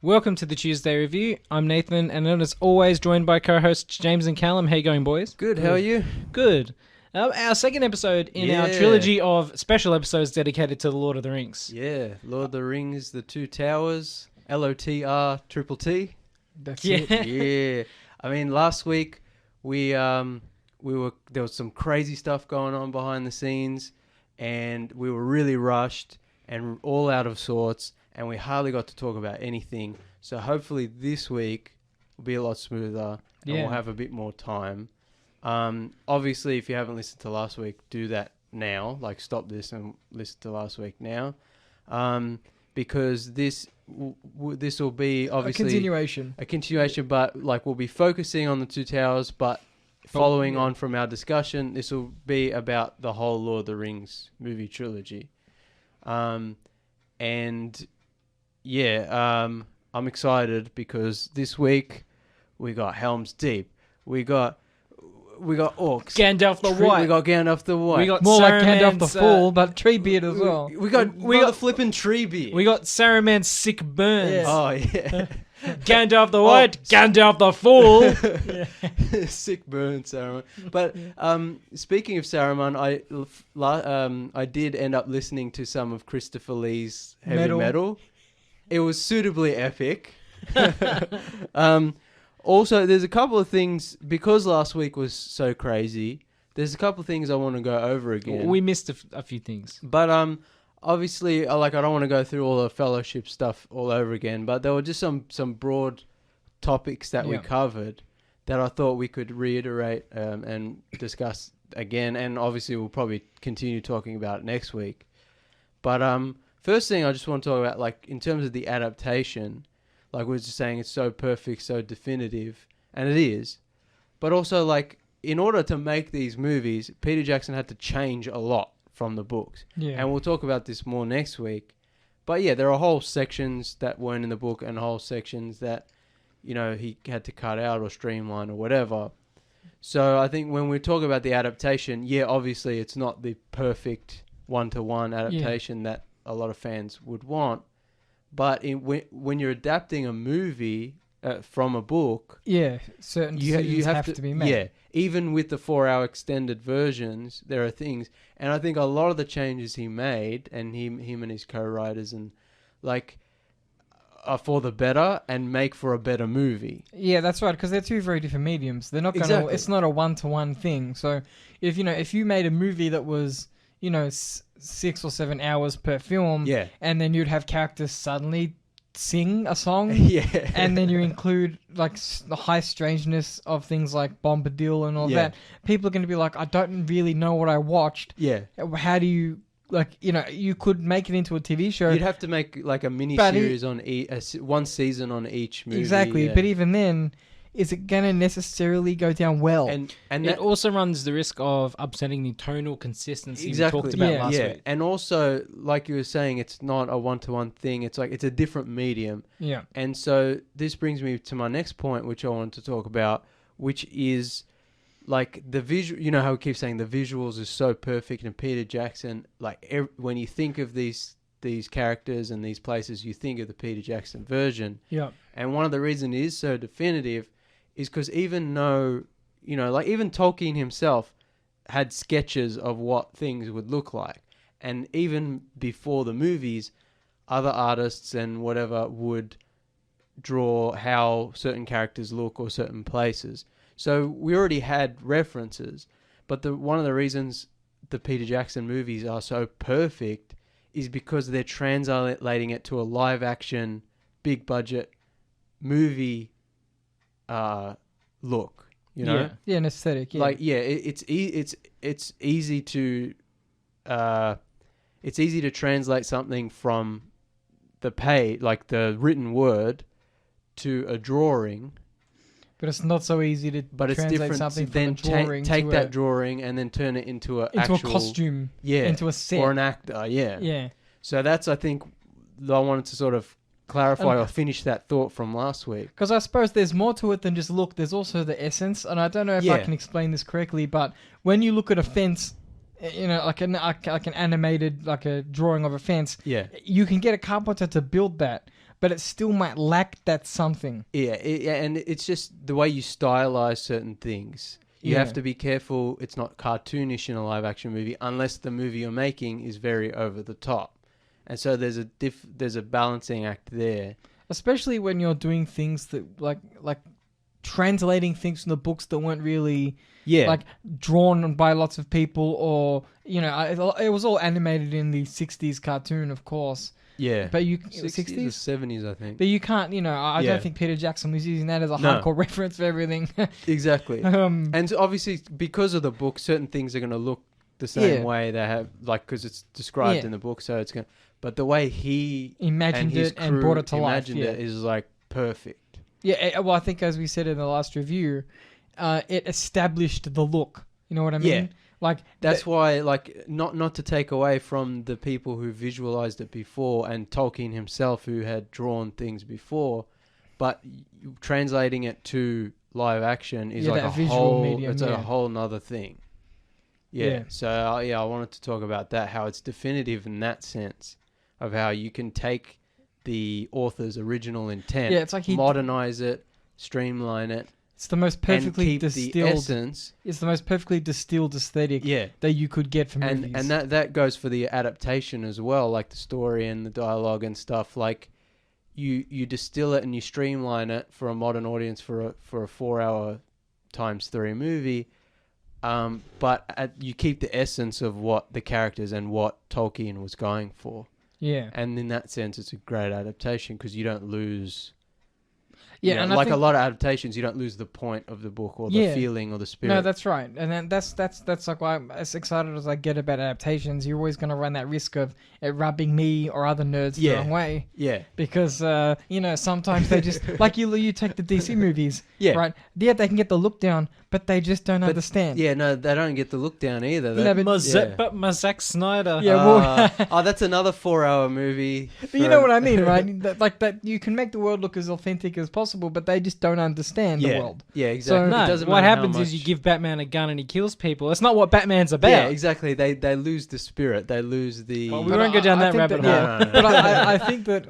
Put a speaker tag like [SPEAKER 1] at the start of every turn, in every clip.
[SPEAKER 1] Welcome to the Tuesday Review. I'm Nathan, and as always, joined by co-hosts James and Callum. How you going, boys?
[SPEAKER 2] Good, how are you?
[SPEAKER 1] Good. Our second episode in our trilogy of special episodes dedicated to The Lord of the Rings.
[SPEAKER 2] Yeah, Lord of the Rings, The Two Towers, LOTR, Triple T.
[SPEAKER 3] That's
[SPEAKER 1] Yeah.
[SPEAKER 3] it.
[SPEAKER 2] Yeah. I mean, last week there was some crazy stuff going on behind the scenes, and we were really rushed and all out of sorts, and we hardly got to talk about anything. So hopefully this week will be a lot smoother, and we'll have a bit more time. Obviously, if you haven't listened to last week, do that now. Like, stop this and listen to last week now, because this will be obviously
[SPEAKER 3] A
[SPEAKER 2] continuation, but like we'll be focusing on the Two Towers, but following on from our discussion, this will be about the whole Lord of the Rings movie trilogy. I'm excited because this week we got Helm's Deep, we got orcs,
[SPEAKER 1] Gandalf the White.
[SPEAKER 2] we got Gandalf the White,
[SPEAKER 1] We got
[SPEAKER 3] More like Gandalf the
[SPEAKER 1] Saruman's,
[SPEAKER 3] Fool, but Treebeard as well.
[SPEAKER 2] we got the flipping Treebeard.
[SPEAKER 1] We got Saruman's sick burns.
[SPEAKER 3] Yeah.
[SPEAKER 2] Oh yeah.
[SPEAKER 1] Gandalf the White, Gandalf the Fool.
[SPEAKER 2] Sick burn, Saruman. But speaking of Saruman, I did end up listening to some of Christopher Lee's heavy metal. It was suitably epic. Also, there's a couple of things, because last week was so crazy, there's a couple of things I want to go over again.
[SPEAKER 1] We missed a few things.
[SPEAKER 2] But obviously, I don't want to go through all the Fellowship stuff all over again, but there were just some broad topics that we covered that I thought we could reiterate and discuss again, and obviously we'll probably continue talking about it next week. But first thing I just want to talk about, like, in terms of the adaptation, like we were just saying, it's so perfect, so definitive, and it is. But also, like, in order to make these movies, Peter Jackson had to change a lot from the books.
[SPEAKER 3] Yeah.
[SPEAKER 2] And we'll talk about this more next week. But yeah, there are whole sections that weren't in the book and whole sections that, you know, he had to cut out or streamline or whatever. So I think when we talk about the adaptation, yeah, obviously it's not the perfect one-to-one adaptation that a lot of fans would want. But when you're adapting a movie from a book,
[SPEAKER 3] certain decisions have to be made.
[SPEAKER 2] Yeah, even with the 4-hour extended versions, there are things, and I think a lot of the changes he made, and him and his co-writers, and like, are for the better and make for a better movie.
[SPEAKER 3] Yeah, that's right, because they're two very different mediums. They're not going to.
[SPEAKER 2] Exactly.
[SPEAKER 3] It's not a one-to-one thing. So if you made a movie that was 6 or 7 hours per film, and then you'd have characters suddenly sing a song, and then you include like the high strangeness of things like Bombadil and all that, people are going to be like, I don't really know what I watched. How do you, like, you could make it into a TV show.
[SPEAKER 2] You'd have to make like a mini series on one season on each movie.
[SPEAKER 3] Exactly, but even then, is it going to necessarily go down well?
[SPEAKER 1] And it also runs the risk of upsetting the tonal consistency we talked about last week.
[SPEAKER 2] And also, like you were saying, it's not a one-to-one thing. It's like, it's a different medium.
[SPEAKER 3] Yeah.
[SPEAKER 2] And so this brings me to my next point, which I wanted to talk about, which is like the visual. You know how we keep saying the visuals is so perfect, and Peter Jackson, like when you think of these characters and these places, you think of the Peter Jackson version.
[SPEAKER 3] Yeah.
[SPEAKER 2] And one of the reasons it is so definitive is because even though, like even Tolkien himself had sketches of what things would look like. And even before the movies, other artists and whatever would draw how certain characters look or certain places. So we already had references. But one of the reasons the Peter Jackson movies are so perfect is because they're translating it to a live action, big budget movie look,
[SPEAKER 3] an aesthetic.
[SPEAKER 2] Like, it's easy to translate something from the page, like the written word, to a drawing.
[SPEAKER 3] But it's not so easy to translate something from a drawing
[SPEAKER 2] take that drawing and then turn it into a
[SPEAKER 3] costume, into a set,
[SPEAKER 2] or an actor. So that's, I think, I wanted to sort of clarify or finish that thought from last week.
[SPEAKER 3] Because I suppose there's more to it than just look. There's also the essence, and I don't know if I can explain this correctly, but when you look at a fence, like an animated, like a drawing of a fence, you can get a carpenter to build that. but it still might lack that something.
[SPEAKER 2] Yeah, and it's just the way you stylize certain things. You have to be careful it's not cartoonish in a live action movie unless the movie you're making is very over the top. And so there's a balancing act there.
[SPEAKER 3] Especially when you're doing things that like translating things from the books that weren't really like drawn by lots of people, or it was all animated in the 60s cartoon, of course.
[SPEAKER 2] Yeah.
[SPEAKER 3] But
[SPEAKER 2] 60s or 70s, I think.
[SPEAKER 3] But you can't, I don't think Peter Jackson was using that as a hardcore reference for everything.
[SPEAKER 2] Exactly. And obviously, because of the book, certain things are going to look the same way they have, like, because it's described in the book, so it's going to... But the way he
[SPEAKER 3] imagined it and brought it to life,
[SPEAKER 2] it is, like, perfect.
[SPEAKER 3] Yeah, well, I think as we said in the last review, it established the look. You know what I mean?
[SPEAKER 2] Yeah.
[SPEAKER 3] Like
[SPEAKER 2] that's why, like, not to take away from the people who visualized it before and Tolkien himself who had drawn things before, but translating it to live action is like a whole medium, it's a whole nother thing. Yeah. So I wanted to talk about that, how it's definitive in that sense of how you can take the author's original intent,
[SPEAKER 3] it's like
[SPEAKER 2] modernize it, streamline it.
[SPEAKER 3] It's the most perfectly distilled.
[SPEAKER 2] The essence.
[SPEAKER 3] It's the most perfectly distilled aesthetic that you could get from movies.
[SPEAKER 2] And that goes for the adaptation as well, like the story and the dialogue and stuff. Like you distill it and you streamline it for a modern audience for a 4-hour ×3 movie. But you keep the essence of what the characters and what Tolkien was going for.
[SPEAKER 3] Yeah.
[SPEAKER 2] And in that sense, it's a great adaptation because you don't lose...
[SPEAKER 3] Yeah, and
[SPEAKER 2] like a lot of adaptations, you don't lose the point of the book or the feeling or the spirit.
[SPEAKER 3] No, that's right, and then that's like why I'm as excited as I get about adaptations. You're always going to run that risk of it rubbing me or other nerds the wrong way.
[SPEAKER 2] Yeah,
[SPEAKER 3] because sometimes they just like you take the DC movies.
[SPEAKER 2] Yeah,
[SPEAKER 3] right. Yeah, they can get the look down, but they just don't understand.
[SPEAKER 2] Yeah, no, they don't get the look down either.
[SPEAKER 1] But my Zack Snyder.
[SPEAKER 3] Yeah,
[SPEAKER 2] that's another 4-hour movie.
[SPEAKER 3] But you know what I mean, right? that you can make the world look as authentic as possible, but they just don't understand the world.
[SPEAKER 2] Yeah, exactly.
[SPEAKER 1] So, what happens is you give Batman a gun and he kills people. That's not what Batman's about.
[SPEAKER 2] Yeah, exactly. They lose the spirit. They lose the...
[SPEAKER 1] Well, we won't go down that rabbit hole.
[SPEAKER 3] No. But I think that...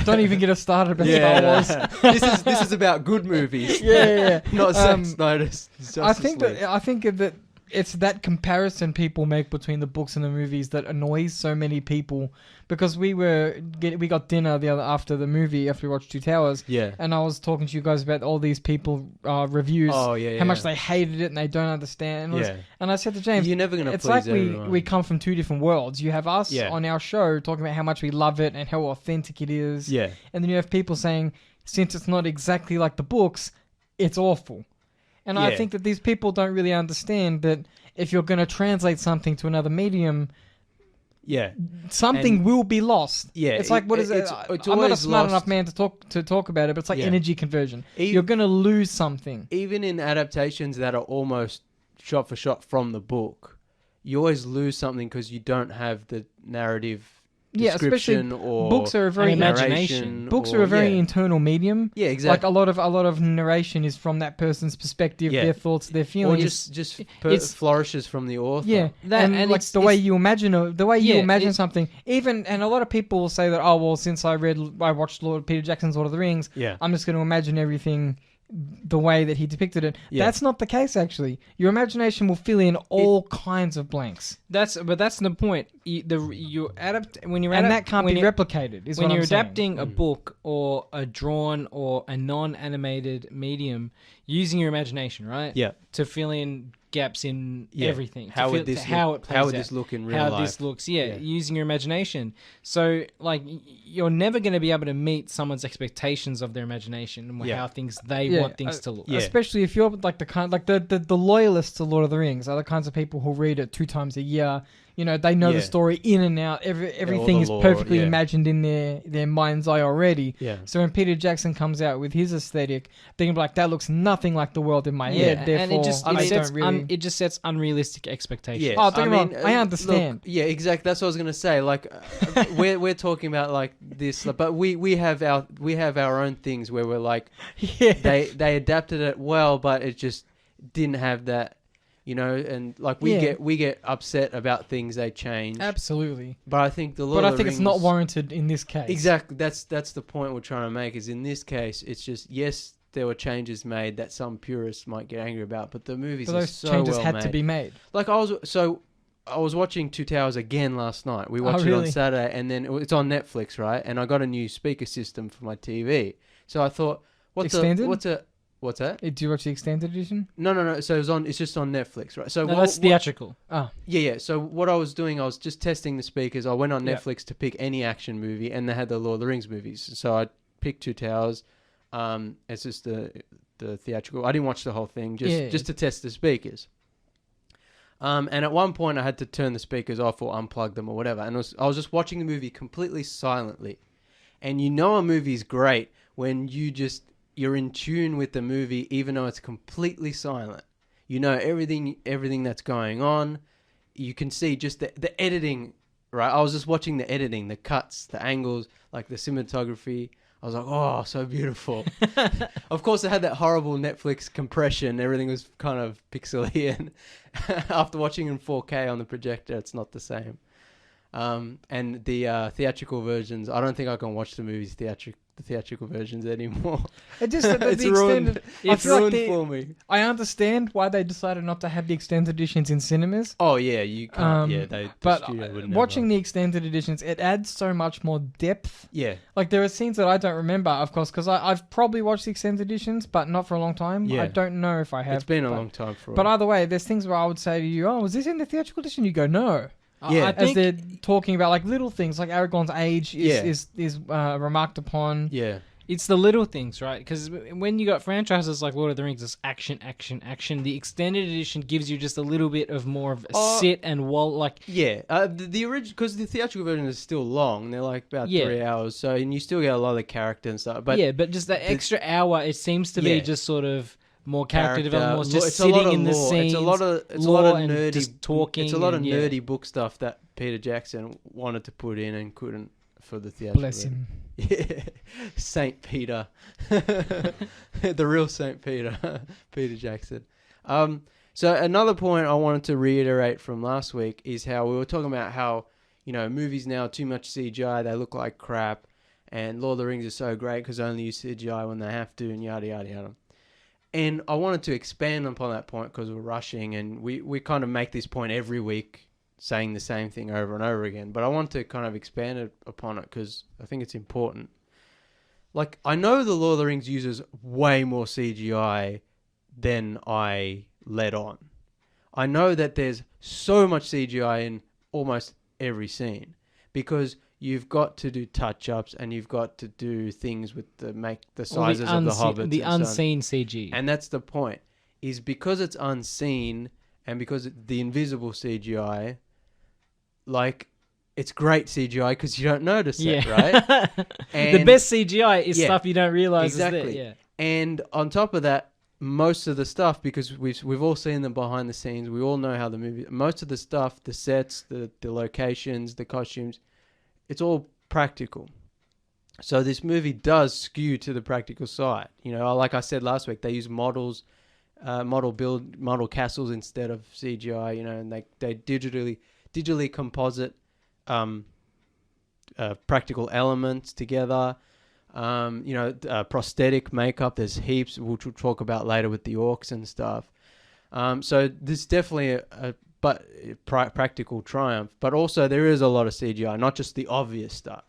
[SPEAKER 3] don't even get us started about Star Wars.
[SPEAKER 2] This is about good movies.
[SPEAKER 3] Yeah.
[SPEAKER 2] Not Zack Snyder's Justice League.
[SPEAKER 3] I think that it's that comparison people make between the books and the movies that annoys so many people, because we got dinner after the movie after we watched Two Towers, and I was talking to you guys about all these people reviews, how much they hated it and they don't understand. And I said to James,
[SPEAKER 2] you're never gonna
[SPEAKER 3] it's
[SPEAKER 2] please
[SPEAKER 3] like
[SPEAKER 2] everyone.
[SPEAKER 3] we come from two different worlds. You have us on our show talking about how much we love it and how authentic it is, and then you have people saying, since it's not exactly like the books, it's awful. And I think that these people don't really understand that if you're going to translate something to another medium, something will be lost. Yeah, it's like, what is it? I'm not a smart enough man to talk about it, but it's like energy conversion. You're going to lose something.
[SPEAKER 2] Even in adaptations that are almost shot for shot from the book, you always lose something because you don't have the narrative.
[SPEAKER 3] Especially books are a very
[SPEAKER 1] imagination.
[SPEAKER 3] Books are a very internal medium.
[SPEAKER 2] Yeah, exactly.
[SPEAKER 3] Like a lot of narration is from that person's perspective, their thoughts, their feelings.
[SPEAKER 2] Or just flourishes from the author.
[SPEAKER 3] Yeah, and like the way you imagine something. Even and a lot of people will say that, oh well, since I watched Peter Jackson's Lord of the Rings, I'm just going to imagine everything the way that he depicted it. That's not the case, actually. Your imagination will fill in all kinds of blanks.
[SPEAKER 1] That's the point.
[SPEAKER 3] That can't be replicated.
[SPEAKER 1] When you're adapting a book or a drawn or a non-animated medium, using your imagination, right?
[SPEAKER 2] Yeah.
[SPEAKER 1] To fill in gaps in everything.
[SPEAKER 2] How would this look in real life?
[SPEAKER 1] How this looks, using your imagination. So, like, you're never going to be able to meet someone's expectations of their imagination and how they want things to look.
[SPEAKER 3] Especially if you're like the loyalists to Lord of the Rings are the kinds of people who read it 2 times a year. You know, they know the story in and out. Everything is perfectly imagined in their mind's eye already.
[SPEAKER 2] Yeah.
[SPEAKER 3] So when Peter Jackson comes out with his aesthetic, they can be like, that looks nothing like the world in my head. Therefore,
[SPEAKER 1] it just sets unrealistic expectations.
[SPEAKER 2] Yeah.
[SPEAKER 3] Oh, don't get me wrong. I understand.
[SPEAKER 2] Look, exactly. That's what I was gonna say. Like, we're talking about like this, but we have our own things where we're like, they adapted it well, but it just didn't have that. You know, and like we get upset about things they change.
[SPEAKER 3] Absolutely.
[SPEAKER 2] But I think
[SPEAKER 3] it's not warranted in this case.
[SPEAKER 2] Exactly. That's the point we're trying to make. Is in this case, it's just yes, there were changes made that some purists might get angry about, but the movies are so well made. Those changes had
[SPEAKER 3] to be made.
[SPEAKER 2] Like I was watching Two Towers again last night. We watched it on Saturday, and then it's on Netflix, right? And I got a new speaker system for my TV. So I thought, What's that?
[SPEAKER 3] Do you watch the extended edition?
[SPEAKER 2] No. So it's just on Netflix, right? So
[SPEAKER 1] that's theatrical.
[SPEAKER 2] Yeah. So what I was doing, I was just testing the speakers. I went on Netflix to pick any action movie, and they had the Lord of the Rings movies. So I picked Two Towers. It's just the theatrical. I didn't watch the whole thing, just to test the speakers. And at one point, I had to turn the speakers off or unplug them or whatever. And I was just watching the movie completely silently. And you know a movie's great when you're in tune with the movie, even though it's completely silent. You know everything that's going on. You can see just the editing, right? I was just watching the editing, the cuts, the angles, like the cinematography. I was like, oh, so beautiful. Of course, it had that horrible Netflix compression. Everything was kind of pixely. And after watching in 4K on the projector, it's not the same. And the theatrical versions, I don't think I can watch the movies theatrical versions anymore.
[SPEAKER 3] It's ruined.
[SPEAKER 2] It's ruined for me.
[SPEAKER 3] I understand why they decided not to have the extended editions in cinemas.
[SPEAKER 2] Oh yeah, you can't.
[SPEAKER 3] But watching the extended editions, it adds so much more depth.
[SPEAKER 2] Yeah,
[SPEAKER 3] like there are scenes that I don't remember, of course, because I've probably watched the extended editions, but not for a long time. Yeah. I don't know if I have.
[SPEAKER 2] It's been a long time for.
[SPEAKER 3] But either way, there's things where I would say to you, "Oh, was this in the theatrical edition?" You go, "No."
[SPEAKER 2] Yeah,
[SPEAKER 3] as they're talking about like little things, like Aragorn's age is remarked upon.
[SPEAKER 2] Yeah,
[SPEAKER 1] it's the little things, right? Because when you got franchises like Lord of the Rings, it's action. The extended edition gives you just a little bit of more of a sit and
[SPEAKER 2] the original, because the theatrical version is still long. They're like about 3 hours, so and you still get a lot of character and stuff. But
[SPEAKER 1] but just the extra hour, it seems to be just sort of. More character development, more just sitting in the scenes.
[SPEAKER 2] It's a lot of nerdy
[SPEAKER 1] just talking.
[SPEAKER 2] It's a lot of nerdy book stuff that Peter Jackson wanted to put in and couldn't for the theatrical.
[SPEAKER 3] Bless him.
[SPEAKER 2] Yeah, Saint Peter, the real Saint Peter, Peter Jackson. So another point I wanted to reiterate from last week is how we were talking about how movies now too much CGI, they look like crap, and Lord of the Rings is so great because they only use CGI when they have to, and yada yada yada. And I wanted to expand upon that point because we're rushing, and we kind of make this point every week, saying the same thing over and over again. But I want to kind of expand upon it because I think it's important. Like, I know the Lord of the Rings uses way more CGI than I let on. I know that there's so much CGI in almost every scene because you've got to do touch-ups and you've got to do things with make the sizes of the hobbits.
[SPEAKER 1] The unseen CG.
[SPEAKER 2] And that's the point, is because it's unseen and because the invisible CGI, like, it's great CGI because you don't notice it, right?
[SPEAKER 1] And the best CGI is stuff you don't realize is there. Yeah.
[SPEAKER 2] And on top of that, most of the stuff, because we've all seen them behind the scenes, we all know how the movie, most of the stuff, the sets, the locations, the costumes, it's all practical. So this movie does skew to the practical side. Like I said last week, they use model castles instead of CGI, and they digitally composite practical elements together. Prosthetic makeup, there's heaps, which we'll talk about later with the orcs and stuff. So there's definitely a practical triumph, but also there is a lot of CGI, not just the obvious stuff.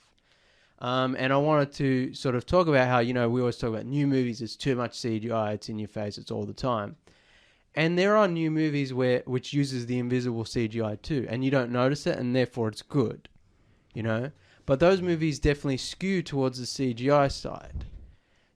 [SPEAKER 2] And I wanted to sort of talk about how, we always talk about new movies, it's too much CGI, it's in your face, it's all the time. And there are new movies which uses the invisible CGI too, and you don't notice it, and therefore it's good, But those movies definitely skew towards the CGI side.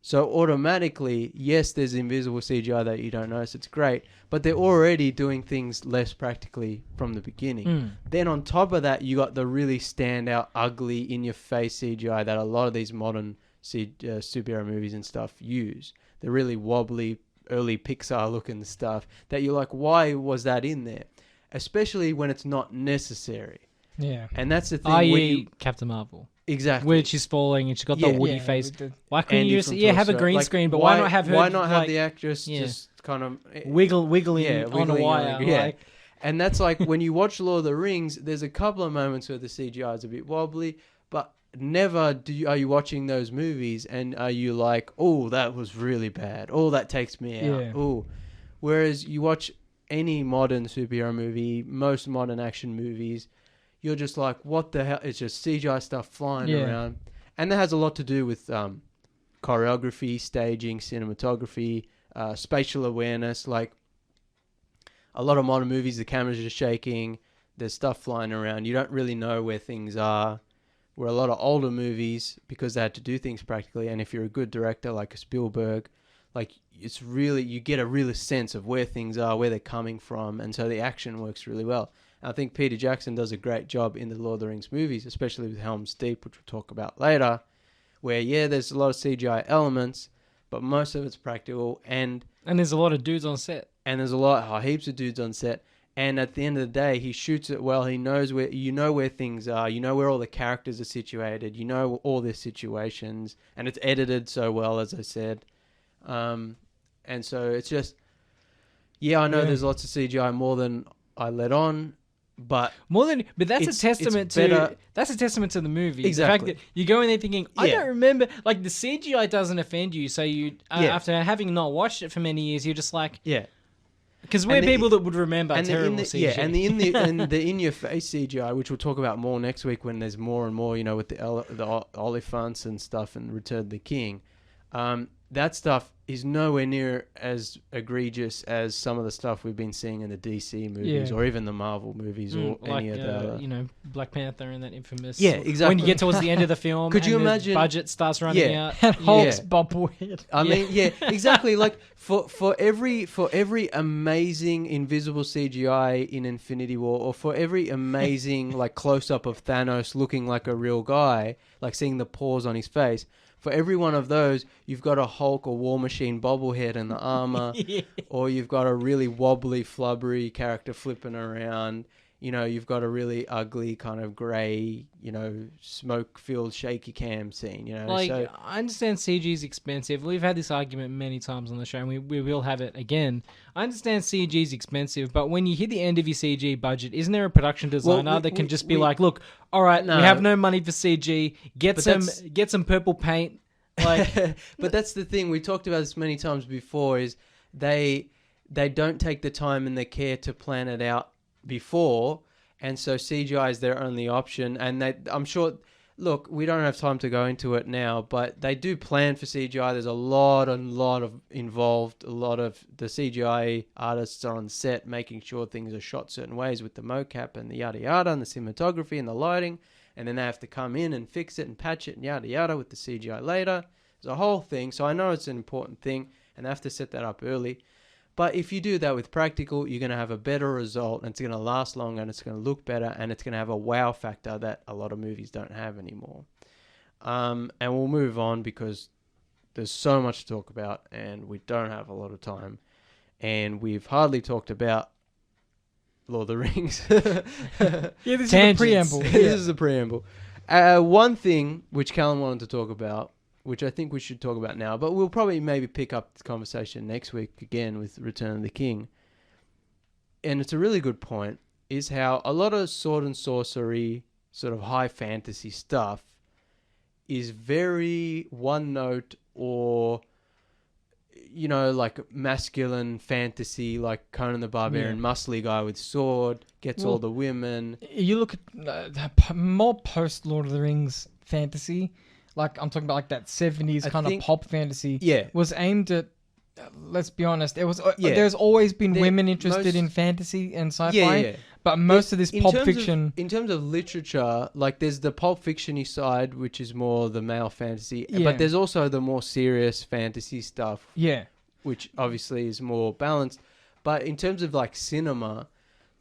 [SPEAKER 2] So automatically, yes, there's invisible CGI that you don't notice. It's great. But they're already doing things less practically from the beginning. Then on top of that, you got the really standout, ugly, in-your-face CGI that a lot of these modern superhero movies and stuff use. The really wobbly, early Pixar-looking stuff that you're like, why was that in there? Especially when it's not necessary.
[SPEAKER 3] Yeah.
[SPEAKER 2] And that's the thing.
[SPEAKER 1] i.e. Captain Marvel.
[SPEAKER 2] Exactly.
[SPEAKER 1] where she's falling and she's got the woody face. Why couldn't
[SPEAKER 2] Andy
[SPEAKER 1] you just
[SPEAKER 2] from
[SPEAKER 1] have a
[SPEAKER 2] Toy
[SPEAKER 1] green
[SPEAKER 2] Story.
[SPEAKER 1] screen? But why not have her?
[SPEAKER 2] Why not have the actress just kind of
[SPEAKER 1] wiggling on a wire? Like,
[SPEAKER 2] and that's like when you watch Lord of the Rings. There's a couple of moments where the CGI is a bit wobbly, but never are you watching those movies and are you like, oh, that was really bad. Oh, that takes me out.
[SPEAKER 3] Yeah.
[SPEAKER 2] Oh, whereas you watch any modern superhero movie, most modern action movies, you're just like, what the hell? It's just CGI stuff flying around. And that has a lot to do with choreography, staging, cinematography, spatial awareness. Like a lot of modern movies, the cameras are shaking. There's stuff flying around. You don't really know where things are. Where a lot of older movies, because they had to do things practically, and if you're a good director like a Spielberg, like it's really, you get a real sense of where things are, where they're coming from, and so the action works really well. And I think Peter Jackson does a great job in the Lord of the Rings movies, especially with Helm's Deep, which we'll talk about later, where there's a lot of CGI elements, but most of it's practical, and
[SPEAKER 1] there's a lot of dudes on set,
[SPEAKER 2] and there's heaps of dudes on set. And at the end of the day, he shoots it well. He knows where things are. You know where all the characters are situated. You know all their situations. And it's edited so well, as I said. And so it's just... Yeah, I know there's lots of CGI, more than I let on. But
[SPEAKER 1] that's a testament to the movie.
[SPEAKER 2] Exactly.
[SPEAKER 1] The fact that you go in there thinking, I don't remember... Like, the CGI doesn't offend you. So you... after having not watched it for many years, you're just like...
[SPEAKER 2] Yeah.
[SPEAKER 1] Because we're people that would remember terrible CGI.
[SPEAKER 2] Yeah, and the in-your-face CGI, which we'll talk about more next week when there's more and more, with the Oliphants and stuff and Return of the King. That stuff is nowhere near as egregious as some of the stuff we've been seeing in the DC movies or even the Marvel movies or any of the other.
[SPEAKER 1] Black Panther and that infamous...
[SPEAKER 2] Yeah, exactly.
[SPEAKER 1] When you get towards the end of the film
[SPEAKER 2] Could you imagine,
[SPEAKER 1] the budget starts running out.
[SPEAKER 3] And Hulk's bobblehead.
[SPEAKER 2] I mean, exactly. Like, for every amazing invisible CGI in Infinity War, or for every amazing, like, close-up of Thanos looking like a real guy, like seeing the pores on his face... For every one of those, you've got a Hulk or War Machine bobblehead in the armor, or you've got a really wobbly, flubbery character flipping around. You've got a really ugly kind of grey, smoke-filled shaky cam scene.
[SPEAKER 1] I understand CG is expensive. We've had this argument many times on the show, and we will have it again. I understand CG is expensive, but when you hit the end of your CG budget, isn't there a production designer that can just be like, look, all right, we have no money for CG. Get some purple paint. Like,
[SPEAKER 2] but that's the thing. We talked about this many times before. Is they don't take the time and the care to plan it out before, and so CGI is their only option. And I'm sure, look, we don't have time to go into it now, but they do plan for CGI. There's a lot of involved. A lot of the CGI artists are on set making sure things are shot certain ways with the mocap and the yada yada and the cinematography and the lighting, and then they have to come in and fix it and patch it and yada yada with the CGI later. There's a whole thing, so I know it's an important thing, and they have to set that up early. But if you do that with practical, you're going to have a better result, and it's going to last longer, and it's going to look better, and it's going to have a wow factor that a lot of movies don't have anymore. And we'll move on because there's so much to talk about, and we don't have a lot of time. And we've hardly talked about Lord of the Rings.
[SPEAKER 3] This is the preamble.
[SPEAKER 2] This is the preamble. One thing which Callum wanted to talk about, which I think we should talk about now, but we'll probably maybe pick up the conversation next week again with Return of the King. And it's a really good point, is how a lot of sword and sorcery, sort of high fantasy stuff, is very one note or... like masculine fantasy, like Conan the Barbarian, muscly guy with sword, gets all the women.
[SPEAKER 3] You look at more post Lord of the Rings fantasy, like I'm talking about like that 70s kind of pop fantasy, was aimed at, let's be honest, there's always been women interested in fantasy and sci-fi, but most of this pulp fiction...
[SPEAKER 2] In terms of literature, like there's the pulp fiction-y side, which is more the male fantasy, but there's also the more serious fantasy stuff, which obviously is more balanced. But in terms of like cinema,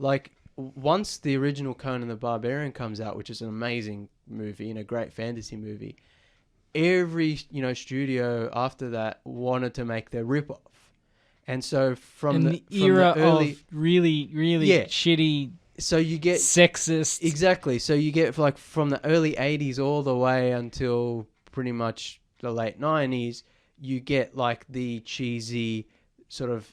[SPEAKER 2] like once the original Conan the Barbarian comes out, which is an amazing movie and a great fantasy movie, every studio after that wanted to make their rip-off. And so from the era
[SPEAKER 1] of really shitty
[SPEAKER 2] So you get
[SPEAKER 1] sexist.
[SPEAKER 2] Exactly. So you get like from the early 80s all the way until pretty much the late 90s, you get like the cheesy sort of,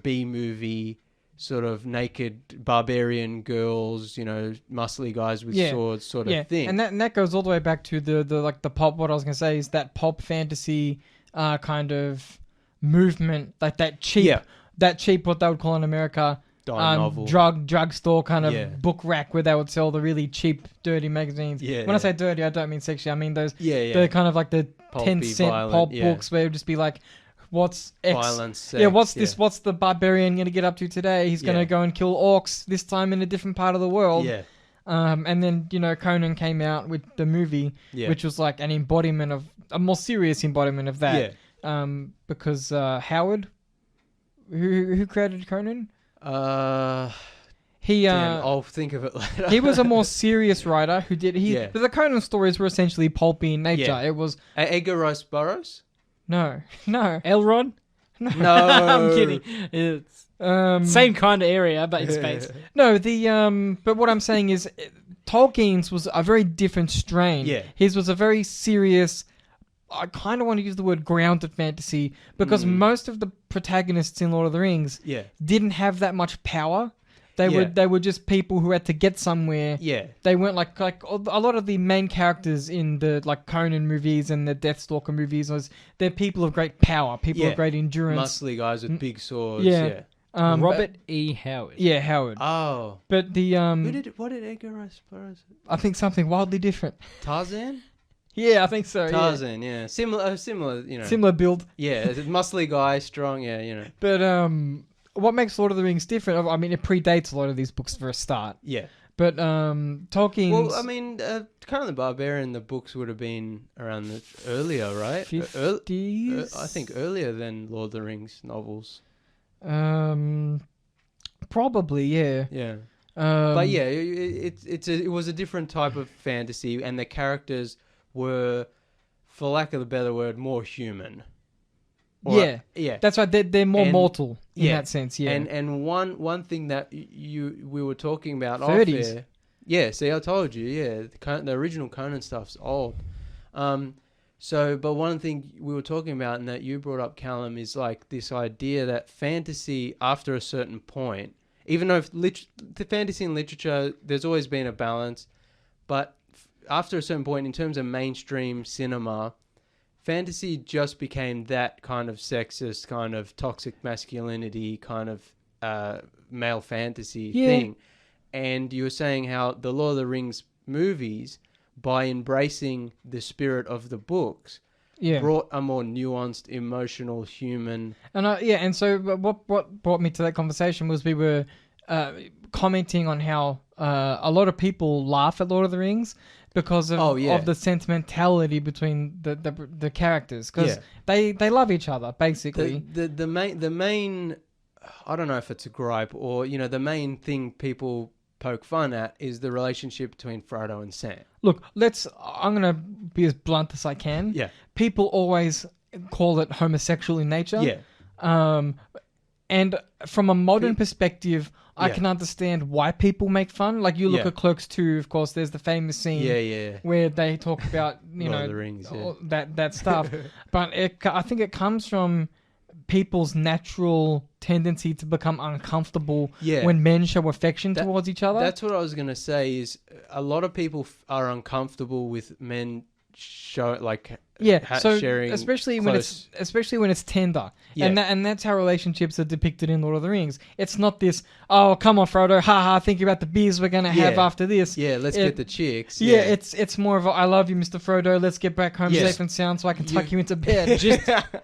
[SPEAKER 2] B-movie sort of naked barbarian girls, muscly guys with swords sort of thing.
[SPEAKER 3] And that goes all the way back to the pulp. What I was going to say is that pulp fantasy kind of movement, like that cheap, what they would call in America,
[SPEAKER 2] novel.
[SPEAKER 3] drugstore kind of book rack where they would sell the really cheap, dirty magazines. When I say dirty, I don't mean sexy. I mean those. The kind of like the pulpy, 10-cent pulp books where it would just be like, what's X?
[SPEAKER 2] Violence, sex,
[SPEAKER 3] what's this? What's the barbarian going to get up to today? He's going to go and kill orcs, this time in a different part of the world. And then, Conan came out with the movie, which was like an embodiment of, a more serious embodiment of that. Because Howard, who created Conan?
[SPEAKER 2] I'll think of it later.
[SPEAKER 3] He was a more serious writer who did. But the Conan stories were essentially pulpy in nature. It was
[SPEAKER 2] Edgar Rice Burroughs.
[SPEAKER 3] No.
[SPEAKER 1] Elrond.
[SPEAKER 2] No,
[SPEAKER 1] I'm kidding. It's same kind of area, but in space.
[SPEAKER 3] No, but what I'm saying is, Tolkien's was a very different strain. His was a very serious. I kind of want to use the word grounded fantasy because most of the protagonists in Lord of the Rings didn't have that much power. They were just people who had to get somewhere. They weren't like a lot of the main characters in the like Conan movies and the Deathstalker movies. They're people of great power, people of great endurance,
[SPEAKER 2] muscly guys with big swords.
[SPEAKER 1] Robert E. Howard.
[SPEAKER 3] Yeah, Howard.
[SPEAKER 2] Oh,
[SPEAKER 3] but the
[SPEAKER 2] what did Edgar Rice Burroughs?
[SPEAKER 3] I think something wildly different.
[SPEAKER 2] Tarzan.
[SPEAKER 3] Yeah, I think so.
[SPEAKER 2] Tarzan, similar,
[SPEAKER 3] similar build.
[SPEAKER 2] Yeah, muscly guy, strong.
[SPEAKER 3] But what makes Lord of the Rings different? I mean, it predates a lot of these books for a start. But Tolkien's...
[SPEAKER 2] Well, I mean, Conan the Barbarian, the books would have been around earlier, right?
[SPEAKER 3] 50s?
[SPEAKER 2] I think earlier than Lord of the Rings novels.
[SPEAKER 3] Probably, yeah.
[SPEAKER 2] Yeah. But yeah, it was a different type of fantasy, and the characters were, for lack of a better word, more human.
[SPEAKER 3] Yeah, that's right. They're more mortal in that sense. Yeah,
[SPEAKER 2] and one thing that we were talking about
[SPEAKER 3] 30s.
[SPEAKER 2] off there. Yeah, see, I told you. Yeah, the original Conan stuff's old. But one thing we were talking about, and that you brought up, Callum, is like this idea that fantasy, after a certain point, even though the fantasy and literature, there's always been a balance, but after a certain point, in terms of mainstream cinema, fantasy just became that kind of sexist, kind of toxic masculinity, kind of male fantasy thing. And you were saying how the Lord of the Rings movies, by embracing the spirit of the books, brought a more nuanced, emotional, human...
[SPEAKER 3] And so what brought me to that conversation was we were commenting on how a lot of people laugh at Lord of the Rings because of the sentimentality between the characters, because they love each other basically.
[SPEAKER 2] The main I don't know if it's a gripe or the main thing people poke fun at is the relationship between Frodo and Sam.
[SPEAKER 3] Look, I'm gonna be as blunt as I can. People always call it homosexual in nature. And from a modern perspective, I can understand why people make fun. Like you look at Clerks 2, of course, there's the famous scene where they talk about,
[SPEAKER 2] the Rings,
[SPEAKER 3] that stuff. But I think it comes from people's natural tendency to become uncomfortable when men show affection towards each other.
[SPEAKER 2] That's what I was going to say, is a lot of people are uncomfortable with men sharing,
[SPEAKER 3] especially when it's tender, and that's how relationships are depicted in Lord of the Rings. It's not this, oh come on Frodo, haha, think about the beers we're gonna have after this.
[SPEAKER 2] Let's get the chicks.
[SPEAKER 3] It's more of a, I love you, Mr. Frodo, let's get back home safe and sound so I can tuck you into bed.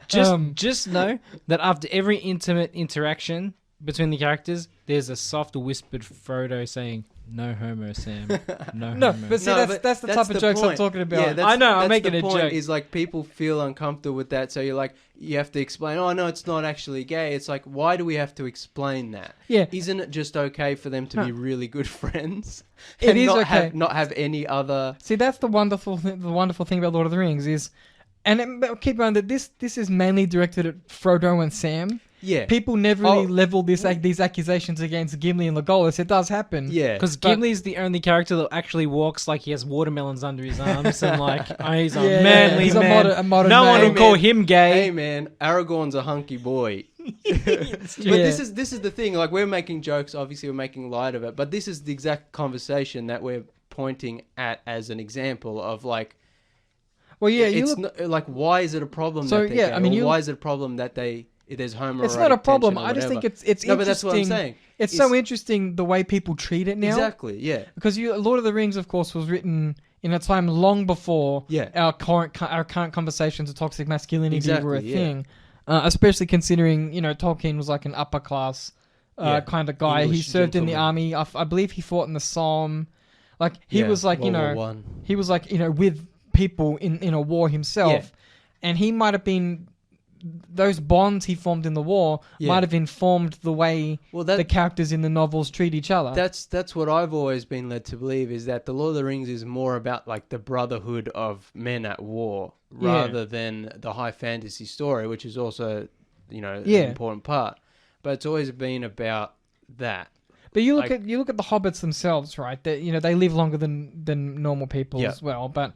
[SPEAKER 1] Just know that after every intimate interaction between the characters, there's a soft whispered Frodo saying, "No homo, Sam. No homo."
[SPEAKER 3] But see, that's the type of jokes I'm talking about.
[SPEAKER 1] I know, I'm making a joke.
[SPEAKER 2] Is like people feel uncomfortable with that, so you have to explain. Oh no, it's not actually gay. It's like, why do we have to explain that? Isn't it just okay for them to be really good friends?
[SPEAKER 3] It is okay.
[SPEAKER 2] Not have any other.
[SPEAKER 3] See, that's the wonderful thing about Lord of the Rings is, and keep in mind that this is mainly directed at Frodo and Sam.
[SPEAKER 2] Yeah.
[SPEAKER 3] People never really level these accusations against Gimli and Legolas. It does happen.
[SPEAKER 2] Yeah.
[SPEAKER 1] Because Gimli's the only character that actually walks like he has watermelons under his arms and like, he's a manly
[SPEAKER 3] he's
[SPEAKER 1] man.
[SPEAKER 3] A modern
[SPEAKER 1] no
[SPEAKER 3] man.
[SPEAKER 1] one will call him gay.
[SPEAKER 2] Hey man, Aragorn's a hunky boy. But this is the thing. Like, we're making jokes. Obviously, we're making light of it. But this is the exact conversation that we're pointing at as an example of like.
[SPEAKER 3] Well, yeah,
[SPEAKER 2] like, why is it a problem?
[SPEAKER 3] So,
[SPEAKER 2] that they're
[SPEAKER 3] yeah,
[SPEAKER 2] gay?
[SPEAKER 3] I mean,
[SPEAKER 2] or why is it a problem that there's homoerotic?
[SPEAKER 3] It's not a problem.
[SPEAKER 2] tension or
[SPEAKER 3] I just
[SPEAKER 2] whatever?
[SPEAKER 3] think it's
[SPEAKER 2] no,
[SPEAKER 3] interesting.
[SPEAKER 2] but that's what I'm saying.
[SPEAKER 3] It's so interesting the way people treat it now.
[SPEAKER 2] Exactly. Yeah.
[SPEAKER 3] Because Lord of the Rings, of course, was written in a time long before our current conversations of toxic masculinity were a thing. Especially considering, Tolkien was like an upper class kind of guy.
[SPEAKER 2] English
[SPEAKER 3] he served in the
[SPEAKER 2] gentleman.
[SPEAKER 3] army. I believe he fought in the Somme. Like, he was like,
[SPEAKER 2] World War One.
[SPEAKER 3] he was like, with people in a war himself. And he might have been, those bonds he formed in the war might have informed the way the characters in the novels treat each other.
[SPEAKER 2] That's what I've always been led to believe, is that the Lord of the Rings is more about like the brotherhood of men at war rather than the high fantasy story, which is also, an important part. But it's always been about that.
[SPEAKER 3] But you look at the hobbits themselves, right? That they live longer than normal people as well, but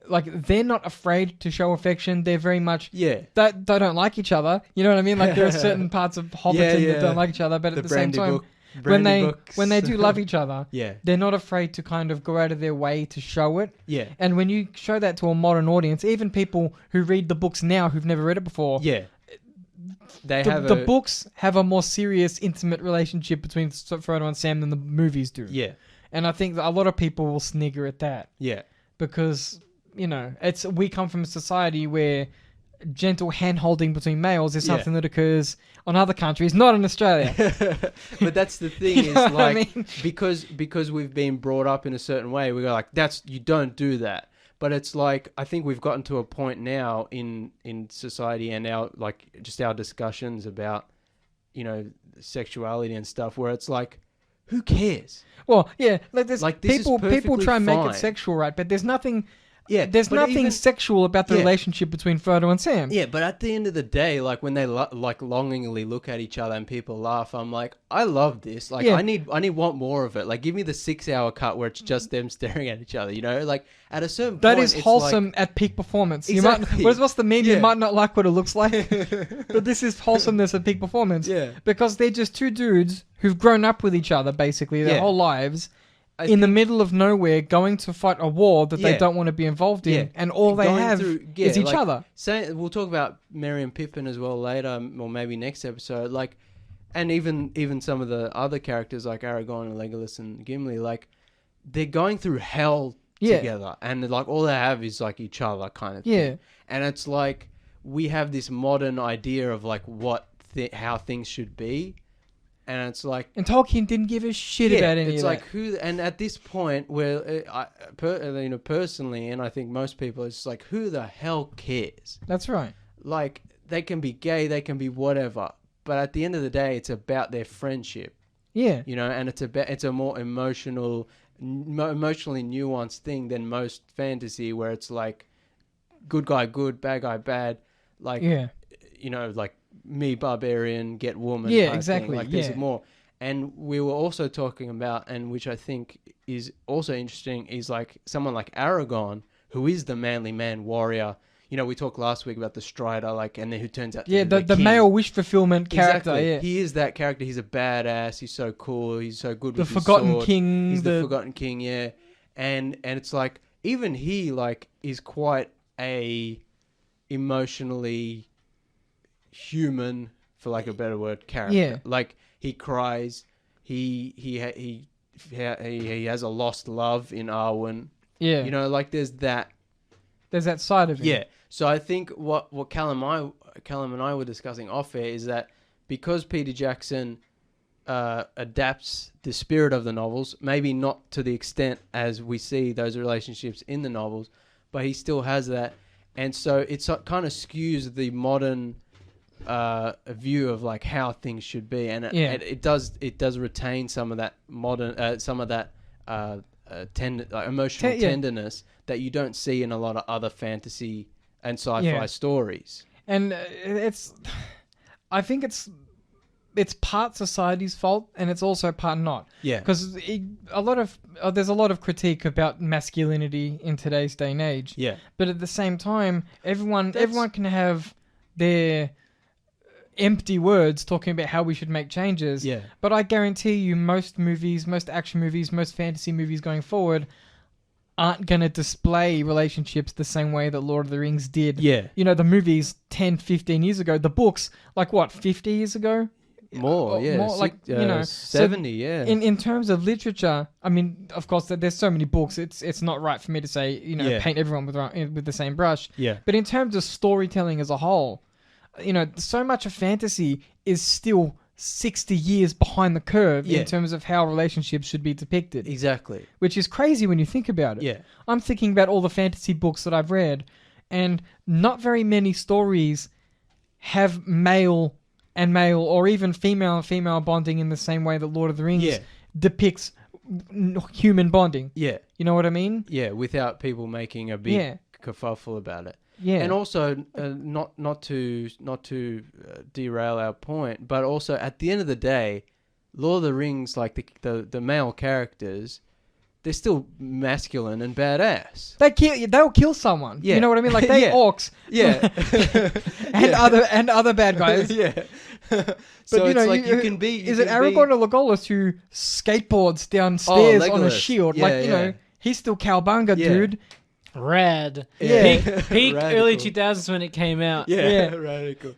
[SPEAKER 3] like, they're not afraid to show affection. They're very much that they don't like each other. You know what I mean? Like, there are certain parts of Hobbiton that don't like each other, but at the same time, when they do love each other, they're not afraid to kind of go out of their way to show it.
[SPEAKER 2] Yeah.
[SPEAKER 3] And when you show that to a modern audience, even people who read the books now who've never read it before, the books have a more serious, intimate relationship between Frodo and Sam than the movies do.
[SPEAKER 2] Yeah.
[SPEAKER 3] And I think that a lot of people will snigger at that.
[SPEAKER 2] Yeah.
[SPEAKER 3] Because, we come from a society where gentle hand-holding between males is something that occurs on other countries, not in Australia.
[SPEAKER 2] But that's the thing, is like, because we've been brought up in a certain way, we go like, you don't do that. But it's like, I think we've gotten to a point now in society and our discussions about, sexuality and stuff, where it's like, who cares?
[SPEAKER 3] Well, yeah, like people try and make
[SPEAKER 2] fine.
[SPEAKER 3] it sexual, right? But there's nothing.
[SPEAKER 2] Yeah,
[SPEAKER 3] there's nothing sexual about the relationship between Frodo and Sam.
[SPEAKER 2] Yeah, but at the end of the day, like, when they longingly look at each other and people laugh, I'm like, I love this. Like, I want more of it. Like, give me the 6-hour cut where it's just them staring at each other. Like, at a certain point,
[SPEAKER 3] that is wholesome at peak performance.
[SPEAKER 2] Exactly.
[SPEAKER 3] What's the meme? You might not like what it looks like, but this is wholesomeness at peak performance.
[SPEAKER 2] Yeah,
[SPEAKER 3] because they're just two dudes who've grown up with each other basically their whole lives. In the middle of nowhere, going to fight a war that they don't want to be involved in, and all they have is each other.
[SPEAKER 2] We'll talk about Merry and Pippin as well later, or maybe next episode. Like, and even some of the other characters like Aragorn and Legolas and Gimli, like, they're going through hell together, and like all they have is like each other, kind of thing. And it's like, we have this modern idea of like how things should be. And it's like,
[SPEAKER 3] and Tolkien didn't give a shit about any of that.
[SPEAKER 2] It's like, and at this point, where personally, and I think most people, it's like, who the hell cares?
[SPEAKER 3] That's right.
[SPEAKER 2] Like, they can be gay, they can be whatever, but at the end of the day, it's about their friendship.
[SPEAKER 3] Yeah.
[SPEAKER 2] And it's a more emotionally nuanced thing than most fantasy, where it's like, good guy good, bad guy bad, like, like, me barbarian, get woman.
[SPEAKER 3] Yeah, exactly.
[SPEAKER 2] Like, there's more. And we were also talking about, and which I think is also interesting, is like someone like Aragorn, who is the manly man warrior. We talked last week about the Strider, like, and then who turns out to be
[SPEAKER 3] the
[SPEAKER 2] king.
[SPEAKER 3] male wish fulfillment character.
[SPEAKER 2] Exactly.
[SPEAKER 3] Yeah,
[SPEAKER 2] he is that character. He's a badass. He's so cool. He's so good with
[SPEAKER 3] his sword. The Forgotten King.
[SPEAKER 2] He's the Forgotten King. Yeah, and it's like, even he like is quite a emotionally human, for like a better word, character.
[SPEAKER 3] Yeah.
[SPEAKER 2] Like, he cries. He has a lost love in Arwen.
[SPEAKER 3] Yeah.
[SPEAKER 2] Like, there's that
[SPEAKER 3] side of it.
[SPEAKER 2] Yeah. So I think what Callum and I were discussing off air is that, because Peter Jackson adapts the spirit of the novels, maybe not to the extent as we see those relationships in the novels, but he still has that, and so it kind of skews the modern a view of like how things should be, and it does retain some of that modern emotional tenderness that you don't see in a lot of other fantasy and sci-fi stories.
[SPEAKER 3] And I think it's part society's fault and it's also part not.
[SPEAKER 2] Yeah.
[SPEAKER 3] Because there's a lot of critique about masculinity in today's day and age.
[SPEAKER 2] Yeah.
[SPEAKER 3] But at the same time, everyone can have their empty words talking about how we should make changes.
[SPEAKER 2] Yeah.
[SPEAKER 3] But I guarantee you most movies, most action movies, most fantasy movies going forward aren't going to display relationships the same way that Lord of the Rings did.
[SPEAKER 2] Yeah.
[SPEAKER 3] You know, the movies 10, 15 years ago, the books, like what, 50 years ago?
[SPEAKER 2] More, yeah.
[SPEAKER 3] Like,
[SPEAKER 2] 70, yeah.
[SPEAKER 3] In terms of literature, I mean, of course, there's so many books. It's not right for me to say, paint everyone with the same brush.
[SPEAKER 2] Yeah.
[SPEAKER 3] But in terms of storytelling as a whole, so much of fantasy is still 60 years behind the curve in terms of how relationships should be depicted.
[SPEAKER 2] Exactly.
[SPEAKER 3] Which is crazy when you think about it.
[SPEAKER 2] Yeah.
[SPEAKER 3] I'm thinking about all the fantasy books that I've read, and not very many stories have male and male or even female and female bonding in the same way that Lord of the Rings depicts human bonding.
[SPEAKER 2] Yeah.
[SPEAKER 3] You know what I mean?
[SPEAKER 2] Yeah, without people making a big kerfuffle about it.
[SPEAKER 3] Yeah.
[SPEAKER 2] And also, not to derail our point, but also at the end of the day, Lord of the Rings, like the male characters, they're still masculine and badass.
[SPEAKER 3] They'll kill someone.
[SPEAKER 2] Yeah.
[SPEAKER 3] You know what I mean? Like they orcs.
[SPEAKER 2] Yeah.
[SPEAKER 3] and other bad guys.
[SPEAKER 2] Yeah.
[SPEAKER 3] But
[SPEAKER 2] So it's like you can be.
[SPEAKER 3] Is it Aragorn or Legolas who skateboards downstairs on a shield?
[SPEAKER 2] Yeah,
[SPEAKER 3] he's still cowbunga, dude.
[SPEAKER 1] Rad.
[SPEAKER 2] Yeah.
[SPEAKER 1] Peak
[SPEAKER 2] Radical.
[SPEAKER 1] early 2000s when it came out.
[SPEAKER 2] Yeah. Radical.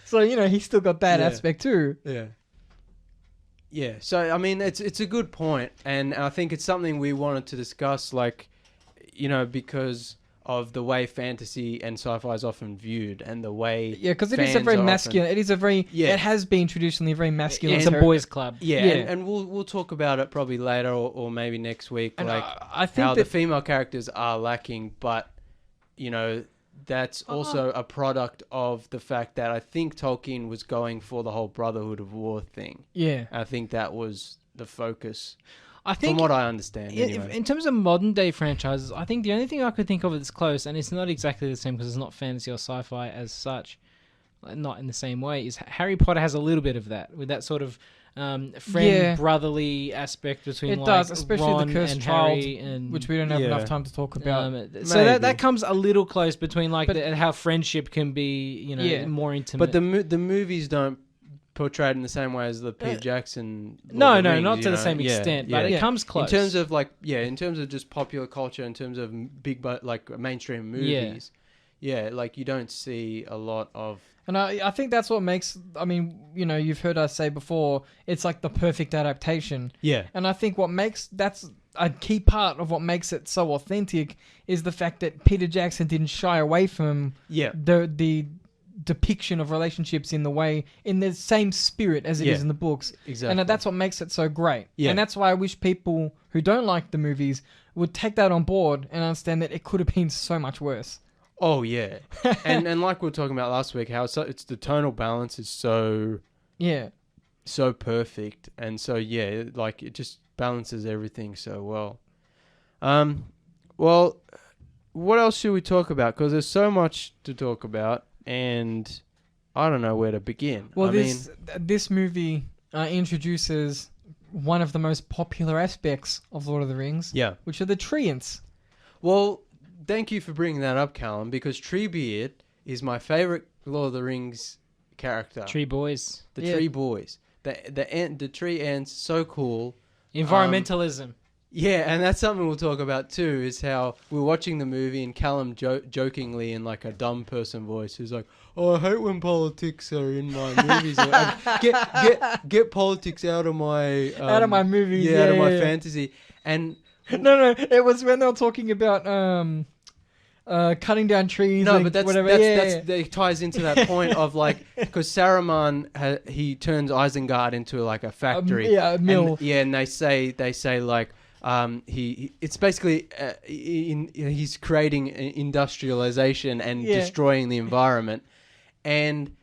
[SPEAKER 3] So he's still got that aspect too.
[SPEAKER 2] Yeah. Yeah. So I mean, it's a good point, and I think it's something we wanted to discuss, like, because of the way fantasy and sci-fi is often viewed, and the way
[SPEAKER 3] because it is a very masculine. It is a very. It has been traditionally a very masculine.
[SPEAKER 1] It's a boys' club.
[SPEAKER 2] Yeah. And we'll talk about it probably later or maybe next week,
[SPEAKER 3] and
[SPEAKER 2] like
[SPEAKER 3] I think
[SPEAKER 2] how the female characters are lacking, but that's also a product of the fact that I think Tolkien was going for the whole Brotherhood of War thing.
[SPEAKER 3] Yeah.
[SPEAKER 2] I think that was the focus.
[SPEAKER 1] I think,
[SPEAKER 2] from what I understand, anyway.
[SPEAKER 1] In terms of modern day franchises, I think the only thing I could think of that's close, and it's not exactly the same because it's not fantasy or sci-fi as such, not in the same way, is Harry Potter has a little bit of that, with that sort of brotherly aspect between
[SPEAKER 3] it does, especially
[SPEAKER 1] Ron
[SPEAKER 3] the Cursed
[SPEAKER 1] and
[SPEAKER 3] Child,
[SPEAKER 1] Harry, and
[SPEAKER 3] which we don't have enough time to talk about.
[SPEAKER 1] So that comes a little close between how friendship can be, more intimate.
[SPEAKER 2] But the movies don't portray it in the same way as the Peter Jackson.
[SPEAKER 1] No, not to the same extent, but it comes close.
[SPEAKER 2] In terms of in terms of just popular culture, in terms of mainstream movies, like you don't see a lot of.
[SPEAKER 3] And I think that's what makes, you've heard us say before, it's like the perfect adaptation.
[SPEAKER 2] Yeah.
[SPEAKER 3] And I think that's a key part of what makes it so authentic is the fact that Peter Jackson didn't shy away from the depiction of relationships in the same spirit as it is in the books.
[SPEAKER 2] Exactly.
[SPEAKER 3] And that's what makes it so great.
[SPEAKER 2] Yeah.
[SPEAKER 3] And that's why I wish people who don't like the movies would take that on board and understand that it could have been so much worse.
[SPEAKER 2] Oh yeah, and like we were talking about last week, how it's the tonal balance is so perfect, and so like it just balances everything so well. Well, what else should we talk about? Because there's so much to talk about, and I don't know where to begin.
[SPEAKER 3] Well, this movie introduces one of the most popular aspects of Lord of the Rings, which are the treants.
[SPEAKER 2] Well, thank you for bringing that up, Callum, because Treebeard is my favorite Lord of the Rings character.
[SPEAKER 1] Tree boys.
[SPEAKER 2] Tree boys. The tree ants, so cool.
[SPEAKER 1] Environmentalism.
[SPEAKER 2] And that's something we'll talk about too, is how we're watching the movie and Callum jokingly in like a dumb person voice who's like, "Oh, I hate when politics are in my movies. Get politics out of my
[SPEAKER 3] out of my movies,
[SPEAKER 2] out of my fantasy." And
[SPEAKER 3] no, it was when they were talking about cutting down trees.
[SPEAKER 2] No,
[SPEAKER 3] like,
[SPEAKER 2] but that ties into that point of like, because Saruman he turns Isengard into like a factory,
[SPEAKER 3] a mill.
[SPEAKER 2] And they say like it's basically he's creating industrialization and destroying the environment, and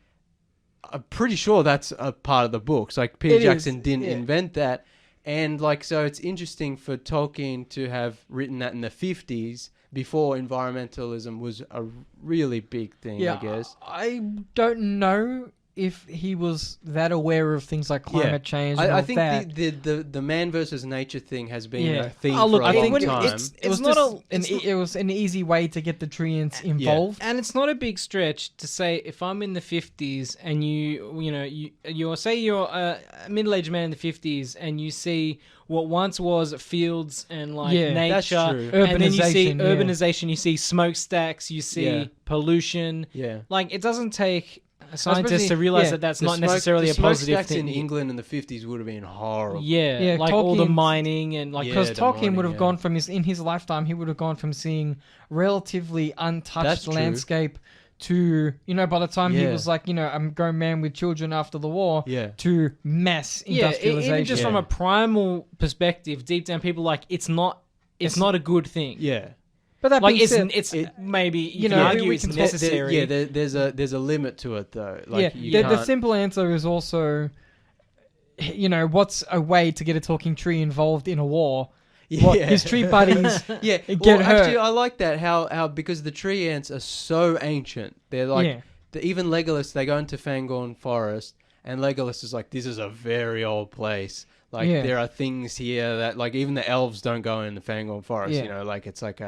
[SPEAKER 2] I'm pretty sure that's a part of the books. Like Peter Jackson didn't invent that. And like, so it's interesting for Tolkien to have written that in the 50s before environmentalism was a really big thing, I guess.
[SPEAKER 3] I don't know if he was that aware of things like climate change. And
[SPEAKER 2] I
[SPEAKER 3] all
[SPEAKER 2] think
[SPEAKER 3] that.
[SPEAKER 2] the man versus nature thing has been
[SPEAKER 3] Yeah.
[SPEAKER 2] a theme
[SPEAKER 1] Oh, look,
[SPEAKER 2] for a
[SPEAKER 1] I think
[SPEAKER 2] long
[SPEAKER 1] when
[SPEAKER 2] time.
[SPEAKER 3] It was
[SPEAKER 1] not
[SPEAKER 3] just
[SPEAKER 1] a-
[SPEAKER 3] it was an easy way to get the treants involved.
[SPEAKER 1] And it's not a big stretch to say if I'm in the 50s and you're say you're a middle-aged man in the 50s and you see what once was fields and like
[SPEAKER 3] Yeah,
[SPEAKER 2] that's
[SPEAKER 1] nature,
[SPEAKER 2] true.
[SPEAKER 1] and then you see
[SPEAKER 3] Urbanization, yeah.
[SPEAKER 1] urbanization, you see smokestacks, you see
[SPEAKER 2] Yeah.
[SPEAKER 1] pollution.
[SPEAKER 2] Yeah.
[SPEAKER 1] Like it doesn't take scientists
[SPEAKER 3] Especially-
[SPEAKER 1] to realize
[SPEAKER 3] yeah,
[SPEAKER 1] that that's
[SPEAKER 2] The
[SPEAKER 1] not
[SPEAKER 2] smoke-
[SPEAKER 1] necessarily
[SPEAKER 2] the
[SPEAKER 1] a positive
[SPEAKER 2] smokestacks
[SPEAKER 1] thing.
[SPEAKER 2] in England in the 50s would have been horrible.
[SPEAKER 1] Yeah, like all the
[SPEAKER 3] Tolkien's-
[SPEAKER 1] mining and like
[SPEAKER 2] Yeah,
[SPEAKER 3] Because
[SPEAKER 2] the
[SPEAKER 3] Tolkien
[SPEAKER 2] mining,
[SPEAKER 3] would have
[SPEAKER 2] yeah.
[SPEAKER 3] gone from in his lifetime, he would have gone from seeing relatively untouched
[SPEAKER 2] That's true.
[SPEAKER 3] landscape to, by the time he
[SPEAKER 2] Yeah.
[SPEAKER 3] was like, a grown man with children after the war,
[SPEAKER 2] Yeah.
[SPEAKER 3] to mass
[SPEAKER 1] yeah,
[SPEAKER 3] industrialization.
[SPEAKER 1] even just from a primal perspective, deep down, people like it's not a good thing.
[SPEAKER 2] Yeah.
[SPEAKER 3] But that
[SPEAKER 1] Like
[SPEAKER 3] being
[SPEAKER 1] it's
[SPEAKER 3] said,
[SPEAKER 1] maybe you
[SPEAKER 3] know,
[SPEAKER 1] can argue
[SPEAKER 3] we
[SPEAKER 1] it's
[SPEAKER 3] can talk-
[SPEAKER 1] necessary.
[SPEAKER 2] There's a limit to it though. Like you
[SPEAKER 3] the
[SPEAKER 2] can't,
[SPEAKER 3] simple answer is also, what's a way to get a talking tree involved in a war? What, his tree buddies
[SPEAKER 2] yeah.
[SPEAKER 3] get
[SPEAKER 2] Well,
[SPEAKER 3] hurt.
[SPEAKER 2] actually, I like that how because the tree ants are so ancient. They're like
[SPEAKER 3] Yeah.
[SPEAKER 2] even Legolas. They go into Fangorn Forest, and Legolas is like, "This is a very old place. Like
[SPEAKER 3] Yeah.
[SPEAKER 2] there are things here that like even the elves don't go in the Fangorn Forest.
[SPEAKER 3] Yeah.
[SPEAKER 2] Like it's like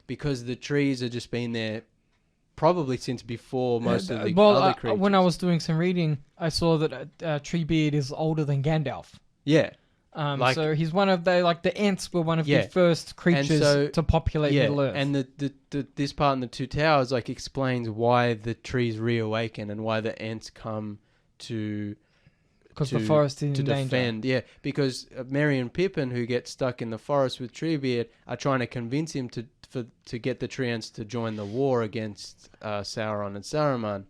[SPEAKER 2] because the trees have just been there." Probably since before most of the other creatures.
[SPEAKER 3] when I was doing some reading, I saw that Treebeard is older than Gandalf.
[SPEAKER 2] Yeah. Like-
[SPEAKER 3] So he's one of the ants were one of
[SPEAKER 2] Yeah.
[SPEAKER 3] the first creatures
[SPEAKER 2] so-
[SPEAKER 3] to populate
[SPEAKER 2] Yeah,
[SPEAKER 3] Middle Earth.
[SPEAKER 2] and the this part in the Two Towers like explains why the trees reawaken and why the ants come to
[SPEAKER 3] because the forest is
[SPEAKER 2] to
[SPEAKER 3] in danger.
[SPEAKER 2] defend. Yeah, because Merry and Pippin, who get stuck in the forest with Treebeard, are trying to convince him to get the tree ants to join the war against Sauron and Saruman.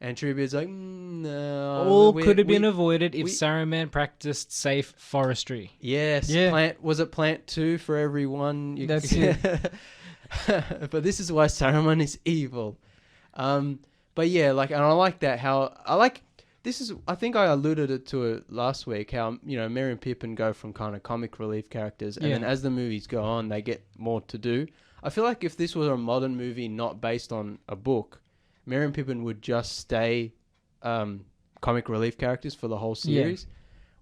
[SPEAKER 2] And Treebeard's like, no.
[SPEAKER 1] All could have been avoided if
[SPEAKER 2] we-
[SPEAKER 1] Saruman practiced safe forestry.
[SPEAKER 2] Yes.
[SPEAKER 3] Yeah.
[SPEAKER 2] Was it plant 2 for every one?
[SPEAKER 3] That's it.
[SPEAKER 2] But this is why Saruman is evil. But yeah, like, and I like that. I think I alluded to it last week. How Merry and Pippin go from kind of comic relief characters, and then
[SPEAKER 3] Yeah.
[SPEAKER 2] as the movies go on, they get more to do. I feel like if this was a modern movie not based on a book, Merry and Pippin would just stay comic relief characters for the whole series.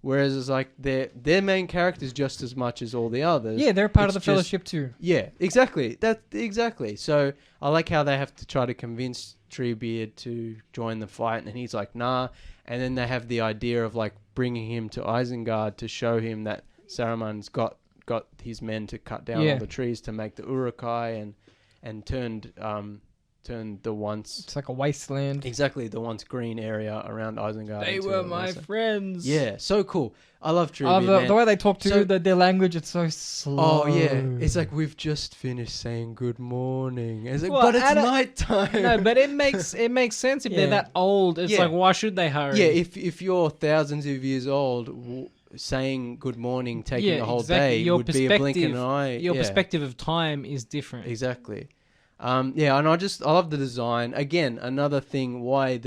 [SPEAKER 2] Whereas it's like their main characters just as much as all the others.
[SPEAKER 3] Yeah, they're part of
[SPEAKER 2] It's
[SPEAKER 3] the
[SPEAKER 2] just-
[SPEAKER 3] Fellowship too.
[SPEAKER 2] Yeah, exactly. Exactly. So I like how they have to try to convince Treebeard to join the fight, and he's like, nah. And then they have the idea of like bringing him to Isengard to show him that Saruman's got his men to cut down
[SPEAKER 3] Yeah.
[SPEAKER 2] all the trees to make the Uruk-hai and turned the once
[SPEAKER 3] It's like a wasteland.
[SPEAKER 2] exactly the once green area around Isengard.
[SPEAKER 1] They
[SPEAKER 2] into
[SPEAKER 1] were
[SPEAKER 2] a
[SPEAKER 1] my
[SPEAKER 2] wasteland.
[SPEAKER 1] friends.
[SPEAKER 2] Yeah, so cool. I love Treebeard.
[SPEAKER 3] The way they talk to
[SPEAKER 2] So-
[SPEAKER 3] their language, it's so slow.
[SPEAKER 2] Oh yeah, it's like we've just finished saying good morning. It's like,
[SPEAKER 1] Well,
[SPEAKER 2] but it's
[SPEAKER 1] and
[SPEAKER 2] nighttime.
[SPEAKER 1] No, but it makes sense if they're
[SPEAKER 3] Yeah.
[SPEAKER 1] that old. It's
[SPEAKER 2] Yeah.
[SPEAKER 1] like why should they hurry?
[SPEAKER 2] yeah, if you're thousands of years old, saying good morning, taking
[SPEAKER 1] Yeah,
[SPEAKER 2] a whole
[SPEAKER 1] exactly.
[SPEAKER 2] day
[SPEAKER 1] Your
[SPEAKER 2] would be a blink of an
[SPEAKER 1] perspective-
[SPEAKER 2] eye.
[SPEAKER 1] your
[SPEAKER 2] Yeah,
[SPEAKER 1] perspective of time is different.
[SPEAKER 2] exactly. Yeah, and I love the design. Again, another thing why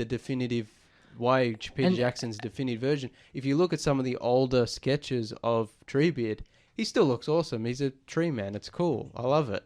[SPEAKER 2] Peter
[SPEAKER 1] And-
[SPEAKER 2] Jackson's definitive version. If you look at some of the older sketches of Treebeard, he still looks awesome. He's a tree man. It's cool. I love it.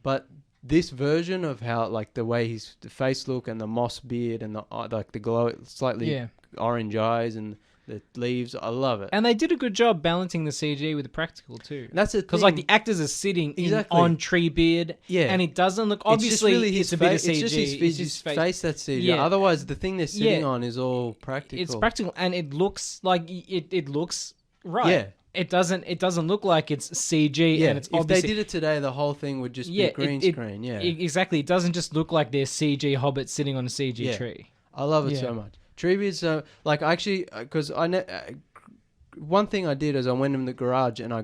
[SPEAKER 2] But this version of how like the way his face look and the moss beard and the glow, slightly
[SPEAKER 3] Yeah.
[SPEAKER 2] orange eyes and the leaves, I love it.
[SPEAKER 1] And they did a good job balancing the CG with the practical too.
[SPEAKER 2] And that's it.
[SPEAKER 1] Because like the actors are sitting
[SPEAKER 2] Exactly.
[SPEAKER 1] on Treebeard,
[SPEAKER 2] Yeah.
[SPEAKER 1] and it doesn't look
[SPEAKER 2] It's just
[SPEAKER 1] obviously
[SPEAKER 2] really
[SPEAKER 1] it's
[SPEAKER 2] his
[SPEAKER 1] a bit of
[SPEAKER 2] face.
[SPEAKER 1] CG.
[SPEAKER 2] It's just his face that's CG.
[SPEAKER 1] Yeah.
[SPEAKER 2] Otherwise, the thing they're sitting
[SPEAKER 1] Yeah.
[SPEAKER 2] on is all practical.
[SPEAKER 1] It's practical, and it looks like it looks right.
[SPEAKER 2] Yeah.
[SPEAKER 1] It doesn't look like it's CG,
[SPEAKER 2] Yeah,
[SPEAKER 1] and it's
[SPEAKER 2] if they
[SPEAKER 1] obviously
[SPEAKER 2] did it today, the whole thing would just
[SPEAKER 1] Yeah,
[SPEAKER 2] be green
[SPEAKER 1] it-
[SPEAKER 2] screen. Yeah,
[SPEAKER 1] exactly. It doesn't just look like they're CG hobbits sitting on a CG
[SPEAKER 2] Yeah.
[SPEAKER 1] tree.
[SPEAKER 2] I love it
[SPEAKER 3] Yeah.
[SPEAKER 2] so much. Treebeard's like actually because one thing I did is I went in the garage and I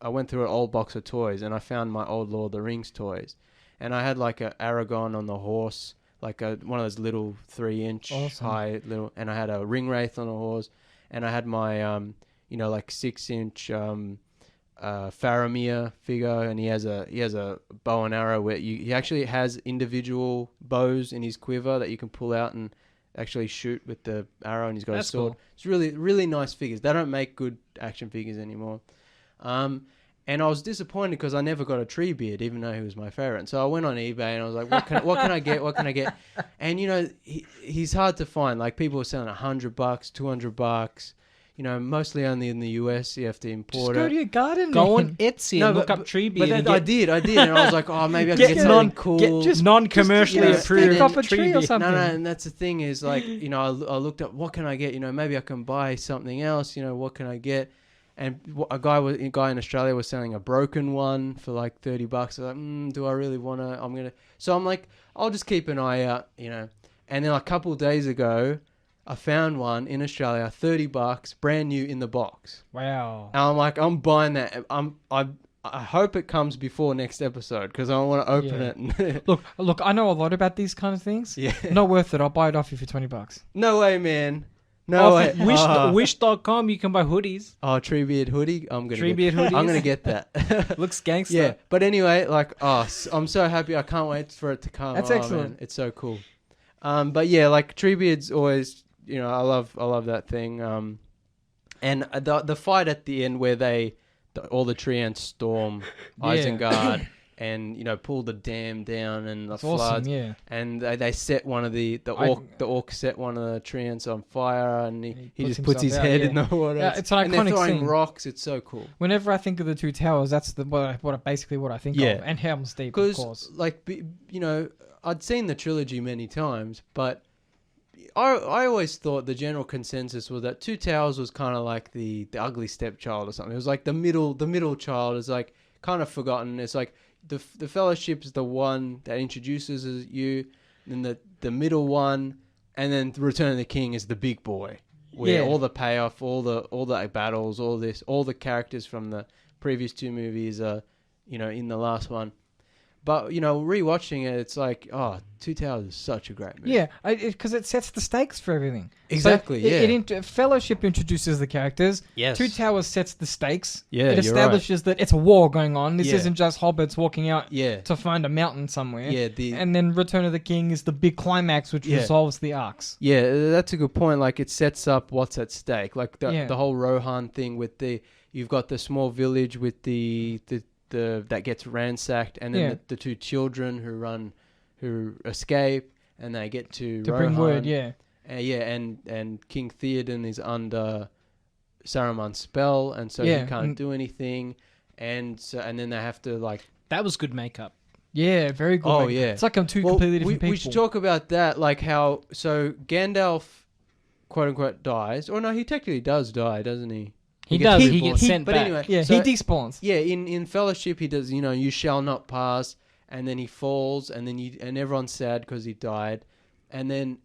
[SPEAKER 2] went through an old box of toys and I found my old Lord of the Rings toys, and I had like a Aragorn on the horse, like one of those little 3-inch
[SPEAKER 3] Awesome.
[SPEAKER 2] high little, and I had a Ringwraith on a horse, and I had my like 6-inch Faramir figure, and he has a bow and arrow where he actually has individual bows in his quiver that you can pull out and actually shoot with the arrow, and he's got
[SPEAKER 1] That's
[SPEAKER 2] a sword.
[SPEAKER 1] cool.
[SPEAKER 2] It's really, really nice figures. They don't make good action figures anymore. And I was disappointed because I never got a Treebeard, even though he was my favorite. So I went on eBay and I was like, what can I get? What can I get? And, you know, he's hard to find. Like, people were selling $100, $200. You know, mostly only in the US. You have to import it.
[SPEAKER 3] Just go to your garden.
[SPEAKER 1] Go
[SPEAKER 3] man.
[SPEAKER 1] on Etsy and look up Treebeard.
[SPEAKER 2] I did. And I was like, oh, maybe I can get something cool.
[SPEAKER 1] Just non-commercially approved.
[SPEAKER 3] Stick up a tree or something.
[SPEAKER 2] No, and that's the thing is, like, you know, I looked up, what can I get? You know, maybe I can buy something else. You know, what can I get? And a guy in Australia was selling a broken one for like $30. I was like, do I really want to? So I'm like, I'll just keep an eye out, you know. And then a couple of days ago, I found one in Australia, $30, brand new in the box.
[SPEAKER 3] Wow.
[SPEAKER 2] And I'm like, I'm buying that. I hope it comes before next episode because I want to open it.
[SPEAKER 3] Look, I know a lot about these kind of things.
[SPEAKER 2] Yeah.
[SPEAKER 3] Not worth it. I'll buy it off you for $20.
[SPEAKER 2] No way, man. No way.
[SPEAKER 1] Wish.com, you can buy hoodies.
[SPEAKER 2] Oh, Treebeard hoodie.
[SPEAKER 1] Treebeard hoodies.
[SPEAKER 2] I'm gonna get that.
[SPEAKER 1] Looks gangster.
[SPEAKER 2] Yeah, but anyway, like, I'm so happy. I can't wait for it to come.
[SPEAKER 3] That's excellent.
[SPEAKER 2] Man, it's so cool. But yeah, like Treebeard's always, you know, I love that thing. And the fight at the end where all the tree ants storm Isengard. And, you know, pull the dam down and the floods.
[SPEAKER 3] Awesome, yeah.
[SPEAKER 2] And they set one of the orc set one of the tree ants on fire, and he just puts his head in the water.
[SPEAKER 3] Yeah, it's an iconic
[SPEAKER 2] and they're throwing
[SPEAKER 3] scene.
[SPEAKER 2] rocks. It's so cool.
[SPEAKER 3] Whenever I think of the Two Towers, that's basically what I think of. And Helm's Deep, of course.
[SPEAKER 2] Because, like, you know, I'd seen the trilogy many times, but I always thought the general consensus was that Two Towers was kind of like the ugly stepchild or something. It was like the middle child is like kind of forgotten. It's like the Fellowship is the one that introduces you, then the middle one, and then Return of the King is the big boy, where all the payoff, all the battles, all the characters from the previous two movies are, you know, in the last one. But, you know, rewatching it, it's like, oh, Two Towers is such a great movie.
[SPEAKER 3] Yeah, because it sets the stakes for everything.
[SPEAKER 2] Exactly,
[SPEAKER 3] so Fellowship introduces the characters.
[SPEAKER 2] Yes.
[SPEAKER 3] Two Towers sets the stakes.
[SPEAKER 2] Yeah,
[SPEAKER 3] it establishes that it's a war going on. This isn't just hobbits walking out to find a mountain somewhere.
[SPEAKER 2] Yeah,
[SPEAKER 3] and then Return of the King is the big climax, which resolves the arcs.
[SPEAKER 2] Yeah, that's a good point. Like, it sets up what's at stake. Like, the whole Rohan thing with you've got the small village with that gets ransacked, and then the two children who escape, and they get to Rohan.
[SPEAKER 3] Bring word,
[SPEAKER 2] and King Theoden is under Saruman's spell, and so he can't do anything, and then they have to, like,
[SPEAKER 1] that was good makeup.
[SPEAKER 3] Yeah, very good.
[SPEAKER 2] Oh yeah,
[SPEAKER 3] it's like I'm two completely different people.
[SPEAKER 2] We should talk about that, like how Gandalf, quote unquote, dies, or no, he technically does die, doesn't he?
[SPEAKER 1] He does. He gets sent back.
[SPEAKER 2] Anyway,
[SPEAKER 3] he despawns.
[SPEAKER 2] Yeah, in Fellowship he does. You know, you shall not pass, and then he falls, and then and everyone's sad because he died, and then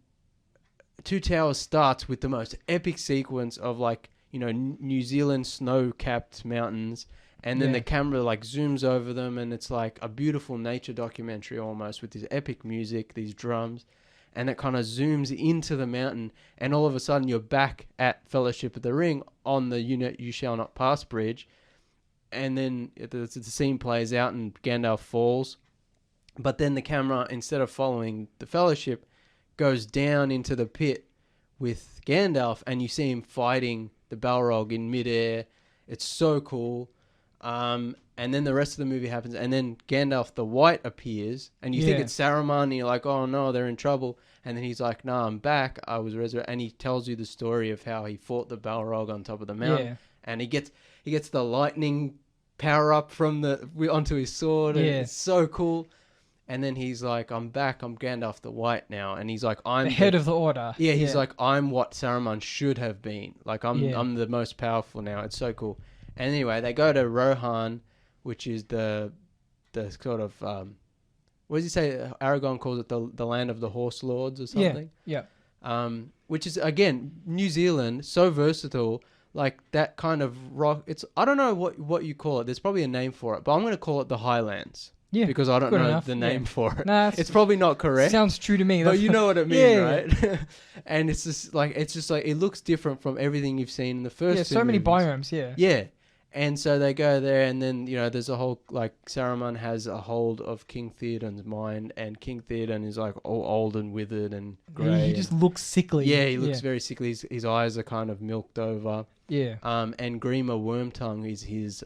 [SPEAKER 2] Two Towers starts with the most epic sequence of, like, you know, New Zealand snow-capped mountains, and then the camera, like, zooms over them, and it's like a beautiful nature documentary almost with this epic music, these drums. And it kind of zooms into the mountain, and all of a sudden you're back at Fellowship of the Ring on the You Shall Not Pass bridge, and then the scene plays out and Gandalf falls, but then the camera, instead of following the Fellowship, goes down into the pit with Gandalf, and you see him fighting the Balrog in midair. It's so cool. And then the rest of the movie happens, and then Gandalf the White appears, and you think it's Saruman, and you're like, oh no, they're in trouble. And then he's like, nah, I'm back. I was resurrected. And he tells you the story of how he fought the Balrog on top of the mountain. And he gets the lightning power up from onto his sword, and it's so cool. And then he's like, I'm back. I'm Gandalf the White now. And he's like, I'm
[SPEAKER 3] the head of the Order.
[SPEAKER 2] Yeah, he's like, I'm what Saruman should have been. Like, I'm the most powerful now. It's so cool. And anyway, they go to Rohan, which is the sort of what does he say? Aragorn calls it the land of the horse lords or something.
[SPEAKER 3] Yeah.
[SPEAKER 2] Which is, again, New Zealand, so versatile. Like, that kind of rock. I don't know what you call it. There's probably a name for it, but I'm going to call it the Highlands.
[SPEAKER 3] Yeah,
[SPEAKER 2] because I don't know the name for it.
[SPEAKER 3] Nah,
[SPEAKER 2] it's probably not correct.
[SPEAKER 3] Sounds true to me.
[SPEAKER 2] But you know what I mean, right? And it's just like it looks different from everything you've seen in the first.
[SPEAKER 3] Yeah, so many biomes.
[SPEAKER 2] Yeah. And so they go there, and then, you know, there's a whole, like, Saruman has a hold of King Theoden's mind, and King Theoden is, like, all old and withered and grey.
[SPEAKER 3] He just looks sickly.
[SPEAKER 2] Yeah, he looks very sickly. His eyes are kind of milked over.
[SPEAKER 3] Yeah.
[SPEAKER 2] And Grima Wormtongue is his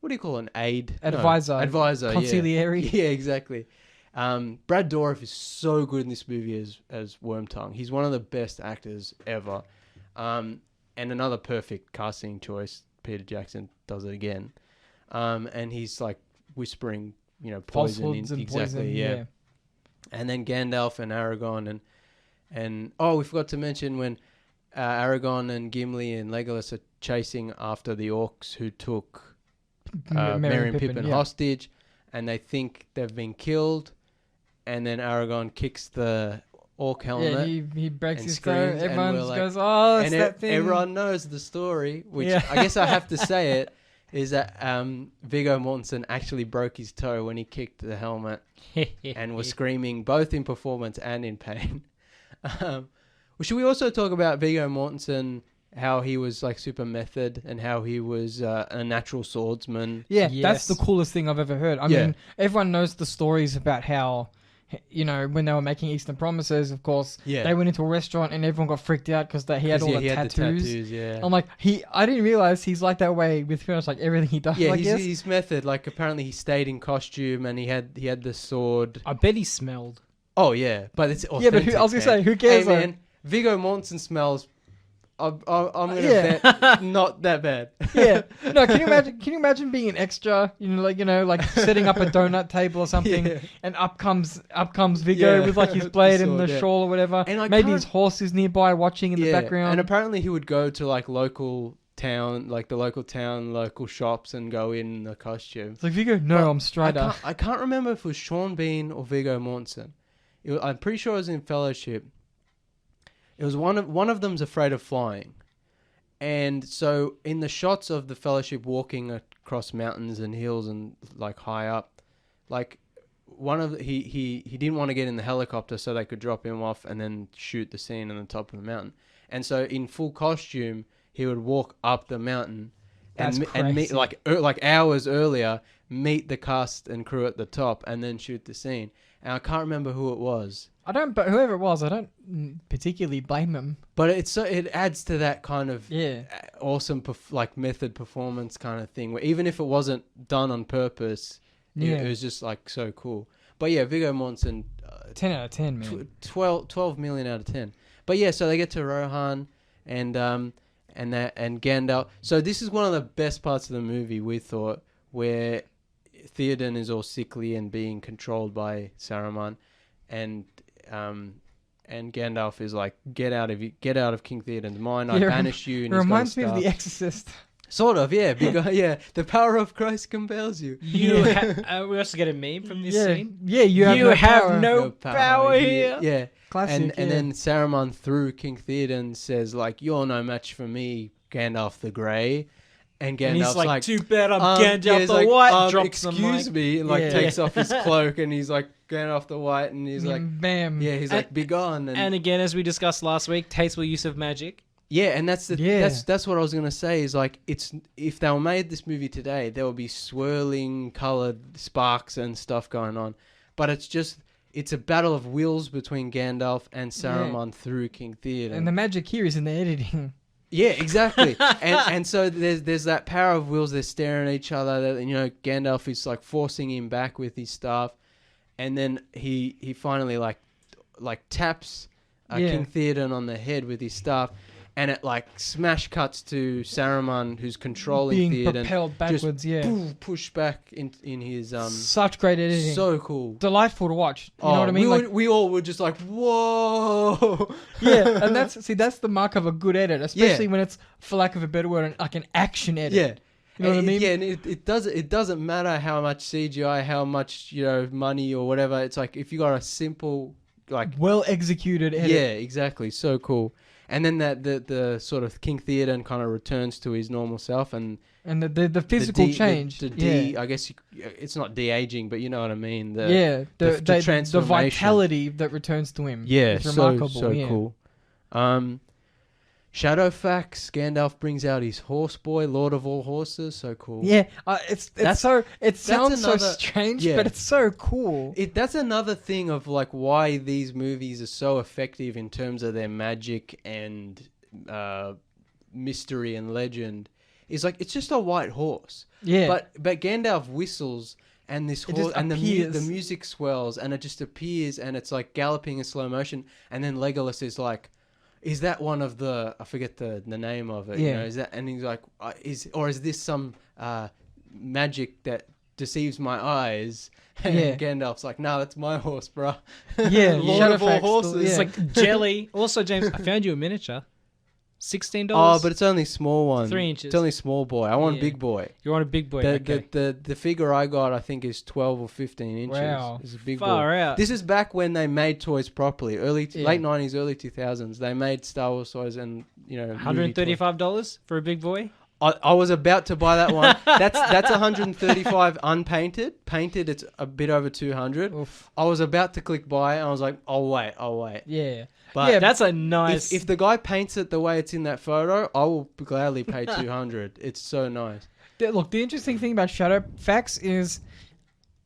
[SPEAKER 2] what do you call an aide?
[SPEAKER 3] Advisor.
[SPEAKER 2] No, advisor.
[SPEAKER 3] Consigliere.
[SPEAKER 2] Yeah, exactly. Brad Dourif is so good in this movie as Wormtongue. He's one of the best actors ever. And another perfect casting choice. Peter Jackson does it again. And he's like whispering, poison.
[SPEAKER 3] Falsehoods and
[SPEAKER 2] exactly,
[SPEAKER 3] poison,
[SPEAKER 2] yeah. And then Gandalf and Aragorn and we forgot to mention when Aragorn and Gimli and Legolas are chasing after the orcs who took Merry and Pippin hostage, and they think they've been killed, and then Aragorn kicks the orc helmet.
[SPEAKER 3] Yeah, he breaks his
[SPEAKER 2] screams,
[SPEAKER 3] throat.
[SPEAKER 2] and
[SPEAKER 3] Everyone
[SPEAKER 2] we're
[SPEAKER 3] just
[SPEAKER 2] like-
[SPEAKER 3] goes, "Oh, it's
[SPEAKER 2] And
[SPEAKER 3] that thing."
[SPEAKER 2] everyone knows the story, which
[SPEAKER 3] Yeah.
[SPEAKER 2] I guess I have to say it, is that Viggo Mortensen actually broke his toe when he kicked the helmet and was screaming both in performance and in pain. Well, should we also talk about Viggo Mortensen, how he was like super method and how he was a natural swordsman?
[SPEAKER 3] Yeah,
[SPEAKER 1] Yes.
[SPEAKER 3] that's the coolest thing I've ever heard. I
[SPEAKER 2] Yeah.
[SPEAKER 3] mean, everyone knows the stories about how, when they were making Eastern Promises, of course,
[SPEAKER 2] Yeah.
[SPEAKER 3] they went into a restaurant and everyone got freaked out because he had all the tattoos.
[SPEAKER 2] Yeah.
[SPEAKER 3] I'm like, I didn't realize he's like that way with pretty much like everything he does.
[SPEAKER 2] Yeah,
[SPEAKER 3] I guess.
[SPEAKER 2] his method. Like apparently he stayed in costume and he had the sword.
[SPEAKER 1] I bet he smelled.
[SPEAKER 2] Oh yeah, but it's
[SPEAKER 3] Yeah, but I was gonna say, who cares?
[SPEAKER 2] Hey
[SPEAKER 3] though?
[SPEAKER 2] man, Viggo Mortensen smells. I'm gonna
[SPEAKER 3] Yeah.
[SPEAKER 2] bet not that bad.
[SPEAKER 3] Yeah. No, can you imagine? Can you imagine being an extra? Like setting up a donut table or something,
[SPEAKER 2] Yeah.
[SPEAKER 3] and up comes Viggo
[SPEAKER 2] Yeah,
[SPEAKER 3] with like his
[SPEAKER 2] the
[SPEAKER 3] blade and
[SPEAKER 2] sword,
[SPEAKER 3] the
[SPEAKER 2] yeah.
[SPEAKER 3] shawl or whatever.
[SPEAKER 2] And I
[SPEAKER 3] Maybe his
[SPEAKER 2] can't-
[SPEAKER 3] horse is nearby watching in the background.
[SPEAKER 2] And apparently he would go to like local shops and go in the costume.
[SPEAKER 3] It's like Viggo. No,
[SPEAKER 2] But
[SPEAKER 3] I'm Strider.
[SPEAKER 2] I can't remember if it was Sean Bean or Viggo Mortensen. I'm pretty sure it was in Fellowship. It was one of them's afraid of flying, and so in the shots of the Fellowship walking across mountains and hills and like high up, like he didn't want to get in the helicopter so they could drop him off and then shoot the scene on the top of the mountain, and so in full costume he would walk up the mountain
[SPEAKER 3] That's
[SPEAKER 2] and meet
[SPEAKER 3] crazy.
[SPEAKER 2] like hours earlier, meet the cast and crew at the top and then shoot the scene. And I can't remember who it was.
[SPEAKER 3] But whoever it was, I don't particularly blame him.
[SPEAKER 2] But it adds to that kind of
[SPEAKER 3] Yeah.
[SPEAKER 2] awesome method performance kind of thing. Where even if it wasn't done on purpose,
[SPEAKER 3] Yeah.
[SPEAKER 2] it was just like so cool. But yeah, Viggo Mortensen,
[SPEAKER 3] 10 out of 10, man.
[SPEAKER 2] 12 million out of 10. But yeah, so they get to Rohan and Gandalf. So this is one of the best parts of the movie, we thought, where Theoden is all sickly and being controlled by Saruman, and Gandalf is like, get out of King Theoden's mind. I
[SPEAKER 3] Yeah,
[SPEAKER 2] banish you. And
[SPEAKER 3] It
[SPEAKER 2] he's got
[SPEAKER 3] reminds
[SPEAKER 2] his
[SPEAKER 3] me of
[SPEAKER 2] staff.
[SPEAKER 3] The Exorcist.
[SPEAKER 2] Sort of, yeah. Because, yeah, the power of Christ compels you.
[SPEAKER 1] We also get a meme from this scene.
[SPEAKER 3] Yeah, you have no power.
[SPEAKER 1] power here.
[SPEAKER 2] Yeah.
[SPEAKER 3] Classic,
[SPEAKER 2] And then Saruman, through King Theoden, says like, "You're no match for me, Gandalf the Grey." And
[SPEAKER 1] And he's
[SPEAKER 2] Gandalf's
[SPEAKER 1] like, too bad I'm Gandalf
[SPEAKER 2] yeah, he's
[SPEAKER 1] the
[SPEAKER 2] like,
[SPEAKER 1] White. Drops them
[SPEAKER 2] excuse
[SPEAKER 1] like,
[SPEAKER 2] me, and like
[SPEAKER 3] Yeah.
[SPEAKER 2] takes off his cloak, and he's like Gandalf the White, and he's like,
[SPEAKER 3] bam.
[SPEAKER 2] yeah, he's like, be gone.
[SPEAKER 1] And again, as we discussed last week, tasteful use of magic.
[SPEAKER 2] Yeah, and that's
[SPEAKER 3] Yeah.
[SPEAKER 2] that's what I was gonna say is like, it's if they were made this movie today, there would be swirling colored sparks and stuff going on, but it's a battle of wills between Gandalf and Saruman through King Theoden.
[SPEAKER 3] And the magic here is in the editing.
[SPEAKER 2] Yeah, exactly. and so there's that power of wills. They're staring at each other. That, Gandalf is like forcing him back with his staff, and then he finally like taps King Theoden on the head with his staff, and it like smash cuts to Saruman, who's controlling
[SPEAKER 3] Being
[SPEAKER 2] Theoden,
[SPEAKER 3] propelled backwards,
[SPEAKER 2] push back in his
[SPEAKER 3] Such great editing.
[SPEAKER 2] so cool.
[SPEAKER 3] Delightful to watch. You know what I mean?
[SPEAKER 2] We all were just like, whoa.
[SPEAKER 3] Yeah, and that's the mark of a good edit, especially when it's, for lack of a better word, like an action edit.
[SPEAKER 2] Yeah.
[SPEAKER 3] You know what I mean?
[SPEAKER 2] Yeah, and it doesn't matter how much CGI, how much money or whatever. It's like if you got a simple
[SPEAKER 3] Well executed edit.
[SPEAKER 2] yeah, exactly, so cool. And then that the sort of King Theoden kind of returns to his normal self, and
[SPEAKER 3] And the physical change.
[SPEAKER 2] I guess it's not de-aging, but you know what I mean.
[SPEAKER 3] The
[SPEAKER 2] the transformation.
[SPEAKER 3] vitality that returns to him.
[SPEAKER 2] Yeah,
[SPEAKER 3] It's remarkable.
[SPEAKER 2] so
[SPEAKER 3] yeah.
[SPEAKER 2] cool. Shadowfax, Gandalf brings out his horse boy, Lord of all horses. So cool.
[SPEAKER 3] Yeah, it sounds so
[SPEAKER 2] another-
[SPEAKER 3] strange,
[SPEAKER 2] yeah.
[SPEAKER 3] but it's so cool.
[SPEAKER 2] That's another thing of like why these movies are so effective in terms of their magic and mystery and legend, is like it's just a white horse.
[SPEAKER 3] Yeah.
[SPEAKER 2] But Gandalf whistles and this
[SPEAKER 3] It
[SPEAKER 2] horse
[SPEAKER 3] just
[SPEAKER 2] and the
[SPEAKER 3] appears.
[SPEAKER 2] music swells and it just appears and it's like galloping in slow motion and then Legolas is like, is that one of the, I forget the name of it, you
[SPEAKER 3] Yeah.
[SPEAKER 2] know, is that, and he's like, is this some magic that deceives my eyes? And
[SPEAKER 3] Yeah.
[SPEAKER 2] Gandalf's like, no, that's my horse, bro.
[SPEAKER 3] Yeah,
[SPEAKER 2] Lord of all
[SPEAKER 3] Shadowfax,
[SPEAKER 2] horses.
[SPEAKER 3] yeah.
[SPEAKER 1] It's like jelly. Also, James, I found you a miniature. $16.
[SPEAKER 2] Oh, but it's only small one.
[SPEAKER 1] 3 inches.
[SPEAKER 2] It's only small boy. I want
[SPEAKER 1] Yeah.
[SPEAKER 2] big boy.
[SPEAKER 1] You want a big boy? Okay.
[SPEAKER 2] The figure I got, I think, is 12 or 15 inches.
[SPEAKER 3] Wow.
[SPEAKER 2] It's a big
[SPEAKER 1] Far
[SPEAKER 2] boy.
[SPEAKER 1] out.
[SPEAKER 2] This is back when they made toys properly.
[SPEAKER 3] Yeah.
[SPEAKER 2] Late 90s, early 2000s. They made Star Wars toys and, you know, movie toys.
[SPEAKER 1] $135 for a big boy.
[SPEAKER 2] I was about to buy that one. That's 135 unpainted. Painted, it's a bit over 200.
[SPEAKER 3] Oof.
[SPEAKER 2] I was about to click buy, and I was like, I'll wait.
[SPEAKER 3] Yeah.
[SPEAKER 2] But
[SPEAKER 3] Yeah,
[SPEAKER 1] That's a nice.
[SPEAKER 2] if the guy paints it the way it's in that photo, I will gladly pay 200. It's so nice.
[SPEAKER 3] Look, the interesting thing about Shadowfax is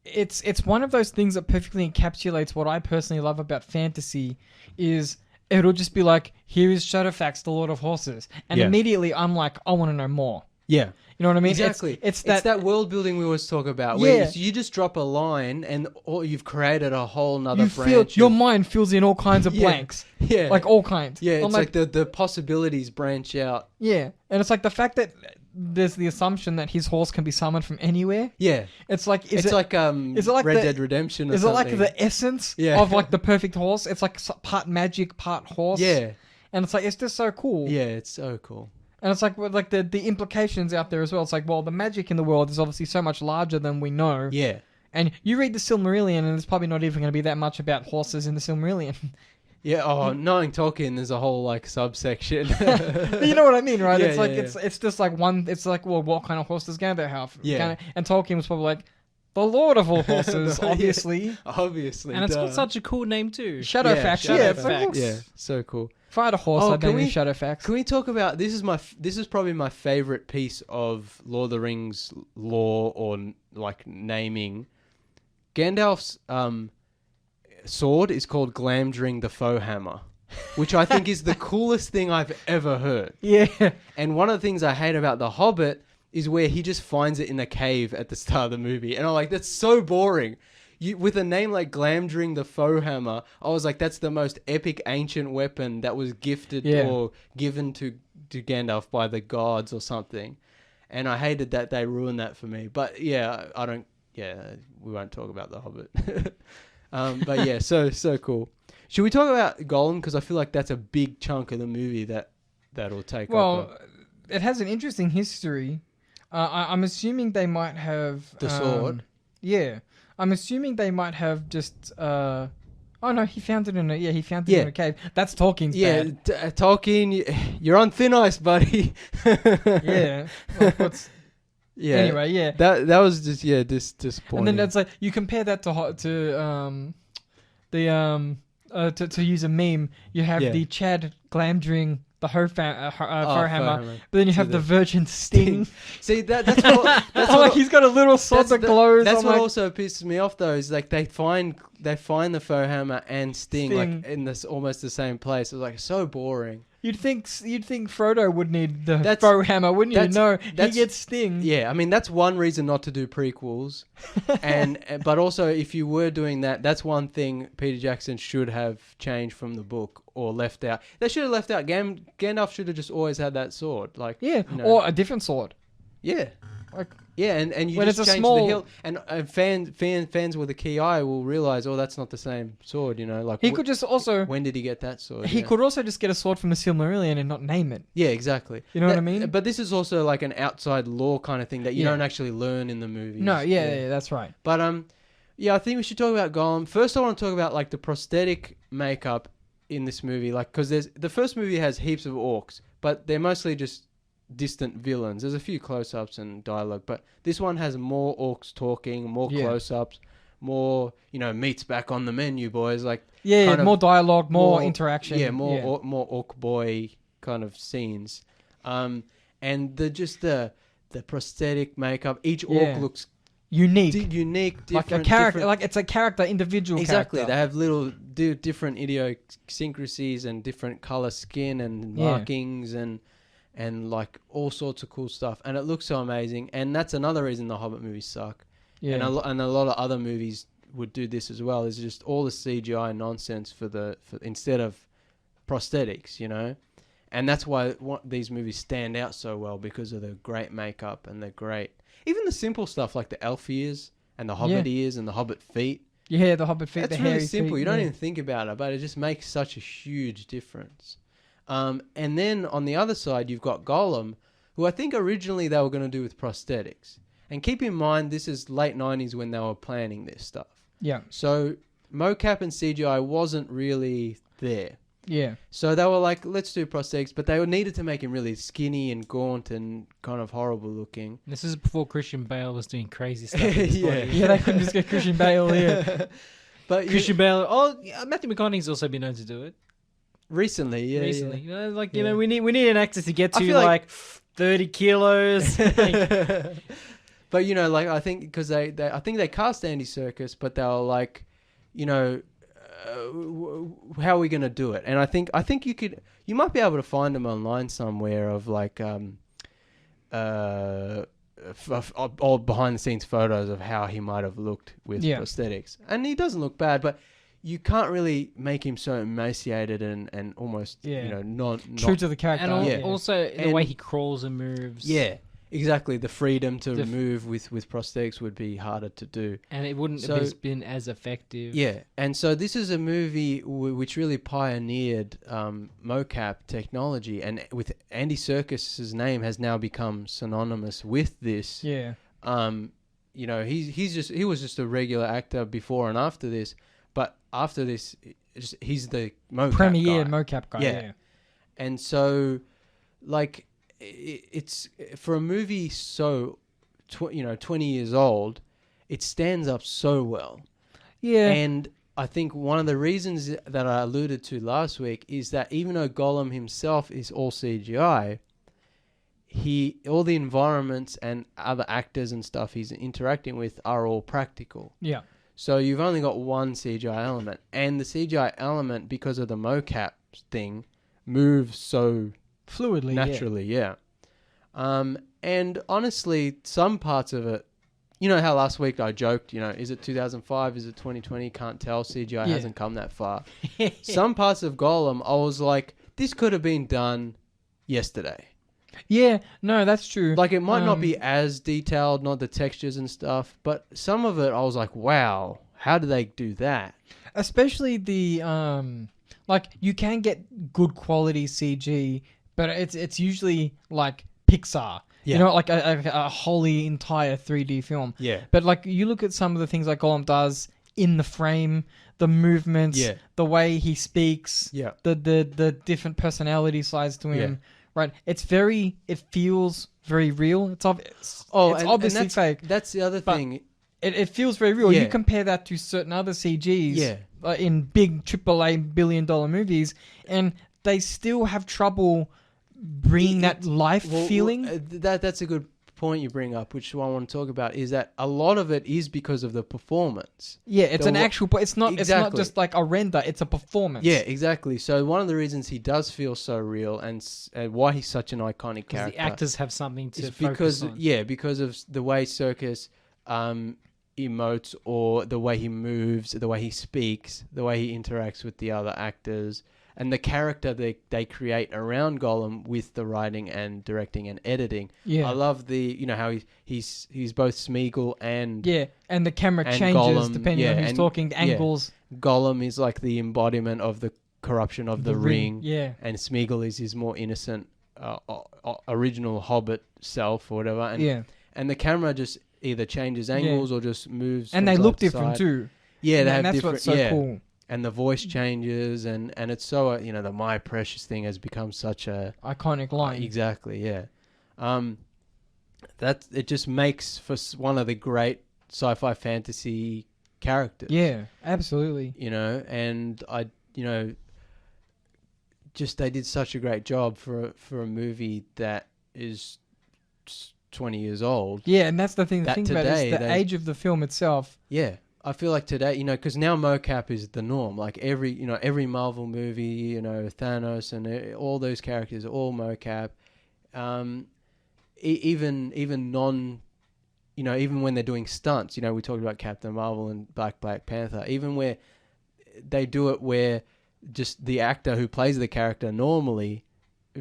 [SPEAKER 3] it's one of those things that perfectly encapsulates what I personally love about fantasy is it'll just be like, here is Shadowfax, the Lord of Horses. And
[SPEAKER 2] Yeah.
[SPEAKER 3] immediately I'm like, I want to know more.
[SPEAKER 2] Yeah.
[SPEAKER 3] You know what I mean?
[SPEAKER 2] Exactly.
[SPEAKER 3] It's
[SPEAKER 2] It's
[SPEAKER 3] that,
[SPEAKER 2] world building we always talk about. Where
[SPEAKER 3] Yeah.
[SPEAKER 2] you just drop a line and you've created a whole nother
[SPEAKER 3] you feel,
[SPEAKER 2] branch.
[SPEAKER 3] your mind fills in all kinds of
[SPEAKER 2] Yeah.
[SPEAKER 3] blanks.
[SPEAKER 2] yeah.
[SPEAKER 3] Like all kinds.
[SPEAKER 2] yeah,
[SPEAKER 3] I'm
[SPEAKER 2] it's like the possibilities branch out.
[SPEAKER 3] Yeah. And it's like the fact that there's the assumption that his horse can be summoned from anywhere.
[SPEAKER 2] Yeah.
[SPEAKER 3] It's like,
[SPEAKER 2] It's like
[SPEAKER 3] is it like
[SPEAKER 2] Red
[SPEAKER 3] the-
[SPEAKER 2] Dead Redemption or
[SPEAKER 3] is it
[SPEAKER 2] something.
[SPEAKER 3] like the essence
[SPEAKER 2] Yeah.
[SPEAKER 3] of like the perfect horse? It's like part magic, part horse.
[SPEAKER 2] Yeah.
[SPEAKER 3] And it's like, it's just so cool.
[SPEAKER 2] Yeah, it's so cool.
[SPEAKER 3] And it's like, with like the implications out there as well. It's like, well, the magic in the world is obviously so much larger than we know.
[SPEAKER 2] Yeah.
[SPEAKER 3] And you read the Silmarillion, and there's probably not even going to be that much about horses in the Silmarillion.
[SPEAKER 2] Yeah, knowing Tolkien, there's a whole like subsection.
[SPEAKER 3] But you know what I mean, right?
[SPEAKER 2] Yeah,
[SPEAKER 3] It's like
[SPEAKER 2] yeah,
[SPEAKER 3] it's just like one. It's like, well, what kind of horse does Gandalf have?
[SPEAKER 2] Yeah.
[SPEAKER 3] And Tolkien was probably like, the Lord of all horses,
[SPEAKER 2] Yeah.
[SPEAKER 3] obviously.
[SPEAKER 2] Obviously.
[SPEAKER 1] and it's got
[SPEAKER 2] duh.
[SPEAKER 1] such a cool name too.
[SPEAKER 3] Shadowfax.
[SPEAKER 2] Yeah,
[SPEAKER 3] Yeah, it's like,
[SPEAKER 1] Shadowfax.
[SPEAKER 3] well,
[SPEAKER 2] Yeah, so cool.
[SPEAKER 3] if I had a horse,
[SPEAKER 2] Oh,
[SPEAKER 3] I'd
[SPEAKER 2] can
[SPEAKER 3] name him
[SPEAKER 2] we-
[SPEAKER 3] Shadowfax.
[SPEAKER 2] Can we talk about this is probably my favorite piece of Lord of the Rings lore or like naming. Gandalf's sword is called Glamdring the Foehammer, which I think is the coolest thing I've ever heard.
[SPEAKER 3] Yeah.
[SPEAKER 2] And one of the things I hate about The Hobbit is where he just finds it in a cave at the start of the movie. And I'm like, that's so boring. With a name like Glamdring the Foehammer, I was like, that's the most epic ancient weapon that was gifted
[SPEAKER 3] Yeah.
[SPEAKER 2] or given to Gandalf by the gods or something. And I hated that they ruined that for me. But yeah, we won't talk about The Hobbit. But yeah, so cool. Should we talk about Gollum? Because I feel like that's a big chunk of the movie that'll take
[SPEAKER 3] Well,
[SPEAKER 2] up.
[SPEAKER 3] it has an interesting history. I'm assuming they might have
[SPEAKER 2] The sword?
[SPEAKER 3] Yeah, I'm assuming they might have just. Oh no, he found it in a in a cave. That's Tolkien's
[SPEAKER 2] Yeah,
[SPEAKER 3] bad.
[SPEAKER 2] Tolkien, you're on thin ice, buddy.
[SPEAKER 3] Yeah. Like,
[SPEAKER 2] Yeah.
[SPEAKER 3] Anyway, yeah.
[SPEAKER 2] That was just disappointing.
[SPEAKER 3] And then that's like you compare that to use a meme. You have
[SPEAKER 2] Yeah.
[SPEAKER 3] the Chad Glamdring, the Foehammer,
[SPEAKER 2] Foehammer.
[SPEAKER 3] but then you
[SPEAKER 2] To
[SPEAKER 3] have the
[SPEAKER 2] the
[SPEAKER 3] Virgin Sting.
[SPEAKER 2] See that's what that's
[SPEAKER 3] I'm
[SPEAKER 2] what,
[SPEAKER 3] like, he's got a little sword that glows.
[SPEAKER 2] That's
[SPEAKER 3] I'm
[SPEAKER 2] what
[SPEAKER 3] like,
[SPEAKER 2] also pisses me off though is like they find the Foehammer and Sting like in this almost the same place. It was like so boring.
[SPEAKER 3] You'd think Frodo would need the
[SPEAKER 2] That's-
[SPEAKER 3] Foehammer, wouldn't you?
[SPEAKER 2] that's-
[SPEAKER 3] No, he
[SPEAKER 2] that's-
[SPEAKER 3] gets Sting.
[SPEAKER 2] Yeah, I mean that's one reason not to do prequels, but also if you were doing that, that's one thing Peter Jackson should have changed from the book or left out. They should have left out. Gandalf should have just always had that sword, like
[SPEAKER 3] Yeah,
[SPEAKER 2] you know.
[SPEAKER 3] or a different sword.
[SPEAKER 2] Yeah.
[SPEAKER 3] Like,
[SPEAKER 2] Yeah, and you
[SPEAKER 3] When
[SPEAKER 2] just
[SPEAKER 3] it's a
[SPEAKER 2] change
[SPEAKER 3] small-
[SPEAKER 2] the hilt, and fans with a key eye will realize, oh, that's not the same sword, you know. Like
[SPEAKER 3] he could just also
[SPEAKER 2] when did he get that sword?
[SPEAKER 3] he
[SPEAKER 2] Yeah.
[SPEAKER 3] could also just get a sword from the Silmarillion and not name it.
[SPEAKER 2] Yeah, exactly.
[SPEAKER 3] You know what I mean?
[SPEAKER 2] But this is also like an outside lore kind of thing that you
[SPEAKER 3] Yeah.
[SPEAKER 2] don't actually learn in the movies.
[SPEAKER 3] No, yeah, that's right.
[SPEAKER 2] But yeah, I think we should talk about Gollum. First, I want to talk about like the prosthetic makeup in this movie, like because the first movie has heaps of orcs, but they're mostly just distant villains. There's a few close-ups and dialogue, but this one has more orcs talking, more
[SPEAKER 3] Yeah.
[SPEAKER 2] close-ups, more meat's back on the menu, boys. Like
[SPEAKER 3] Yeah,
[SPEAKER 2] kind of
[SPEAKER 3] more dialogue, more
[SPEAKER 2] more-
[SPEAKER 3] interaction.
[SPEAKER 2] yeah, more orc boy kind of scenes, and the prosthetic makeup. Each orc
[SPEAKER 3] Yeah.
[SPEAKER 2] looks
[SPEAKER 3] unique,
[SPEAKER 2] unique,
[SPEAKER 3] like
[SPEAKER 2] different,
[SPEAKER 3] a character,
[SPEAKER 2] different-
[SPEAKER 3] like it's a character, individual
[SPEAKER 2] Exactly,
[SPEAKER 3] character.
[SPEAKER 2] they have little different idiosyncrasies and different color skin and
[SPEAKER 3] Yeah.
[SPEAKER 2] markings and and like all sorts of cool stuff, and it looks so amazing. And that's another reason the Hobbit movies suck.
[SPEAKER 3] Yeah.
[SPEAKER 2] And a lot of other movies would do this as well. Is just all the CGI nonsense for instead of prosthetics, you know. And that's why these movies stand out so well, because of the great makeup and the great, even the simple stuff like the elf ears and the hobbit ears and the hobbit feet.
[SPEAKER 3] Yeah, the hobbit feet.
[SPEAKER 2] That's
[SPEAKER 3] the
[SPEAKER 2] really
[SPEAKER 3] hairy
[SPEAKER 2] simple.
[SPEAKER 3] feet,
[SPEAKER 2] You don't even think about it, but it just makes such a huge difference. And then on the other side, you've got Gollum, who I think originally they were going to do with prosthetics. And keep in mind, this is late 90s when they were planning this stuff.
[SPEAKER 3] Yeah.
[SPEAKER 2] So mocap and CGI wasn't really there.
[SPEAKER 3] Yeah.
[SPEAKER 2] So they were like, let's do prosthetics, but they needed to make him really skinny and gaunt and kind of horrible looking.
[SPEAKER 1] This is before Christian Bale was doing crazy stuff. With his body.
[SPEAKER 3] Yeah, they couldn't just get Christian Bale here.
[SPEAKER 2] But
[SPEAKER 1] Christian Bale. Oh, yeah, Matthew McConaughey's also been known to do it.
[SPEAKER 2] Recently.
[SPEAKER 1] You know, you know, we need an actor to get to like 30 kilos.
[SPEAKER 2] But you know, like I think because I think they cast Andy Serkis, but they were like, you know, how are we going to do it? And I think you might be able to find them online somewhere of like all behind the scenes photos of how he might have looked with prosthetics. And he doesn't look bad, but you can't really make him so emaciated and almost you know not
[SPEAKER 3] true to the character.
[SPEAKER 1] And also the way he crawls and moves.
[SPEAKER 2] Yeah. Exactly, the freedom to move with prosthetics would be harder to do,
[SPEAKER 1] and it wouldn't have been as effective.
[SPEAKER 2] Yeah, and so this is a movie which really pioneered mocap technology, and with Andy Serkis's name has now become synonymous with this.
[SPEAKER 3] Yeah.
[SPEAKER 2] You know, he was just a regular actor before and after this, but after this, he's the
[SPEAKER 3] premier mocap guy. Yeah.
[SPEAKER 2] And so, like, it's for a movie so 20 years old, it stands up so well.
[SPEAKER 3] Yeah.
[SPEAKER 2] And I think one of the reasons that I alluded to last week is that even though Gollum himself is all CGI, all the environments and other actors and stuff he's interacting with are all practical.
[SPEAKER 3] Yeah.
[SPEAKER 2] So you've only got one CGI element, and the CGI element, because of the mocap thing, moves so
[SPEAKER 3] fluidly,
[SPEAKER 2] naturally, yeah. And honestly, some parts of it, you know how last week I joked, you know, is it 2005, is it 2020, can't tell, CGI hasn't come that far. Some parts of Gollum, I was like, this could have been done yesterday.
[SPEAKER 3] Yeah, no, that's true.
[SPEAKER 2] Like, it might not be as detailed, not the textures and stuff, but some of it I was like, wow, how do they do that?
[SPEAKER 3] Especially the, like, you can get good quality CG, but it's usually like Pixar. Yeah. You know, like a wholly entire 3D film.
[SPEAKER 2] Yeah.
[SPEAKER 3] But like you look at some of the things like Gollum does in the frame, the movements, the way he speaks, the different personality sides to him. Right. It feels very real. It's obviously fake.
[SPEAKER 2] That's the other thing.
[SPEAKER 3] It feels very real. You compare that to certain other CGs in big AAA billion-dollar movies, and they still have trouble bringing that life feeling.
[SPEAKER 2] That's a good point you bring up, which I want to talk about, is that a lot of it is because of the performance.
[SPEAKER 3] Yeah, it's an actual. It's not just like a render. It's a performance.
[SPEAKER 2] Yeah, exactly. So one of the reasons he does feel so real and why he's such an iconic character,
[SPEAKER 1] the actors have something to focus on.
[SPEAKER 2] Because of the way Serkis emotes, or the way he moves, the way he speaks, the way he interacts with the other actors. And the character they create around Gollum with the writing and directing and editing. Yeah. I love how he's both Smeagol and...
[SPEAKER 3] Yeah, and the camera changes
[SPEAKER 2] Gollum,
[SPEAKER 3] depending on who's talking, the angles.
[SPEAKER 2] Yeah. Gollum is like the embodiment of the corruption of the ring.
[SPEAKER 3] Yeah.
[SPEAKER 2] And Smeagol is his more innocent, original Hobbit self or whatever. And the camera just either changes angles or just moves
[SPEAKER 3] and
[SPEAKER 2] from
[SPEAKER 3] they look
[SPEAKER 2] side to
[SPEAKER 3] different
[SPEAKER 2] side.
[SPEAKER 3] Too.
[SPEAKER 2] Yeah, they have
[SPEAKER 3] that's
[SPEAKER 2] different...
[SPEAKER 3] what's so cool.
[SPEAKER 2] And the voice changes, and it's so, the My Precious thing has become such a...
[SPEAKER 3] iconic line.
[SPEAKER 2] Exactly, yeah. It just makes for one of the great sci-fi fantasy characters.
[SPEAKER 3] Yeah, absolutely.
[SPEAKER 2] And they did such a great job for a movie that is 20 years old.
[SPEAKER 3] Yeah, and that's the thing to think about, is the age of the film itself.
[SPEAKER 2] Yeah. I feel like today, because now mocap is the norm. Like every Marvel movie, Thanos and all those characters are all mocap. even non, even when they're doing stunts, we talked about Captain Marvel and Black Panther, even where they do it where just the actor who plays the character normally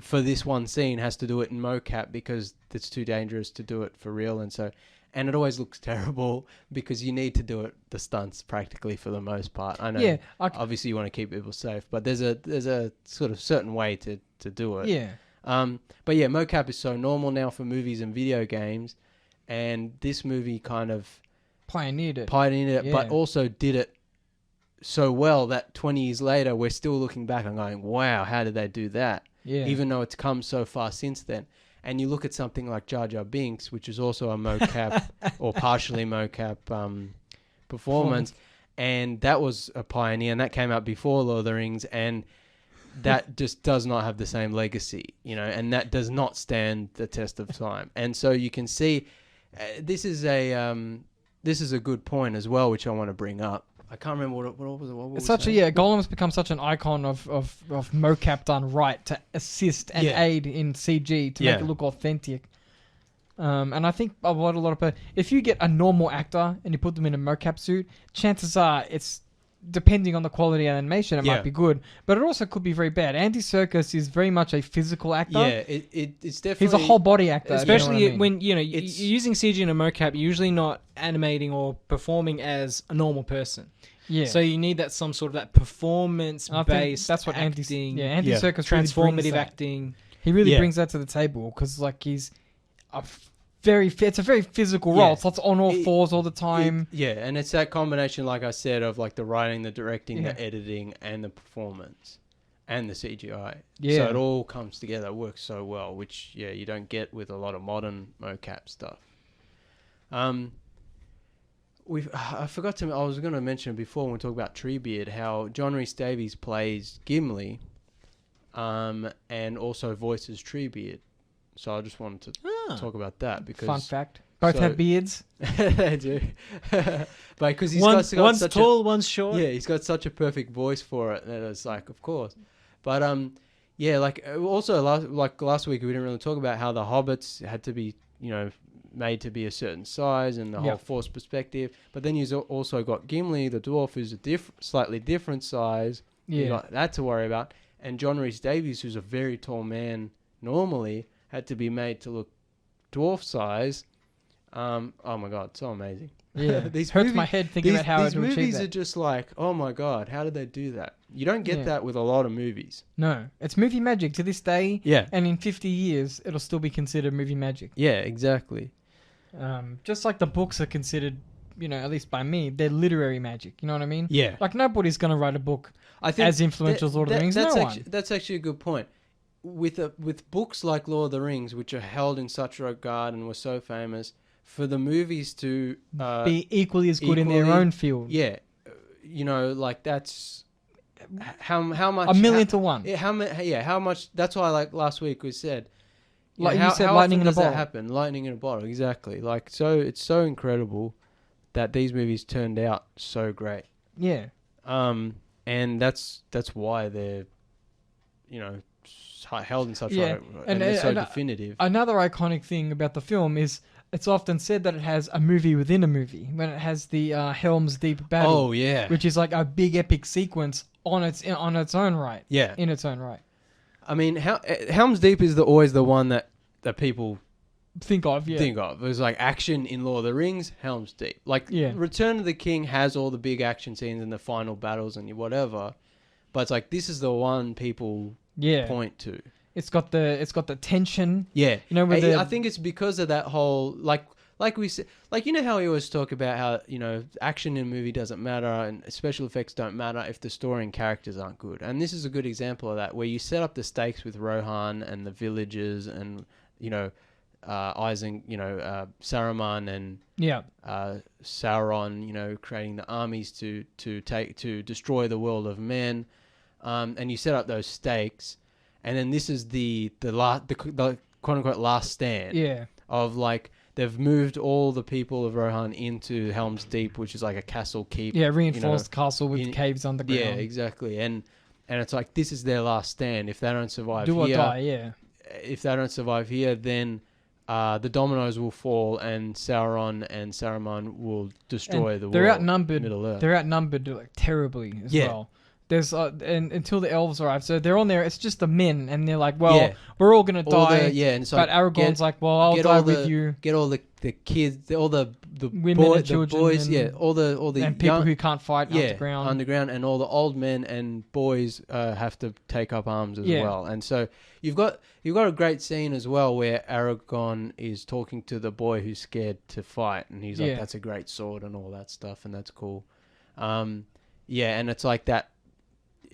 [SPEAKER 2] for this one scene has to do it in mocap because it's too dangerous to do it for real, and it always looks terrible because you need to do it the stunts practically for the most part. I know. Yeah, obviously you want to keep people safe, but there's a sort of certain way to do it.
[SPEAKER 3] Yeah.
[SPEAKER 2] But yeah, mocap is so normal now for movies and video games, and this movie kind of
[SPEAKER 3] pioneered it,
[SPEAKER 2] yeah. But also did it so well that 20 years later we're still looking back and going, wow, how did they do that?
[SPEAKER 3] Yeah.
[SPEAKER 2] Even though it's come so far since then. And you look at something like Jar Jar Binks, which is also a mocap or partially mocap performance, and that was a pioneer, and that came out before Lord of the Rings, and that just does not have the same legacy, and that does not stand the test of time. And so you can see this is a good point as well, which I want to bring up. I can't remember what was it.
[SPEAKER 3] It's such Gollum's become such an icon of mocap done right to assist and aid in CG to make it look authentic. And I think a lot of if you get a normal actor and you put them in a mocap suit, chances are it's, depending on the quality of animation, it might be good, but it also could be very bad. Andy Serkis is very much a physical actor.
[SPEAKER 2] Yeah, it's definitely...
[SPEAKER 3] He's a whole body actor.
[SPEAKER 1] Especially when, you're using CG in a mocap, you're usually not animating or performing as a normal person.
[SPEAKER 3] Yeah.
[SPEAKER 1] So you need some sort of that performance-based
[SPEAKER 3] that's what
[SPEAKER 1] acting.
[SPEAKER 3] Andy Serkis
[SPEAKER 1] transformative
[SPEAKER 3] really
[SPEAKER 1] acting.
[SPEAKER 3] He really brings that to the table because he's it's a very physical role. So it's on all fours all the time.
[SPEAKER 2] And it's that combination, like I said, of the writing, the directing, the editing, and the performance, and the CGI.
[SPEAKER 3] Yeah.
[SPEAKER 2] So it all comes together, it works so well, which you don't get with a lot of modern mocap stuff. I forgot to. I was going to mention before when we talk about Treebeard how John Rhys Davies plays Gimli, and also voices Treebeard. So I just wanted to talk about that because
[SPEAKER 3] fun fact: both have beards.
[SPEAKER 2] They do, but because he's
[SPEAKER 1] one's
[SPEAKER 2] got
[SPEAKER 1] tall, one's short.
[SPEAKER 2] Yeah, he's got such a perfect voice for it that it's of course. But also last week we didn't really talk about how the hobbits had to be made to be a certain size and the whole force perspective. But then you've also got Gimli, the dwarf, who's a slightly different size. You got that to worry about, and John Rhys Davies, who's a very tall man normally, had to be made to look dwarf size. Oh my god, so amazing.
[SPEAKER 3] Yeah, these hurts my head thinking about how
[SPEAKER 2] these movies are just oh my god, how did they do that? You don't get that with a lot of movies.
[SPEAKER 3] No, it's movie magic to this day.
[SPEAKER 2] Yeah,
[SPEAKER 3] and in 50 years, it'll still be considered movie magic.
[SPEAKER 2] Yeah, exactly.
[SPEAKER 3] Just like the books are considered, at least by me, they're literary magic. You know what I mean?
[SPEAKER 2] Yeah.
[SPEAKER 3] Nobody's gonna write a book as influential as Lord of the Rings.
[SPEAKER 2] That's actually a good point. With books like Lord of the Rings, which are held in such regard and were so famous, for the movies to
[SPEAKER 3] be equally as good in their own field.
[SPEAKER 2] Yeah, that's how much
[SPEAKER 3] 1,000,000 to 1.
[SPEAKER 2] How much? That's why last week we said.
[SPEAKER 3] You said lightning in a bottle.
[SPEAKER 2] That happen? Lightning in a bottle, exactly. So it's so incredible that these movies turned out so great.
[SPEAKER 3] Yeah.
[SPEAKER 2] And that's why they're, held in such and they're so definitive.
[SPEAKER 3] Another iconic thing about the film is it's often said that it has a movie within a movie when it has the Helm's Deep battle.
[SPEAKER 2] Oh yeah,
[SPEAKER 3] which is a big epic sequence on its own right.
[SPEAKER 2] Yeah,
[SPEAKER 3] in its own right.
[SPEAKER 2] I mean, Helm's Deep is always the one that people
[SPEAKER 3] think of. Yeah,
[SPEAKER 2] it was action in Lord of the Rings, Helm's Deep. Return of the King has all the big action scenes and the final battles and whatever, but it's this is the one people point to. It's got the tension. Yeah, I think it's because of that whole like we said, how we always talk about how action in a movie doesn't matter and special effects don't matter if the story and characters aren't good. And this is a good example of that, where you set up the stakes with Rohan and the villagers and Isaac, Saruman and Sauron, creating the armies to destroy the world of men, and you set up those stakes. And then this is the quote unquote last stand. Yeah. Of they've moved all the people of Rohan into Helm's Deep, which is a castle keep.
[SPEAKER 3] Yeah, reinforced castle with caves underground.
[SPEAKER 2] Yeah, exactly. And it's this is their last stand. If they don't survive
[SPEAKER 3] do or die. Yeah.
[SPEAKER 2] if they don't survive here, then the dominoes will fall and Sauron and Saruman will destroy the
[SPEAKER 3] they're
[SPEAKER 2] world.
[SPEAKER 3] Outnumbered.
[SPEAKER 2] Middle Earth.
[SPEAKER 3] They're outnumbered like terribly as well. There's and until the elves arrive, so they're on there. It's just the men, and they're like, "Well, we're all gonna die."
[SPEAKER 2] And so
[SPEAKER 3] but Aragorn's like, "Well, I'll die with you."
[SPEAKER 2] Get all the kids, all the
[SPEAKER 3] women and children,
[SPEAKER 2] the boys,
[SPEAKER 3] and,
[SPEAKER 2] all the
[SPEAKER 3] and people who can't fight
[SPEAKER 2] underground, and all the old men and boys have to take up arms as well. And so you've got a great scene as well where Aragorn is talking to the boy who's scared to fight, and he's like, "That's a great sword," and all that stuff, and that's cool. And it's like that.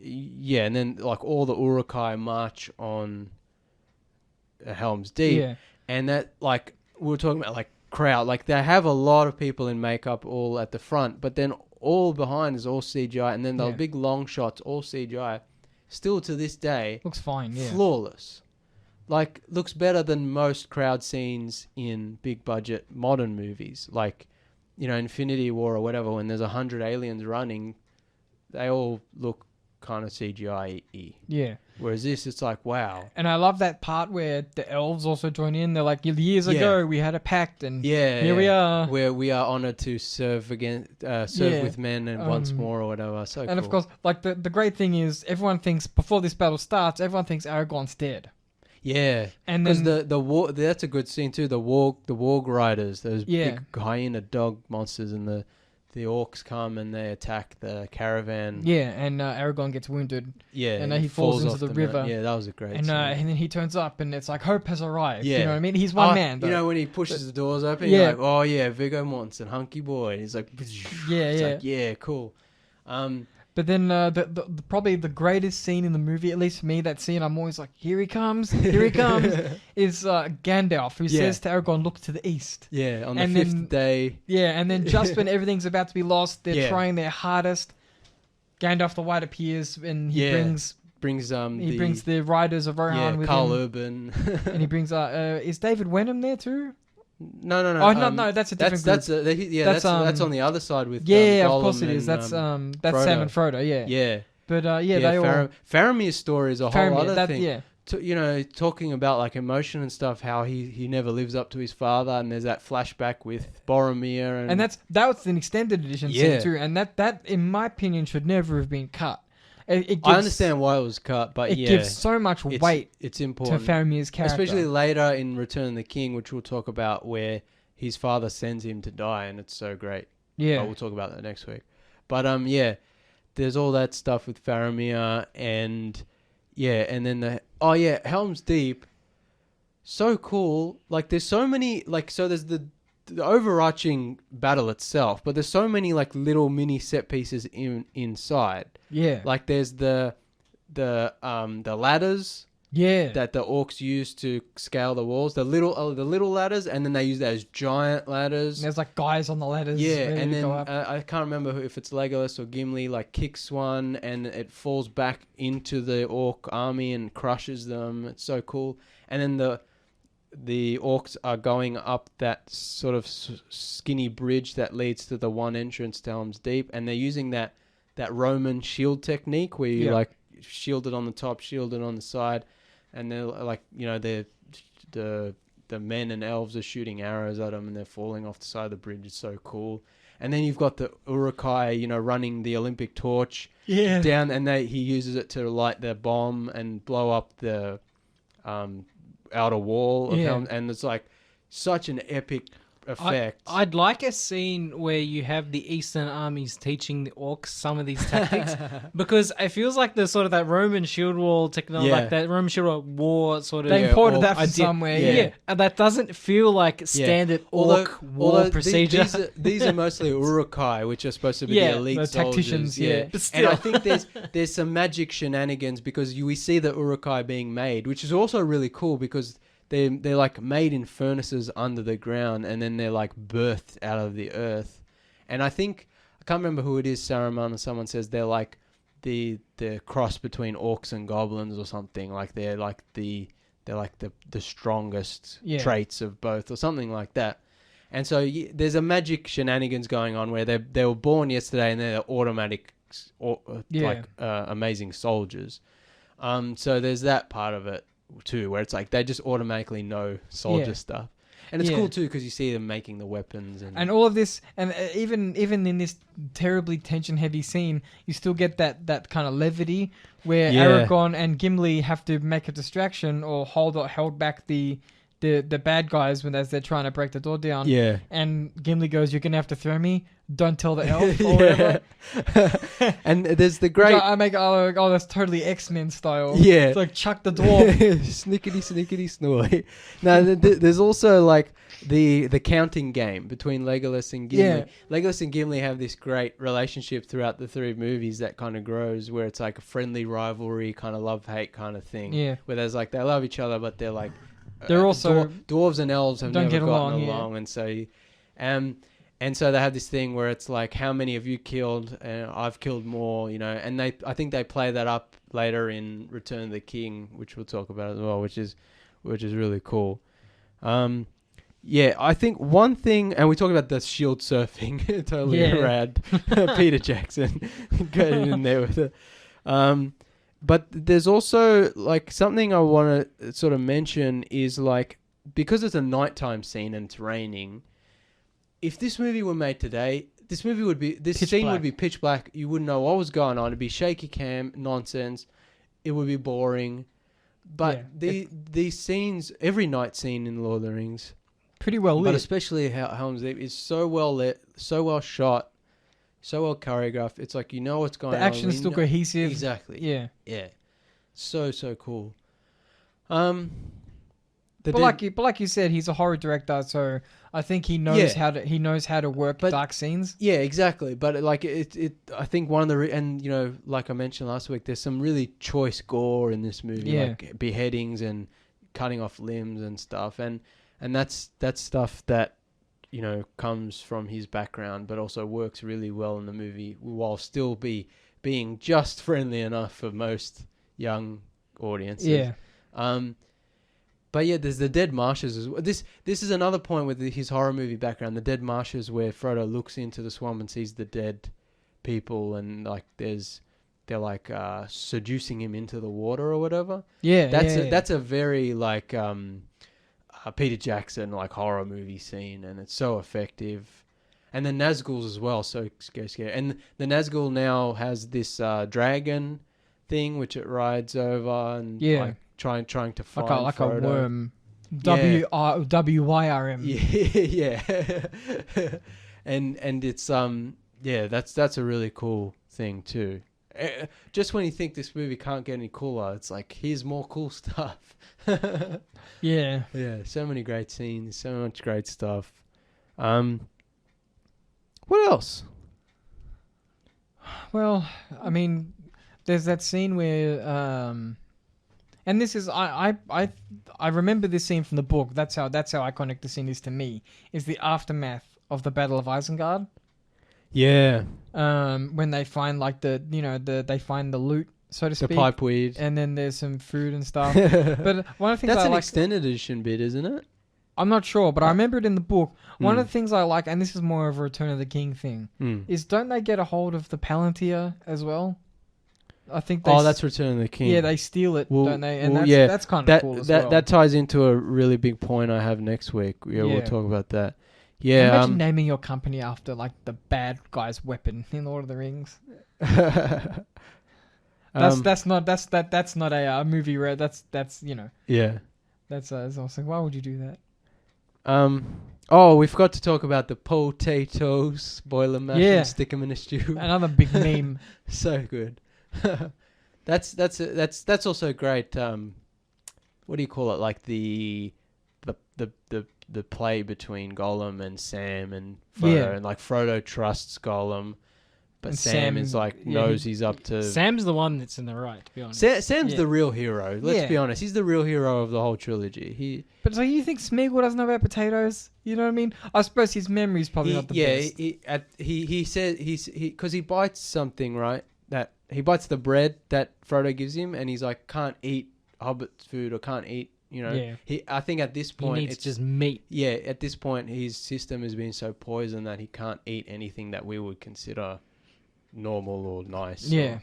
[SPEAKER 2] Yeah, and then like all the Uruk-hai march on Helm's Deep, and that like we were talking about like crowd, like they have a lot of people in makeup all at the front, but then all behind is all CGI, and then the big long shots all CGI. Still to this day,
[SPEAKER 3] looks fine,
[SPEAKER 2] flawless. Like looks better than most crowd scenes in big budget modern movies, like Infinity War or whatever. When there's 100 aliens running, they all look kind of CGI-y.
[SPEAKER 3] Yeah.
[SPEAKER 2] Whereas this, it's like, wow.
[SPEAKER 3] And I love that part where the elves also join in. They're like, years ago, we had a pact, and here we are.
[SPEAKER 2] Where we are honored to serve with men and once more or whatever. So
[SPEAKER 3] and
[SPEAKER 2] cool.
[SPEAKER 3] of course, like the great thing is, everyone thinks, before this battle starts, everyone thinks Aragorn's dead.
[SPEAKER 2] Yeah. And because the war, that's a good scene too. The warg riders, those big hyena dog monsters, and the orcs come and they attack the caravan.
[SPEAKER 3] Yeah, and Aragorn gets wounded.
[SPEAKER 2] Yeah,
[SPEAKER 3] and he falls into the river.
[SPEAKER 2] Yeah, that was a great
[SPEAKER 3] scene. And then he turns up and it's like, hope has arrived.
[SPEAKER 2] Yeah.
[SPEAKER 3] You know what I mean? He's one man.
[SPEAKER 2] Though. When he pushes the doors open, you're like, oh yeah, Viggo Mortensen, hunky boy. And he's like, like, cool.
[SPEAKER 3] But then probably the greatest scene in the movie, at least for me, that scene I'm always like, here he comes, is Gandalf, who says to Aragorn, look to the east.
[SPEAKER 2] Yeah, on the fifth day.
[SPEAKER 3] Yeah, and then just when everything's about to be lost, they're trying their hardest. Gandalf the White appears, and he brings the Riders of Rohan with
[SPEAKER 2] Karl
[SPEAKER 3] him.
[SPEAKER 2] Urban.
[SPEAKER 3] And he brings, is David Wenham there too?
[SPEAKER 2] No.
[SPEAKER 3] Oh no, that's a different group.
[SPEAKER 2] That's on the other side with
[SPEAKER 3] of course it is. That's Sam and Frodo. Yeah. But they all.
[SPEAKER 2] Faramir's story is a whole other thing.
[SPEAKER 3] Yeah.
[SPEAKER 2] Talking about like emotion and stuff, how he never lives up to his father, and there's that flashback with Boromir, and
[SPEAKER 3] that was an extended edition scene too, and that in my opinion should never have been cut. It gives,
[SPEAKER 2] I understand why it was cut, but
[SPEAKER 3] it gives so much weight.
[SPEAKER 2] It's important
[SPEAKER 3] to Faramir's character,
[SPEAKER 2] especially later in Return of the King, which we'll talk about, where his father sends him to die, and it's so great.
[SPEAKER 3] Yeah,
[SPEAKER 2] we'll talk about that next week. But there's all that stuff with Faramir, and then Helm's Deep, so cool. Like there's so many there's the overarching battle itself, but there's so many like little mini set pieces inside.
[SPEAKER 3] Yeah,
[SPEAKER 2] like there's the ladders.
[SPEAKER 3] Yeah,
[SPEAKER 2] that the orcs use to scale the walls. The little ladders, and then they use those giant ladders.
[SPEAKER 3] And there's like guys on the ladders.
[SPEAKER 2] Yeah, and then I can't remember if it's Legolas or Gimli. Like kicks one, and it falls back into the orc army and crushes them. It's so cool. And then the orcs are going up that sort of skinny bridge that leads to the one entrance to Helm's Deep, and they're using that Roman shield technique where you like shield it on the top, shield it on the side, and they're like, the men and elves are shooting arrows at them, and they're falling off the side of the bridge. It's so cool. And then you've got the Uruk-hai, running the Olympic torch down, and he uses it to light the bomb and blow up the outer wall of Helm, and it's like such an epic effect.
[SPEAKER 1] I'd like a scene where you have the Eastern armies teaching the orcs some of these tactics, because it feels like the sort of that Roman shield wall technology, like that Roman shield wall war sort of.
[SPEAKER 3] They imported that from somewhere.
[SPEAKER 1] Yeah, and that doesn't feel like standard orc war procedure.
[SPEAKER 2] These are mostly Uruk-hai, which are supposed to be the elite soldiers.
[SPEAKER 3] Tacticians.
[SPEAKER 2] But still. And I think there's some magic shenanigans, because we see the Uruk-hai being made, which is also really cool, because they're like made in furnaces under the ground, and then they're like birthed out of the earth. And I can't remember who it is, Saruman or someone says they're like the cross between orcs and goblins or something. Like they're like the strongest traits of both, or something like that. And so there's a magic shenanigans going on where they were born yesterday and they're automatic, amazing soldiers. So there's that part of it. too, where it's like they just automatically know soldier stuff. And it's cool too because you see them making the weapons
[SPEAKER 3] and all of this, and even in this terribly tension-heavy scene, you still get that kind of levity where Aragorn and Gimli have to make a distraction or hold back the bad guys as they're trying to break the door down.
[SPEAKER 2] Yeah.
[SPEAKER 3] And Gimli goes, "You're gonna have to throw me. Don't tell the elf." Or whatever.
[SPEAKER 2] And there's the great.
[SPEAKER 3] That's totally X-Men style.
[SPEAKER 2] Yeah.
[SPEAKER 3] It's like chuck the dwarf.
[SPEAKER 2] Snickety snoy. Now there's also like the counting game between Legolas and Gimli.
[SPEAKER 3] Yeah.
[SPEAKER 2] Legolas and Gimli have this great relationship throughout the 3 movies that kind of grows, where it's like a friendly rivalry, kind of love-hate kind of thing.
[SPEAKER 3] Yeah.
[SPEAKER 2] Where there's like they love each other, but they're like
[SPEAKER 3] they're also
[SPEAKER 2] dwarves and elves have never gotten along,
[SPEAKER 3] yeah.
[SPEAKER 2] and so they have this thing where it's like, how many have you killed? I've killed more, and I think they play that up later in Return of the King, which we'll talk about as well, which is really cool. Yeah, I think one thing, and we talk about the shield surfing, totally rad. Peter Jackson getting in there with it. But there's also like something I want to sort of mention is like, because it's a nighttime scene and it's raining, if this movie were made today, this scene would be pitch black. You wouldn't know what was going on. It'd be shaky cam nonsense. It would be boring. But these scenes, every night scene in Lord of the Rings,
[SPEAKER 3] pretty well lit.
[SPEAKER 2] But especially Helm's Deep is so well lit, so well shot, so well choreographed. It's like you know what's going on.
[SPEAKER 3] The action's still cohesive.
[SPEAKER 2] Exactly.
[SPEAKER 3] Yeah.
[SPEAKER 2] Yeah. So cool.
[SPEAKER 3] But like you said, he's a horror director, so I think he knows how to work dark scenes.
[SPEAKER 2] Yeah, exactly. But like I think one of the and like I mentioned last week, there's some really choice gore in this movie, like beheadings and cutting off limbs and stuff, and that's stuff that comes from his background, but also works really well in the movie while still being just friendly enough for most young audiences.
[SPEAKER 3] Yeah.
[SPEAKER 2] But yeah, there's the Dead Marshes as well. This is another point with his horror movie background. The Dead Marshes, where Frodo looks into the swamp and sees the dead people, and like they're like seducing him into the water or whatever.
[SPEAKER 3] Yeah,
[SPEAKER 2] that's a very like Peter Jackson like horror movie scene, and it's so effective. And the Nazguls as well, so scary. And the Nazgul now has this dragon thing which it rides over and like trying to find
[SPEAKER 3] like a worm. WYRM.
[SPEAKER 2] Yeah. and it's that's a really cool thing too. Just when you think this movie can't get any cooler, it's like here's more cool stuff.
[SPEAKER 3] Yeah.
[SPEAKER 2] So many great scenes, so much great stuff. What else?
[SPEAKER 3] Well, I mean, there's that scene where and this is I remember this scene from the book. That's how iconic the scene is to me. Is the aftermath of the Battle of Isengard.
[SPEAKER 2] Yeah.
[SPEAKER 3] When they find like they find the loot, so to speak.
[SPEAKER 2] The pipe weed.
[SPEAKER 3] And then there's some food and stuff. But one of the things
[SPEAKER 2] that's an extended edition bit, isn't it?
[SPEAKER 3] I'm not sure, but I remember it in the book. One of the things I like, and this is more of a Return of the King thing, is don't they get a hold of the Palantir as well? I think
[SPEAKER 2] that's Return of the King.
[SPEAKER 3] Yeah, they steal it, don't they? And that's kind of cool as
[SPEAKER 2] well.
[SPEAKER 3] well.
[SPEAKER 2] That ties into a really big point I have next week. Yeah, we'll talk about that. Yeah,
[SPEAKER 3] imagine naming your company after like the bad guy's weapon in Lord of the Rings. That's not a movie where that's
[SPEAKER 2] Yeah.
[SPEAKER 3] That's I was like, why would you do that?
[SPEAKER 2] We forgot to talk about the potatoes. Boil them, mash them, stick them in a stew.
[SPEAKER 3] Another big meme.
[SPEAKER 2] So good. That's also great. What do you call it? Like the play between Gollum and Sam and Frodo, and like Frodo trusts Gollum, but Sam is like knows he's up to.
[SPEAKER 1] Sam's the one that's in the right, to be honest.
[SPEAKER 2] Sam's the real hero. Let's be honest. He's the real hero of the whole trilogy.
[SPEAKER 3] But so you think Smeagol doesn't know about potatoes? You know what I mean? I suppose his memory's probably not the best.
[SPEAKER 2] He said because he bites something, right? That he bites the bread that Frodo gives him, and he's like can't eat Hobbit's food or can't eat. I think at this point
[SPEAKER 1] it's just meat.
[SPEAKER 2] Yeah, at this point his system has been so poisoned that he can't eat anything that we would consider normal or nice.
[SPEAKER 3] Yeah,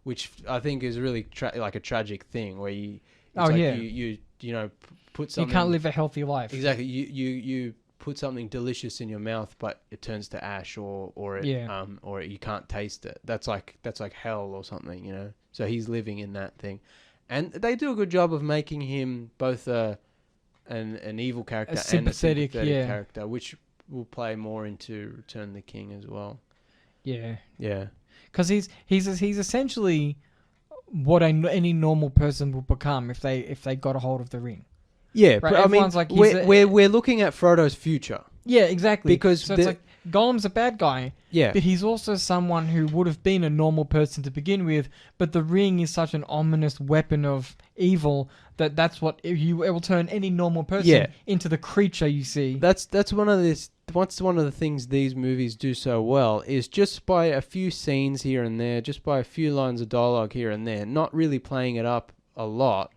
[SPEAKER 2] which I think is really like a tragic thing where You know, put something.
[SPEAKER 3] You can't live a healthy life.
[SPEAKER 2] Exactly. You put something delicious in your mouth, but it turns to ash, or you can't taste it. That's like hell or something, you know. So he's living in that thing, and they do a good job of making him both an evil character and a sympathetic character, which will play more into Return of the King as well.
[SPEAKER 3] Yeah.
[SPEAKER 2] Yeah.
[SPEAKER 3] Because he's essentially what any normal person would become if they got a hold of the ring.
[SPEAKER 2] Yeah,
[SPEAKER 3] right?
[SPEAKER 2] I mean, like we're looking at Frodo's future.
[SPEAKER 3] Yeah, exactly.
[SPEAKER 2] Because
[SPEAKER 3] it's like Gollum's a bad guy.
[SPEAKER 2] Yeah,
[SPEAKER 3] but he's also someone who would have been a normal person to begin with. But the ring is such an ominous weapon of evil that's what it will turn any normal person into the creature you see.
[SPEAKER 2] That's one of the things these movies do so well is just by a few scenes here and there, just by a few lines of dialogue here and there, not really playing it up a lot.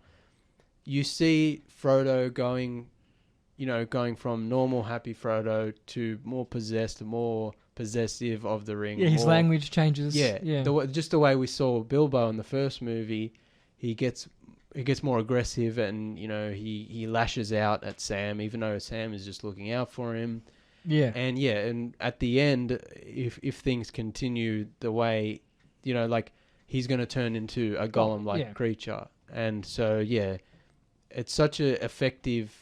[SPEAKER 2] You see Frodo going from normal happy Frodo to more possessed, more possessive of the ring.
[SPEAKER 3] Yeah, his language changes.
[SPEAKER 2] Yeah. Just the way we saw Bilbo in the first movie, he gets more aggressive, and you know he lashes out at Sam, even though Sam is just looking out for him.
[SPEAKER 3] Yeah.
[SPEAKER 2] And at the end, if things continue the way, you know, like he's going to turn into a Gollum-like creature, and so it's such an effective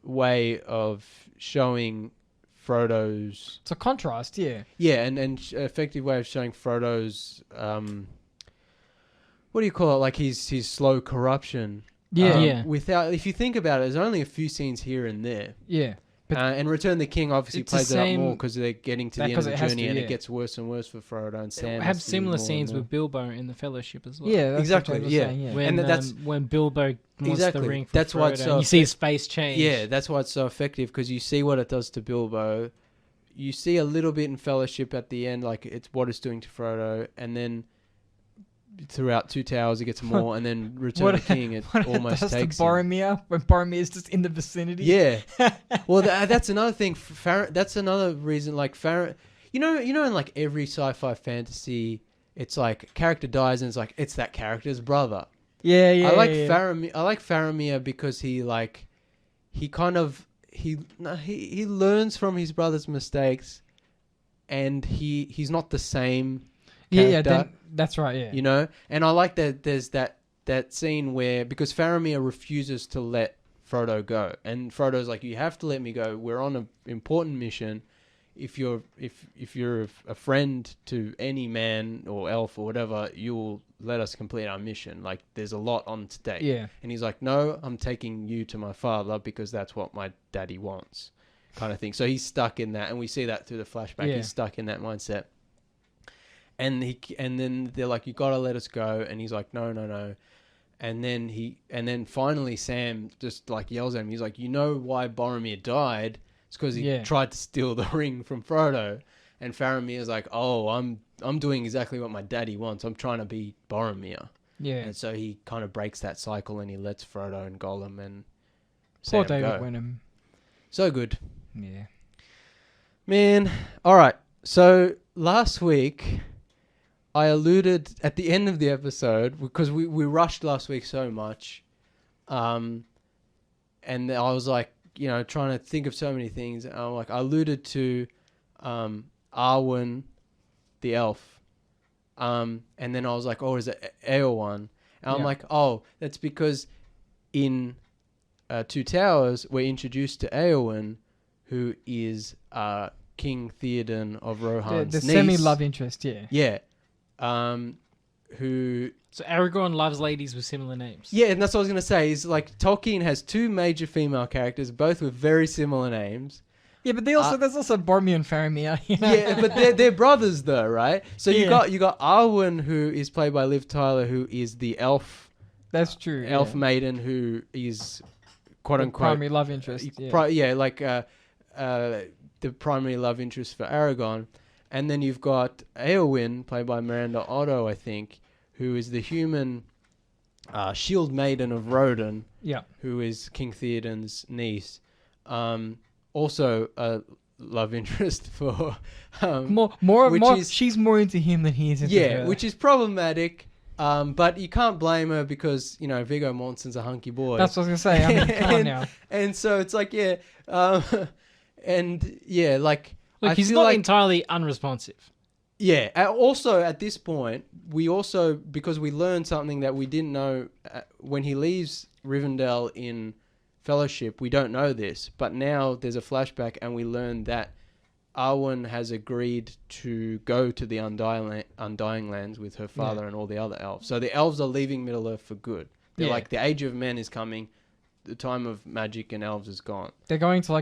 [SPEAKER 2] way of showing Frodo's...
[SPEAKER 3] It's a contrast, yeah.
[SPEAKER 2] Yeah, and effective way of showing Frodo's... what do you call it? Like his slow corruption.
[SPEAKER 3] Yeah,
[SPEAKER 2] if you think about it, there's only a few scenes here and there.
[SPEAKER 3] Yeah.
[SPEAKER 2] And Return of the King obviously plays it up more because they're getting to the end of the journey and it gets worse and worse for Frodo and Sam.
[SPEAKER 1] Have similar scenes with Bilbo in the Fellowship as well.
[SPEAKER 3] Yeah, that's
[SPEAKER 2] exactly.
[SPEAKER 1] When Bilbo wants the ring from Frodo,
[SPEAKER 2] why it's so
[SPEAKER 1] you see his face change.
[SPEAKER 2] Yeah, that's why it's so effective because you see what it does to Bilbo. You see a little bit in Fellowship at the end, like it's what it's doing to Frodo, and then throughout Two Towers it gets more, and then Return of the King it almost takes him.
[SPEAKER 3] Boromir when Boromir is just in the vicinity.
[SPEAKER 2] Yeah, well that's another thing. That's another reason. Like you know, in like every sci-fi fantasy, it's like character dies and it's like it's that character's brother.
[SPEAKER 3] Yeah.
[SPEAKER 2] I like Faramir. I like Faramir because he learns from his brother's mistakes, and he's not the same.
[SPEAKER 3] Yeah, that's right, yeah.
[SPEAKER 2] You know? And I like that there's that scene where... Because Faramir refuses to let Frodo go. And Frodo's like, you have to let me go. We're on an important mission. If you're a friend to any man or elf or whatever, you'll let us complete our mission. Like, there's a lot on stake.
[SPEAKER 3] Yeah.
[SPEAKER 2] And he's like, no, I'm taking you to my father because that's what my daddy wants. Kind of thing. So he's stuck in that. And we see that through the flashback. Yeah. He's stuck in that mindset. And then they're like, you gotta let us go, and he's like, no, and then finally Sam just like yells at him. He's like, you know why Boromir died? It's because he tried to steal the ring from Frodo, and Faramir's like, oh, I'm doing exactly what my daddy wants. I'm trying to be Boromir.
[SPEAKER 3] Yeah,
[SPEAKER 2] and so he kind of breaks that cycle, and he lets Frodo and Gollum and
[SPEAKER 3] poor
[SPEAKER 2] Sam
[SPEAKER 3] David
[SPEAKER 2] go.
[SPEAKER 3] Wenham.
[SPEAKER 2] So good,
[SPEAKER 3] yeah,
[SPEAKER 2] man. All right, so last week I alluded at the end of the episode, because we rushed last week so much, and I was like, you know, trying to think of so many things. And I'm like, I alluded to Arwen, the elf, and then I was like, oh, is it Eowyn? And I'm like, oh, that's because in Two Towers we're introduced to Eowyn, who is King Theoden of Rohan's
[SPEAKER 3] the
[SPEAKER 2] niece.
[SPEAKER 3] semi-love interest,
[SPEAKER 2] Yeah. Who...
[SPEAKER 1] So Aragorn loves ladies with similar names.
[SPEAKER 2] Yeah, and that's what I was going to say. Is like Tolkien has two major female characters, both with very similar names.
[SPEAKER 3] Yeah, but there's also Boromir and Faramir. You know?
[SPEAKER 2] Yeah, but they're brothers though, right? So you got Arwen, who is played by Liv Tyler, who is the elf.
[SPEAKER 3] That's true.
[SPEAKER 2] Elf maiden who is quote unquote
[SPEAKER 3] primary love interest.
[SPEAKER 2] The primary love interest for Aragorn. And then you've got Eowyn, played by Miranda Otto, I think, who is the human shield maiden of Rodan, who is King Theoden's niece. Also a love interest for...
[SPEAKER 3] she's more into him than he is into her.
[SPEAKER 2] Which is problematic But you can't blame her because, you know, Viggo Mortensen's a hunky boy.
[SPEAKER 3] That's what I was going to say. I mean, come on now.
[SPEAKER 2] And so it's like, yeah. And yeah, like...
[SPEAKER 1] Look, he's not entirely unresponsive.
[SPEAKER 2] Yeah. Also, at this point, we also... Because we learned something that we didn't know when he leaves Rivendell in Fellowship, we don't know this. But now there's a flashback and we learn that Arwen has agreed to go to the Undying Lands with her father and all the other elves. So the elves are leaving Middle-earth for good. They're like, the Age of Men is coming. The time of magic and elves is gone.
[SPEAKER 3] They're going to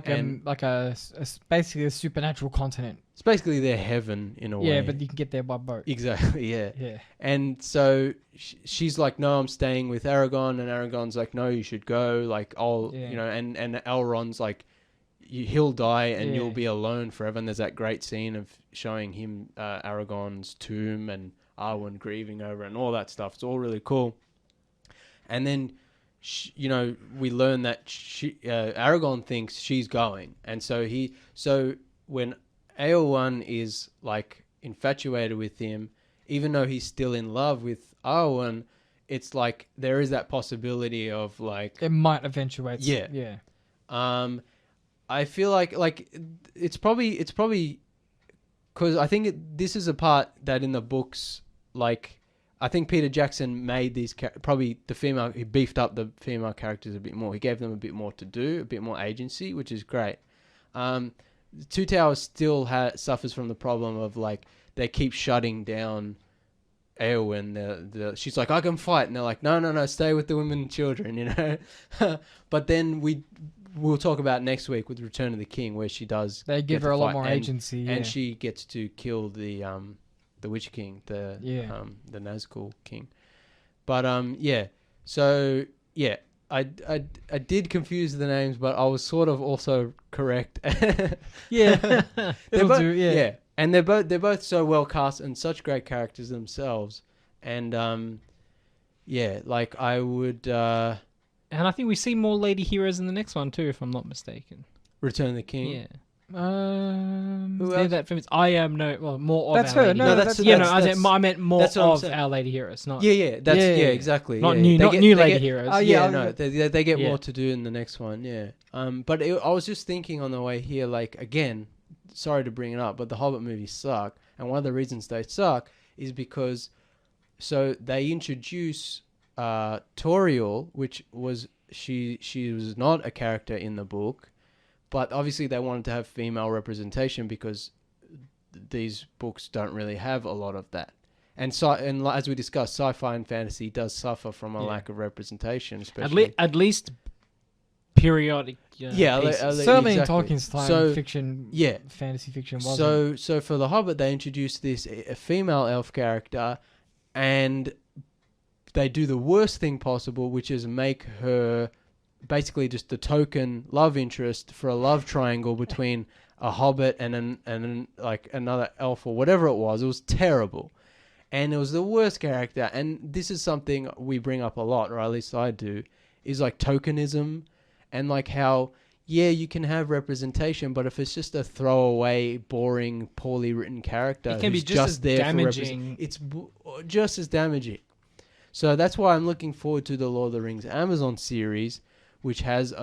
[SPEAKER 3] basically a supernatural continent.
[SPEAKER 2] It's basically their heaven in a way.
[SPEAKER 3] Yeah, but you can get there by boat.
[SPEAKER 2] Exactly, yeah.
[SPEAKER 3] Yeah.
[SPEAKER 2] And so she's like, no, I'm staying with Aragorn. And Aragorn's like, no, you should go. Like, you know, and Elrond's like, he'll die and you'll be alone forever. And there's that great scene of showing him Aragorn's tomb and Arwen grieving over it and all that stuff. It's all really cool. And then, you know, we learn that Aragorn thinks she's going. And so when Eowyn is like infatuated with him, even though he's still in love with Arwen, it's like there is that possibility of like...
[SPEAKER 3] It might eventuate.
[SPEAKER 2] Yeah.
[SPEAKER 3] Yeah.
[SPEAKER 2] I feel like it's probably because I think this is a part that in the books, like I think Peter Jackson made these probably he beefed up the female characters a bit more. He gave them a bit more to do, a bit more agency, which is great. Two Towers still suffers from the problem of like they keep shutting down Eowyn. She's like, I can fight, and they're like, no, stay with the women and children, you know. But then we'll talk about next week with Return of the King, where she does.
[SPEAKER 3] They give her a lot more agency,
[SPEAKER 2] and she gets to kill the Witch King, the Nazgul King. But yeah, so yeah, I did confuse the names, but I was sort of also correct.
[SPEAKER 3] Yeah,
[SPEAKER 2] yeah, and they're both so well cast and such great characters themselves, and yeah, like I would.
[SPEAKER 1] And I think we see more lady heroes in the next one too, if I'm not mistaken.
[SPEAKER 2] Return of the King.
[SPEAKER 1] Yeah.
[SPEAKER 2] Who else?
[SPEAKER 1] That famous. I am more of.
[SPEAKER 3] That's
[SPEAKER 1] our
[SPEAKER 3] her.
[SPEAKER 1] lady
[SPEAKER 3] No,
[SPEAKER 1] heroes.
[SPEAKER 3] that's
[SPEAKER 1] I meant more of our lady heroes. Not.
[SPEAKER 2] Yeah. That's exactly.
[SPEAKER 1] Not
[SPEAKER 2] yeah.
[SPEAKER 1] new lady heroes.
[SPEAKER 2] They get more to do in the next one. Yeah. But I was just thinking on the way here, like again, sorry to bring it up, but the Hobbit movies suck, and one of the reasons they suck is because, so they introduce Tauriel, which was she was not a character in the book, but obviously they wanted to have female representation because these books don't really have a lot of that. And as we discussed, sci-fi and fantasy does suffer from a lack of representation, especially
[SPEAKER 1] at least periodic.
[SPEAKER 3] Certainly in Tolkien's time, fiction, fantasy fiction wasn't.
[SPEAKER 2] So for the Hobbit, they introduced this a female elf character, and they do the worst thing possible, which is make her basically just the token love interest for a love triangle between a hobbit and like another elf or whatever it was. It was terrible, and it was the worst character. And this is something we bring up a lot, or at least I do, is like tokenism, and like how you can have representation, but if it's just a throwaway, boring, poorly written character,
[SPEAKER 1] it can be just as
[SPEAKER 2] there
[SPEAKER 1] damaging.
[SPEAKER 2] It's just as damaging. So that's why I'm looking forward to the Lord of the Rings Amazon series, which has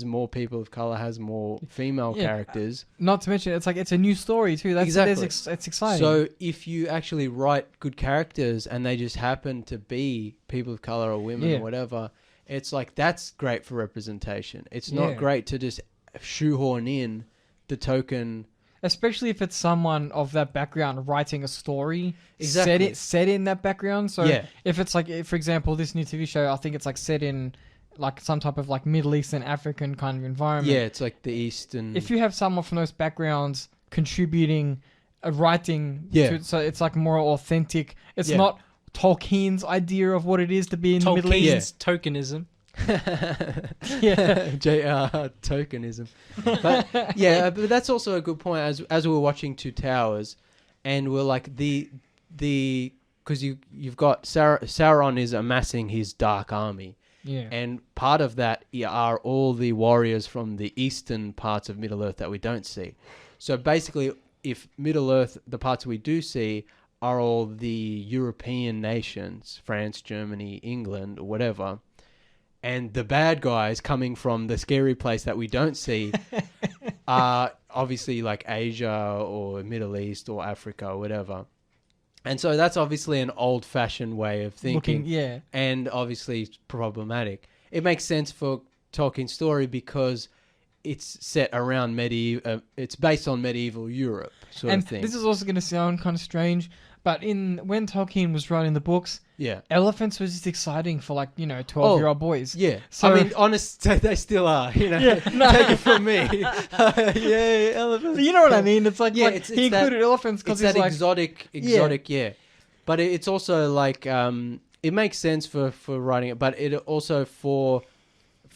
[SPEAKER 2] more people of color, has more female characters.
[SPEAKER 3] Not to mention, it's a new story too. Exactly. It's exciting.
[SPEAKER 2] So if you actually write good characters and they just happen to be people of color or women or whatever, it's like that's great for representation. It's not great to just shoehorn in the token.
[SPEAKER 3] Especially if it's someone of that background writing a story,
[SPEAKER 2] exactly.
[SPEAKER 3] set in that background. So if it's like, for example, this new TV show, I think it's like set in like some type of like Middle Eastern, African kind of environment.
[SPEAKER 2] Yeah, it's like the Eastern.
[SPEAKER 3] If you have someone from those backgrounds contributing, writing, so it's like more authentic. It's not Tolkien's idea of what it is to be in the Middle East.
[SPEAKER 1] Tokenism.
[SPEAKER 2] JR tokenism. But but that's also a good point. As we were watching Two Towers, and we're like because you've got Sauron is amassing his dark army.
[SPEAKER 3] Yeah.
[SPEAKER 2] And part of that are all the warriors from the eastern parts of Middle Earth that we don't see. So basically, if Middle Earth, the parts we do see, are all the European nations, France, Germany, England, or whatever. And the bad guys coming from the scary place that we don't see are obviously like Asia or Middle East or Africa or whatever. And so that's obviously an old-fashioned way of thinking. And obviously problematic. It makes sense for Tolkien's story because it's set around it's based on medieval Europe sort of thing.
[SPEAKER 3] And this is also going to sound kind of strange, but when Tolkien was writing the books, elephants was just exciting for 12-year-old boys.
[SPEAKER 2] Yeah. So, I mean, honestly, they still are, Take it from me. Elephants.
[SPEAKER 3] You know what I mean? It's like, he included elephants because
[SPEAKER 2] it's that exotic, But it's also like, it makes sense for writing it, but it also for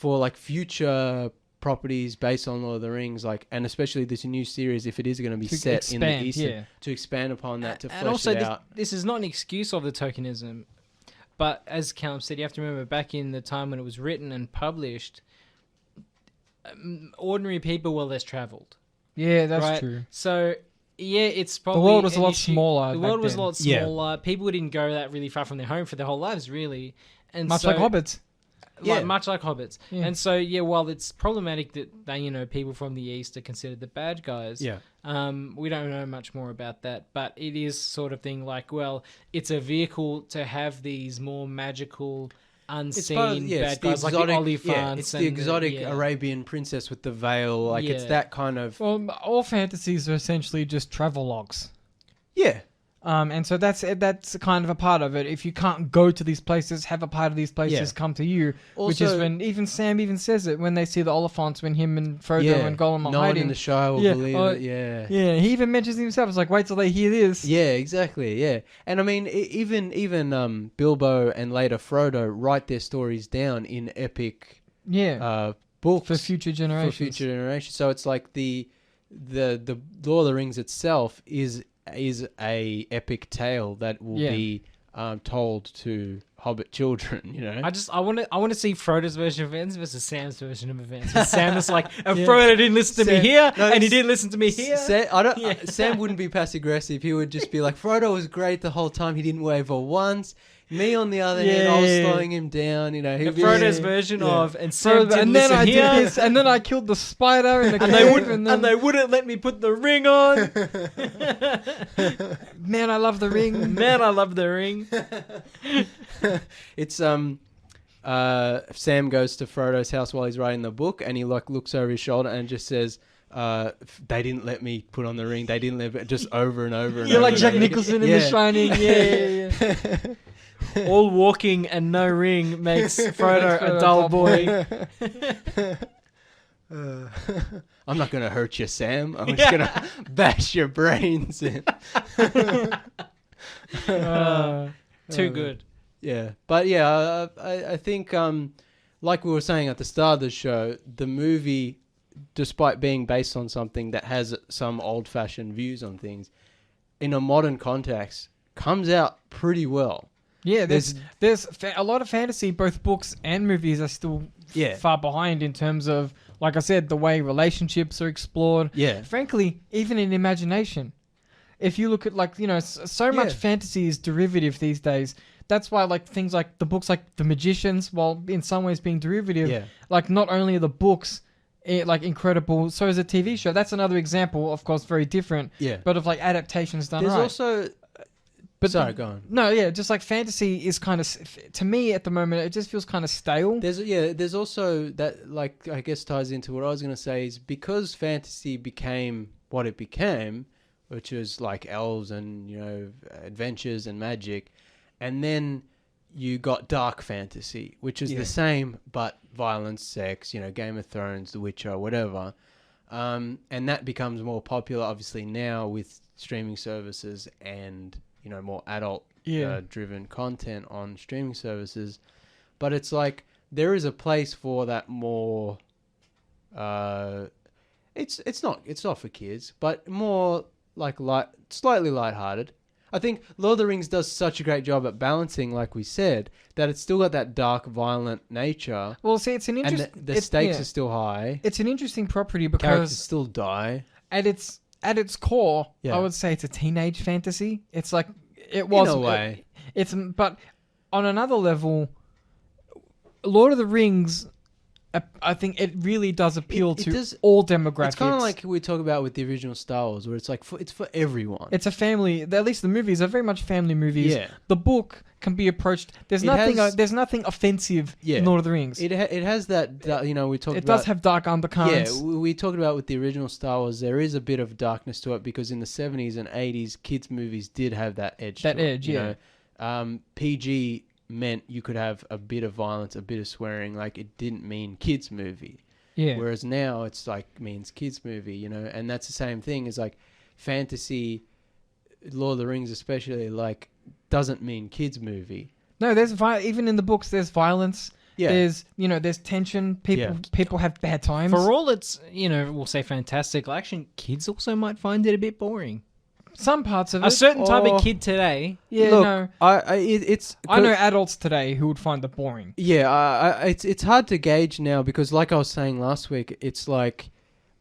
[SPEAKER 2] like future properties based on Lord of the Rings, and especially this new series, if it is going to be set in the East, to expand upon that, to flesh it out.
[SPEAKER 1] This is not an excuse of the Tolkienism, but as Callum said, you have to remember back in the time when it was written and published, ordinary people were less travelled.
[SPEAKER 3] Yeah, that's true.
[SPEAKER 1] So, it's probably...
[SPEAKER 3] The world was a lot smaller.
[SPEAKER 1] The world was a lot smaller. Yeah. People didn't go that really far from their home for their whole lives, really. And
[SPEAKER 3] much like hobbits.
[SPEAKER 1] Much like hobbits. Yeah. And so, while it's problematic that they, people from the East are considered the bad guys, we don't know much more about that. But it is sort of thing it's a vehicle to have these more magical, unseen bad guys, like the Oliphants.
[SPEAKER 2] It's the exotic Arabian princess with the veil. It's that kind of...
[SPEAKER 3] Well, all fantasies are essentially just travelogues.
[SPEAKER 2] Yeah.
[SPEAKER 3] And so that's kind of a part of it. If you can't go to these places, have a part of these places come to you. Also, which is when even Sam even says it when they see the Oliphants, when him and Frodo and Gollum are hiding.
[SPEAKER 2] No one in the Shire will believe it. Yeah.
[SPEAKER 3] Yeah. He even mentions himself. It's like, wait till they hear this.
[SPEAKER 2] Yeah, exactly. Yeah. And I mean, even Bilbo and later Frodo write their stories down in epic books
[SPEAKER 3] for future generations.
[SPEAKER 2] So it's like the Lord of the Rings itself is a epic tale that will be told to Hobbit children,
[SPEAKER 1] I want to see Frodo's version of events versus Sam's version of events. Sam is like, Frodo didn't listen to me here, and he didn't listen to me here.
[SPEAKER 2] Sam wouldn't be passive aggressive. He would just be like, Frodo was great the whole time. He didn't waver once. Me, on the other hand, I was slowing him down.
[SPEAKER 1] Frodo's version of, and Sam didn't listen here.
[SPEAKER 3] Did this, and then I killed the spider in the cave,
[SPEAKER 1] and they wouldn't let me put the ring on.
[SPEAKER 3] Man, I love the ring.
[SPEAKER 1] Man, I love the ring.
[SPEAKER 2] It's Sam goes to Frodo's house while he's writing the book, and he looks over his shoulder and just says, they didn't let me put on the ring. They didn't let me, just over and over and over.
[SPEAKER 3] You're like Jack Nicholson in The Shining. Yeah.
[SPEAKER 1] All walking and no ring makes Frodo a dull boy.
[SPEAKER 2] I'm not going to hurt you, Sam. I'm just going to bash your brains in.
[SPEAKER 1] Too good.
[SPEAKER 2] Yeah. But I think, like we were saying at the start of the show, the movie, despite being based on something that has some old-fashioned views on things, in a modern context, comes out pretty well.
[SPEAKER 3] Yeah, there's a lot of fantasy. Both books and movies are still far behind in terms of, like I said, the way relationships are explored.
[SPEAKER 2] Yeah.
[SPEAKER 3] Frankly, even in imagination. If you look at so much fantasy is derivative these days. That's why things like the books like The Magicians, while in some ways being derivative, not only are the books incredible, so is a TV show. That's another example, of course, very different.
[SPEAKER 2] Yeah.
[SPEAKER 3] But of adaptations done
[SPEAKER 2] right.
[SPEAKER 3] There's
[SPEAKER 2] also... But sorry, go on.
[SPEAKER 3] No, just fantasy is kind of, to me at the moment, it just feels kind of stale.
[SPEAKER 2] There's also that, I guess ties into what I was going to say is because fantasy became what it became, which was elves and, adventures and magic, and then you got dark fantasy, which is the same, but violence, sex, Game of Thrones, The Witcher, whatever. And that becomes more popular, obviously, now with streaming services and... more adult driven content on streaming services. But it's there is a place for that more it's not for kids, but more slightly lighthearted. I think Lord of the Rings does such a great job at balancing, like we said, that it's still got that dark, violent nature.
[SPEAKER 3] Well, see, it's an interesting...
[SPEAKER 2] And the stakes are still high.
[SPEAKER 3] It's an interesting property because...
[SPEAKER 2] Characters still die.
[SPEAKER 3] At its core, I would say it's a teenage fantasy. It's it was
[SPEAKER 2] in a way.
[SPEAKER 3] But on another level, Lord of the Rings, I think it really does appeal to all demographics.
[SPEAKER 2] It's kind of like we talk about with the original Star Wars, where it's like it's for everyone.
[SPEAKER 3] It's a family. At least the movies are very much family movies.
[SPEAKER 2] Yeah.
[SPEAKER 3] The book can be approached. There's nothing offensive in Lord of the Rings.
[SPEAKER 2] It has that we talked.
[SPEAKER 3] It does have dark undercurrents.
[SPEAKER 2] Yeah, we talked about with the original Star Wars. There is a bit of darkness to it because in the 70s and 80s, kids movies did have that edge. PG meant you could have a bit of violence, a bit of swearing. Like it didn't mean kids movie.
[SPEAKER 3] Yeah.
[SPEAKER 2] Whereas now it's like means kids movie, and that's the same thing as like fantasy, Lord of the Rings especially, like doesn't mean kids movie.
[SPEAKER 3] No, there's even in the books there's violence.
[SPEAKER 2] Yeah.
[SPEAKER 3] There's tension. People have bad times.
[SPEAKER 1] For all it's, we'll say fantastic action, kids also might find it a bit boring.
[SPEAKER 3] Some parts of it.
[SPEAKER 1] A certain type of kid today.
[SPEAKER 3] Yeah,
[SPEAKER 2] look,
[SPEAKER 3] no.
[SPEAKER 2] I
[SPEAKER 3] know adults today who would find it boring.
[SPEAKER 2] Yeah, it's hard to gauge now because, like I was saying last week, it's like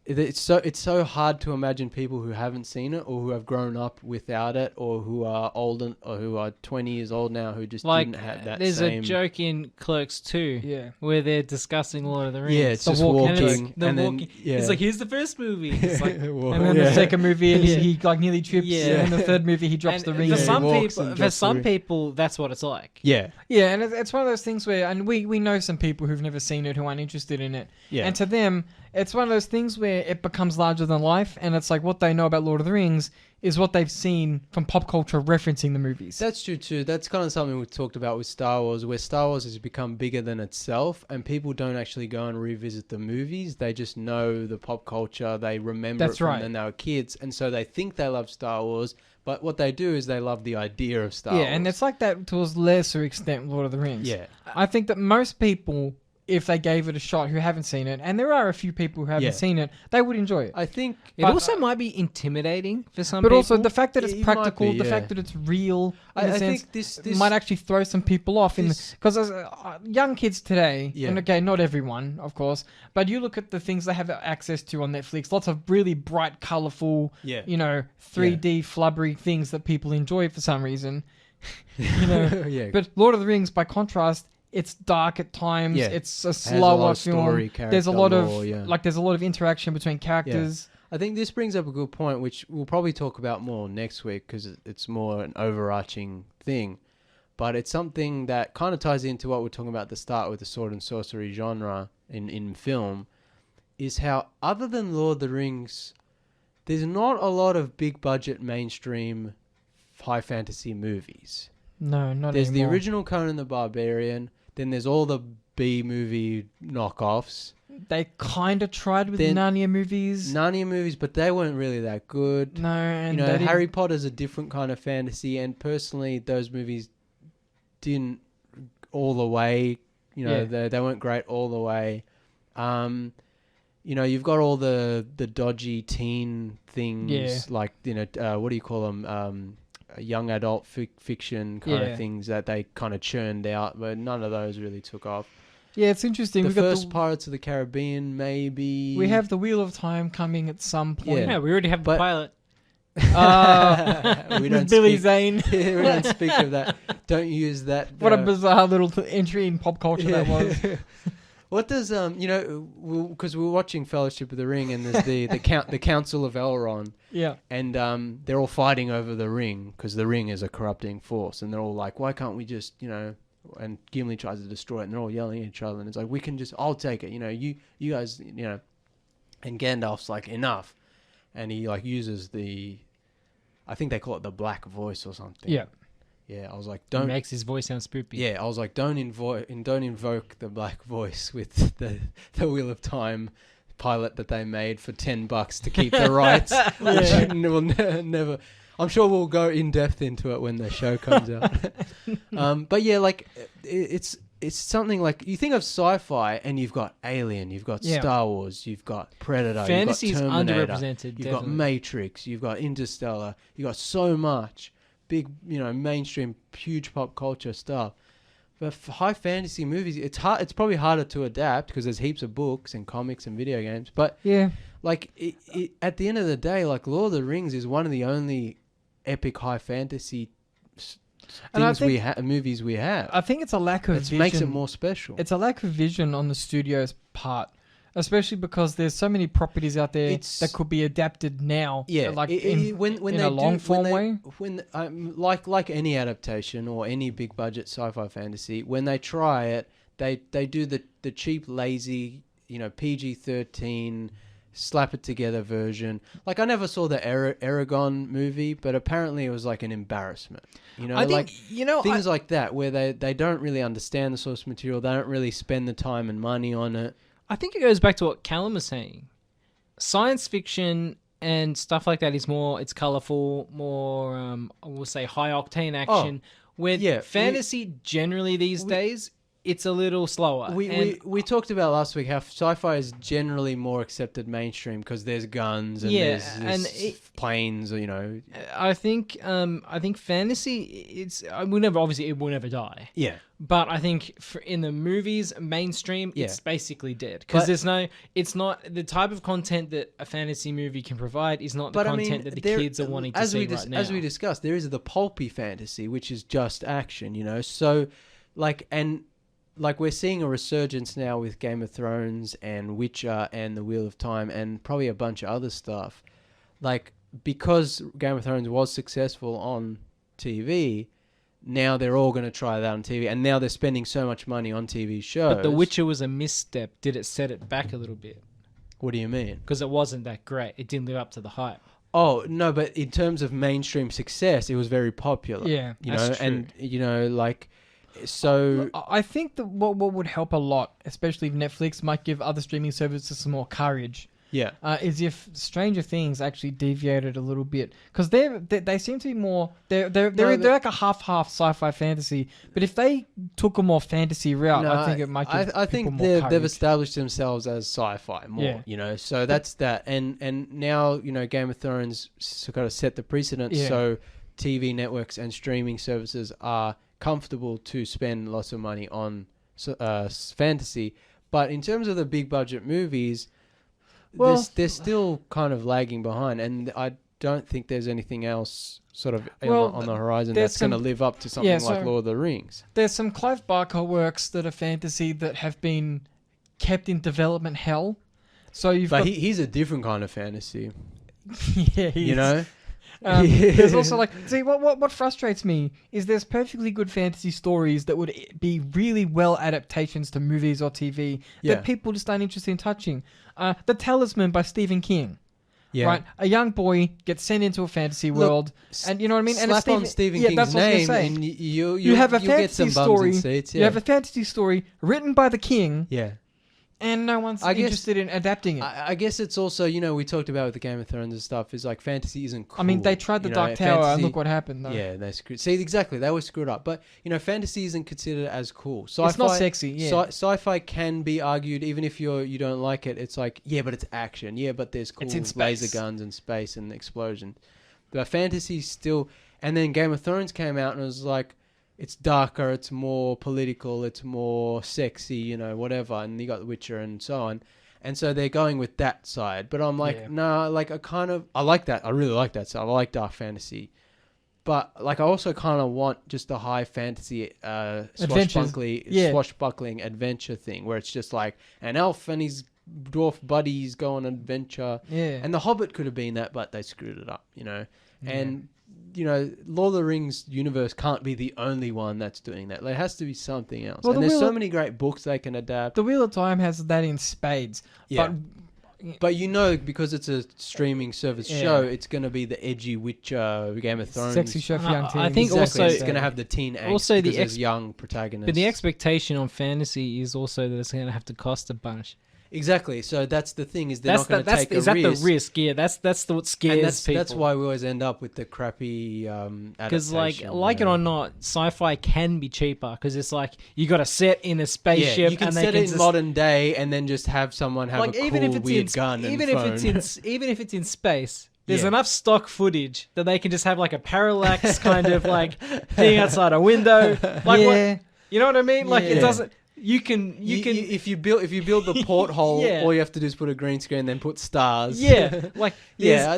[SPEAKER 2] it's so hard to imagine people who haven't seen it or who have grown up without it or who are old or who are 20 years old now who just didn't have that.
[SPEAKER 1] There's a joke in Clerks 2 where they're discussing Lord of the Rings.
[SPEAKER 2] Yeah, it's just walking.
[SPEAKER 1] It's like, here's the first movie. It's like,
[SPEAKER 3] and then the second movie he like nearly trips. Yeah. And the third movie he drops the ring.
[SPEAKER 1] For some people, that's what it's like.
[SPEAKER 2] Yeah.
[SPEAKER 3] Yeah, and it's one of those things where, and we know some people who've never seen it who aren't interested in it.
[SPEAKER 2] Yeah.
[SPEAKER 3] And to them, it's one of those things where it becomes larger than life, and it's like what they know about Lord of the Rings is what they've seen from pop culture referencing the movies.
[SPEAKER 2] That's true too. That's kind of something we talked about with Star Wars, where Star Wars has become bigger than itself, and people don't actually go and revisit the movies. They just know the pop culture. They remember it from when they were kids, and so they think they love Star Wars, but what they do is they love the idea of Star Wars.
[SPEAKER 3] Yeah, and it's like that to a lesser extent, Lord of the Rings.
[SPEAKER 2] Yeah.
[SPEAKER 3] I think that most people, if they gave it a shot who haven't seen it, and there are a few people who haven't seen it, they would enjoy it.
[SPEAKER 2] I think
[SPEAKER 1] it also might be intimidating for some people.
[SPEAKER 3] But also the fact that it's practical, the fact that it's real, I think this might actually throw some people off. Because young kids today, and okay, not everyone, of course, but you look at the things they have access to on Netflix, lots of really bright, colourful, 3D flubbery things that people enjoy for some reason. But Lord of the Rings, by contrast, it's dark at times. Yeah. It's a slower film. There's a lot of interaction between characters.
[SPEAKER 2] I think this brings up a good point, which we'll probably talk about more next week because it's more an overarching thing. But it's something that kind of ties into what we're talking about at the start with the sword and sorcery genre in film, is how other than Lord of the Rings, there's not a lot of big budget mainstream high fantasy movies.
[SPEAKER 3] No, not
[SPEAKER 2] There's
[SPEAKER 3] anymore.
[SPEAKER 2] The original Conan the Barbarian. Then there's all the B movie knockoffs.
[SPEAKER 3] They kind of tried with Narnia movies,
[SPEAKER 2] but they weren't really that good.
[SPEAKER 3] No, and
[SPEAKER 2] Harry Potter's a different kind of fantasy, and personally, those movies didn't all the way. They weren't great all the way. You've got all the dodgy teen things, like what do you call them? Young adult fiction kind of things that they kind of churned out, but none of those really took off.
[SPEAKER 3] Yeah, it's interesting.
[SPEAKER 2] The first Pirates of the Caribbean, maybe.
[SPEAKER 3] We have the Wheel of Time coming at some point.
[SPEAKER 1] Yeah, we already have the pilot.
[SPEAKER 2] We don't
[SPEAKER 3] Billy Zane.
[SPEAKER 2] We don't speak of that. Don't use that.
[SPEAKER 3] What a bizarre little entry in pop culture that was.
[SPEAKER 2] What does because we're watching Fellowship of the Ring, and there's the Council of Elrond.
[SPEAKER 3] Yeah.
[SPEAKER 2] And they're all fighting over the ring because the ring is a corrupting force, and they're all like, "Why can't we just And Gimli tries to destroy it, and they're all yelling at each other, and it's like, I'll take it. You guys. And Gandalf's like, enough, and he uses I think they call it the Black Voice or something.
[SPEAKER 3] Yeah.
[SPEAKER 2] Yeah, I was like,
[SPEAKER 1] don't... It makes his voice sound spoopy.
[SPEAKER 2] Yeah, I was like, don't invoke the Black Voice with the Wheel of Time pilot that they made for $10 to keep the rights. Which will never... I'm sure we'll go in depth into it when the show comes out. But yeah, it's something like, you think of sci-fi and you've got Alien, you've got Star Wars, you've got Predator,
[SPEAKER 1] Fantasy's
[SPEAKER 2] you've got Terminator,
[SPEAKER 1] underrepresented.
[SPEAKER 2] You've got Matrix, you've got Interstellar, you've got so much big, mainstream, huge pop culture stuff. But for high fantasy movies, it's hard. It's probably harder to adapt because there's heaps of books and comics and video games. But at the end of the day, Lord of the Rings is one of the only epic high fantasy movies we have.
[SPEAKER 3] I think it's a lack of vision.
[SPEAKER 2] Makes it more special.
[SPEAKER 3] It's a lack of vision on the studio's part, especially because there's so many properties out there that could be adapted now.
[SPEAKER 2] Yeah,
[SPEAKER 3] like
[SPEAKER 2] when
[SPEAKER 3] in a long form way.
[SPEAKER 2] Like any adaptation or any big budget sci-fi fantasy, when they try it, they do the cheap, lazy, PG-13 slap it together version. Like, I never saw the Aragon movie, but apparently it was like an embarrassment.
[SPEAKER 1] I think,
[SPEAKER 2] things like that where they don't really understand the source material. They don't really spend the time and money on it.
[SPEAKER 1] I think it goes back to what Callum was saying. Science fiction and stuff like that is more, it's colorful, more, we'll say high octane action. Fantasy generally these days, it's a little slower.
[SPEAKER 2] We talked about last week how sci-fi is generally more accepted mainstream because there's guns and there's planes.
[SPEAKER 1] I think fantasy it will never die.
[SPEAKER 2] Yeah,
[SPEAKER 1] but I think in the movies mainstream, it's basically dead because it's not the type of content that a fantasy movie can provide is not the content that the kids are wanting to see right now.
[SPEAKER 2] As we discussed, there is the pulpy fantasy which is just action. So like we're seeing a resurgence now with Game of Thrones and Witcher and The Wheel of Time and probably a bunch of other stuff. Like, because Game of Thrones was successful on TV, now they're all going to try that on TV. And now they're spending so much money on TV shows.
[SPEAKER 1] But The Witcher was a misstep. Did it set it back a little bit?
[SPEAKER 2] What do you mean?
[SPEAKER 1] Because it wasn't that great. It didn't live up to the hype.
[SPEAKER 2] Oh, no, but in terms of mainstream success, it was very popular.
[SPEAKER 3] Yeah,
[SPEAKER 1] that's true.
[SPEAKER 2] And, so
[SPEAKER 3] I think that what would help a lot, especially if Netflix might give other streaming services some more courage.
[SPEAKER 2] Yeah,
[SPEAKER 3] is if Stranger Things actually deviated a little bit because they seem to be more they're like a half sci-fi fantasy. But if they took a more fantasy route, I think it might give
[SPEAKER 2] I think
[SPEAKER 3] more courage.
[SPEAKER 2] They've established themselves as sci-fi more. So that's that. And now Game of Thrones got to set the precedent. Yeah. So TV networks and streaming services are comfortable to spend lots of money on fantasy, but in terms of the big budget movies, they're still kind of lagging behind, and I don't think there's anything else sort of on the horizon that's going to live up to something like Lord of the Rings.
[SPEAKER 3] There's some Clive Barker works that are fantasy that have been kept in development hell. So
[SPEAKER 2] he's a different kind of fantasy.
[SPEAKER 3] Yeah, there's also what frustrates me is there's perfectly good fantasy stories that would be really well adaptations to movies or TV that people just aren't interested in touching. The Talisman by Stephen King. Yeah. Right, a young boy gets sent into a fantasy world, and you know what I mean. And
[SPEAKER 2] slap on Stephen King's name, and you
[SPEAKER 3] have a fantasy story.
[SPEAKER 2] Seats,
[SPEAKER 3] You have a fantasy story written by the king.
[SPEAKER 2] Yeah.
[SPEAKER 3] And no one's interested in adapting it.
[SPEAKER 2] I guess it's also, we talked about with the Game of Thrones and stuff, is like fantasy isn't cool.
[SPEAKER 3] I mean, they tried the Dark Tower and look what happened, though.
[SPEAKER 2] Yeah, they screwed. See, exactly. They were screwed up. But, fantasy isn't considered as cool.
[SPEAKER 3] Sci-fi, it's not sexy, yeah.
[SPEAKER 2] Sci-fi can be argued, even if you don't like it, it's like, yeah, but it's action. Yeah, but there's cool laser guns and space and explosions. But fantasy still... And then Game of Thrones came out and it was like... It's darker, it's more political, it's more sexy, whatever. And you got The Witcher and so on. And so they're going with that side. But I'm like, I like that. I really like that side. I like dark fantasy. But, I also kind of want just a high fantasy swashbuckling adventure thing where it's just like an elf and his dwarf buddies go on an adventure.
[SPEAKER 3] Yeah.
[SPEAKER 2] And The Hobbit could have been that, but they screwed it up, And... Lord of the Rings universe can't be the only one that's doing that. There has to be something else. And there's so many great books they can adapt.
[SPEAKER 3] The Wheel of Time has that in spades.
[SPEAKER 2] Yeah. But because it's a streaming service show, it's going to be the edgy Witcher, Game of Thrones.
[SPEAKER 3] Sexy show for young teens.
[SPEAKER 1] I think also...
[SPEAKER 2] It's going to have the teen angst because there's young protagonists.
[SPEAKER 1] But the expectation on fantasy is also that it's going to have to cost a bunch.
[SPEAKER 2] Exactly. So that's the thing is they're not going to take a risk. Is that the
[SPEAKER 1] risk? Yeah, that's what scares people.
[SPEAKER 2] That's why we always end up with the crappy adaptation.
[SPEAKER 1] Because like it or not, sci-fi can be cheaper because it's like you got to set in a spaceship.
[SPEAKER 2] Yeah, you can set it in modern day and then just have someone have a cool weird gun
[SPEAKER 1] even
[SPEAKER 2] and phone.
[SPEAKER 1] Even if it's in space. There's enough stock footage that they can just have like a parallax kind of like thing outside a window. You know what I mean? Like it doesn't. You can
[SPEAKER 2] if you build the porthole,
[SPEAKER 1] Yeah.
[SPEAKER 2] all you have to do is put a green screen, then put stars.
[SPEAKER 1] yeah, like
[SPEAKER 2] Yeah,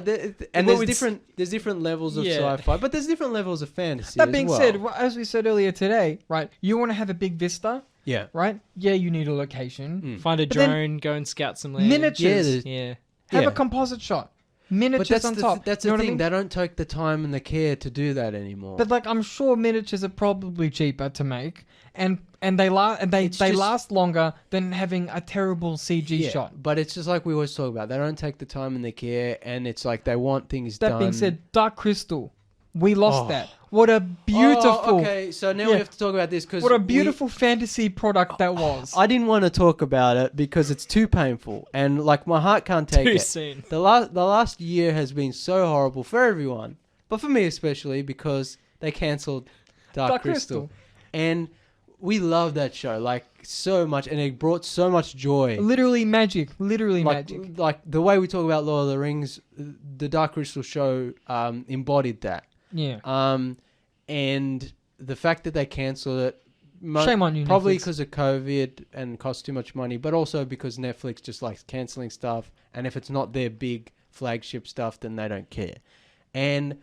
[SPEAKER 2] and
[SPEAKER 1] well,
[SPEAKER 2] there's different levels of
[SPEAKER 1] Yeah.
[SPEAKER 2] sci-fi, but there's different levels of fantasy.
[SPEAKER 3] That
[SPEAKER 2] as
[SPEAKER 3] being
[SPEAKER 2] well.
[SPEAKER 3] said, as we said earlier today, right? You want to have a big vista,
[SPEAKER 2] yeah,
[SPEAKER 3] right? Yeah, you need a location.
[SPEAKER 1] find a
[SPEAKER 3] But then
[SPEAKER 1] drone, go and scout some land.
[SPEAKER 3] Miniatures.
[SPEAKER 1] Yeah.
[SPEAKER 3] Have
[SPEAKER 2] Yeah.
[SPEAKER 3] a composite shot.
[SPEAKER 2] but
[SPEAKER 3] Miniatures on top.
[SPEAKER 2] that's
[SPEAKER 3] You
[SPEAKER 2] the
[SPEAKER 3] know what I
[SPEAKER 2] thing.
[SPEAKER 3] mean?
[SPEAKER 2] They don't take the time and the care to do that anymore.
[SPEAKER 3] But like, I'm sure miniatures are probably cheaper to make, and they last longer than having a terrible CG shot.
[SPEAKER 2] But it's just like we always talk about. They don't take the time and the care, and it's like they want things done.
[SPEAKER 3] That being said, Dark Crystal, we lost
[SPEAKER 2] Oh.
[SPEAKER 3] that. What a beautiful,
[SPEAKER 2] Oh, okay, so now we
[SPEAKER 3] Yeah.
[SPEAKER 2] have to talk about this because
[SPEAKER 3] what a beautiful fantasy product that was.
[SPEAKER 2] I didn't want to talk about it because it's too painful, and like my heart can't take
[SPEAKER 1] Too
[SPEAKER 2] it.
[SPEAKER 1] soon.
[SPEAKER 2] The last year has been so horrible for everyone, but for me especially because they cancelled Dark Crystal, and we love that show like so much, and it brought so much joy.
[SPEAKER 3] Literally magic. Literally
[SPEAKER 2] Like,
[SPEAKER 3] magic.
[SPEAKER 2] like the way we talk about Lord of the Rings, the Dark Crystal show embodied that.
[SPEAKER 3] Yeah.
[SPEAKER 2] And the fact that they cancelled it,
[SPEAKER 3] Shame on you,
[SPEAKER 2] probably
[SPEAKER 3] Netflix.
[SPEAKER 2] because of COVID and cost too much money, but also because Netflix just likes cancelling stuff, and if it's not their big flagship stuff, then they don't care. And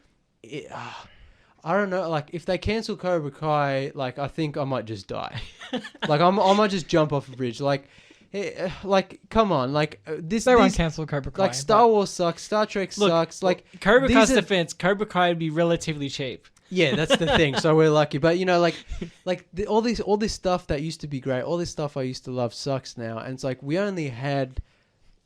[SPEAKER 2] I don't know, like if they cancel Cobra Kai, like I think I might just die. Like I might just jump off a bridge. Like come on, like
[SPEAKER 3] They won't cancel Cobra Kai.
[SPEAKER 2] like Star Wars sucks, Star Trek sucks. Like
[SPEAKER 1] Cobra
[SPEAKER 2] these
[SPEAKER 1] Kai's
[SPEAKER 2] are-
[SPEAKER 1] defense, Cobra Kai would be relatively cheap.
[SPEAKER 2] yeah, that's the thing. So we're lucky, but you know, all this stuff that used to be great, all this stuff I used to love sucks now, and it's like we only had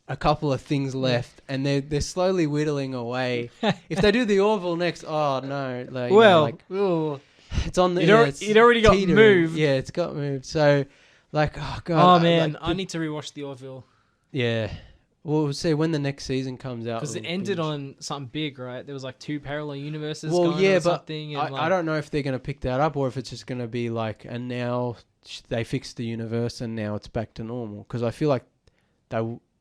[SPEAKER 2] a couple of things left, and they're slowly whittling away. If they do the Orville next, oh no, like,
[SPEAKER 1] Ooh.
[SPEAKER 2] it's on the.
[SPEAKER 1] It already got
[SPEAKER 2] teetering.
[SPEAKER 1] moved.
[SPEAKER 2] Yeah, it's got moved. So, like, oh god.
[SPEAKER 1] Oh man,
[SPEAKER 2] like,
[SPEAKER 1] I need to rewatch the Orville
[SPEAKER 2] yeah. Well, we'll see when the next season comes out.
[SPEAKER 1] because it
[SPEAKER 2] we'll
[SPEAKER 1] ended
[SPEAKER 2] binge.
[SPEAKER 1] on something big, right? There was like 2 parallel universes.
[SPEAKER 2] Well,
[SPEAKER 1] going
[SPEAKER 2] yeah,
[SPEAKER 1] on
[SPEAKER 2] but
[SPEAKER 1] something, and
[SPEAKER 2] I don't know if they're going to pick that up or if it's just going to be like, and now they fixed the universe and now it's back to normal. Because I feel like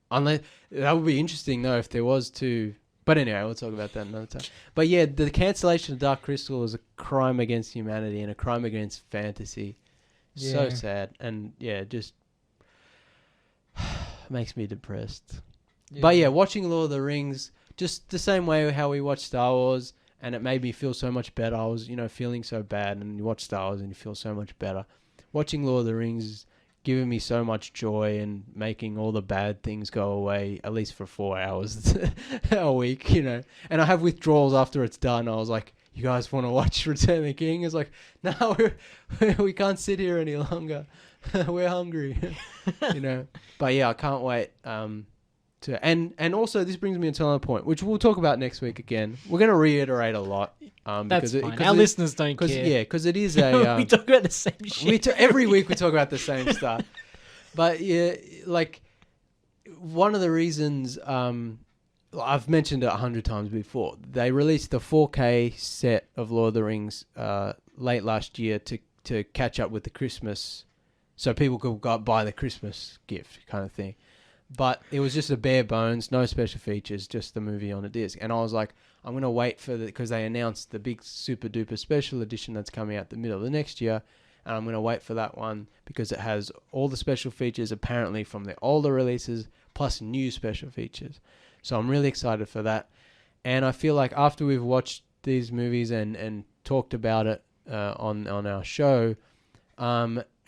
[SPEAKER 2] unless that would be interesting though if there was two. But anyway, we'll talk about that another time. But yeah, the cancellation of Dark Crystal is a crime against humanity and a crime against fantasy. So
[SPEAKER 3] Yeah.
[SPEAKER 2] sad, and yeah, just makes me depressed.
[SPEAKER 3] Yeah.
[SPEAKER 2] But yeah, watching Lord of the Rings, just the same way how we watch Star Wars, and it made me feel so much better. I was, feeling so bad, and you watch Star Wars and you feel so much better. Watching Lord of the Rings is giving me so much joy and making all the bad things go away, at least for 4 hours a week, And I have withdrawals after it's done. I was like, you guys want to watch Return of the King? It's like, no, we can't sit here any longer. We're hungry, But yeah, I can't wait. And also this brings me to another point, which we'll talk about next week again. We're going to reiterate a lot.
[SPEAKER 1] that's
[SPEAKER 2] because
[SPEAKER 1] fine. Our listeners don't care.
[SPEAKER 2] Yeah, because it is a.
[SPEAKER 1] We talk about the same shit.
[SPEAKER 2] Every week we talk about the same stuff. But yeah, like one of the reasons I've mentioned it 100 times before. They released the 4K set of Lord of the Rings late last year to catch up with the Christmas, so people could go buy the Christmas gift kind of thing. But it was just a bare bones, no special features, just the movie on a disc. And I was like, I'm going to wait because they announced the big super duper special edition that's coming out the middle of the next year. And I'm going to wait for that one because it has all the special features apparently from the older releases plus new special features. So I'm really excited for that. And I feel like after we've watched these movies and talked about it on our show,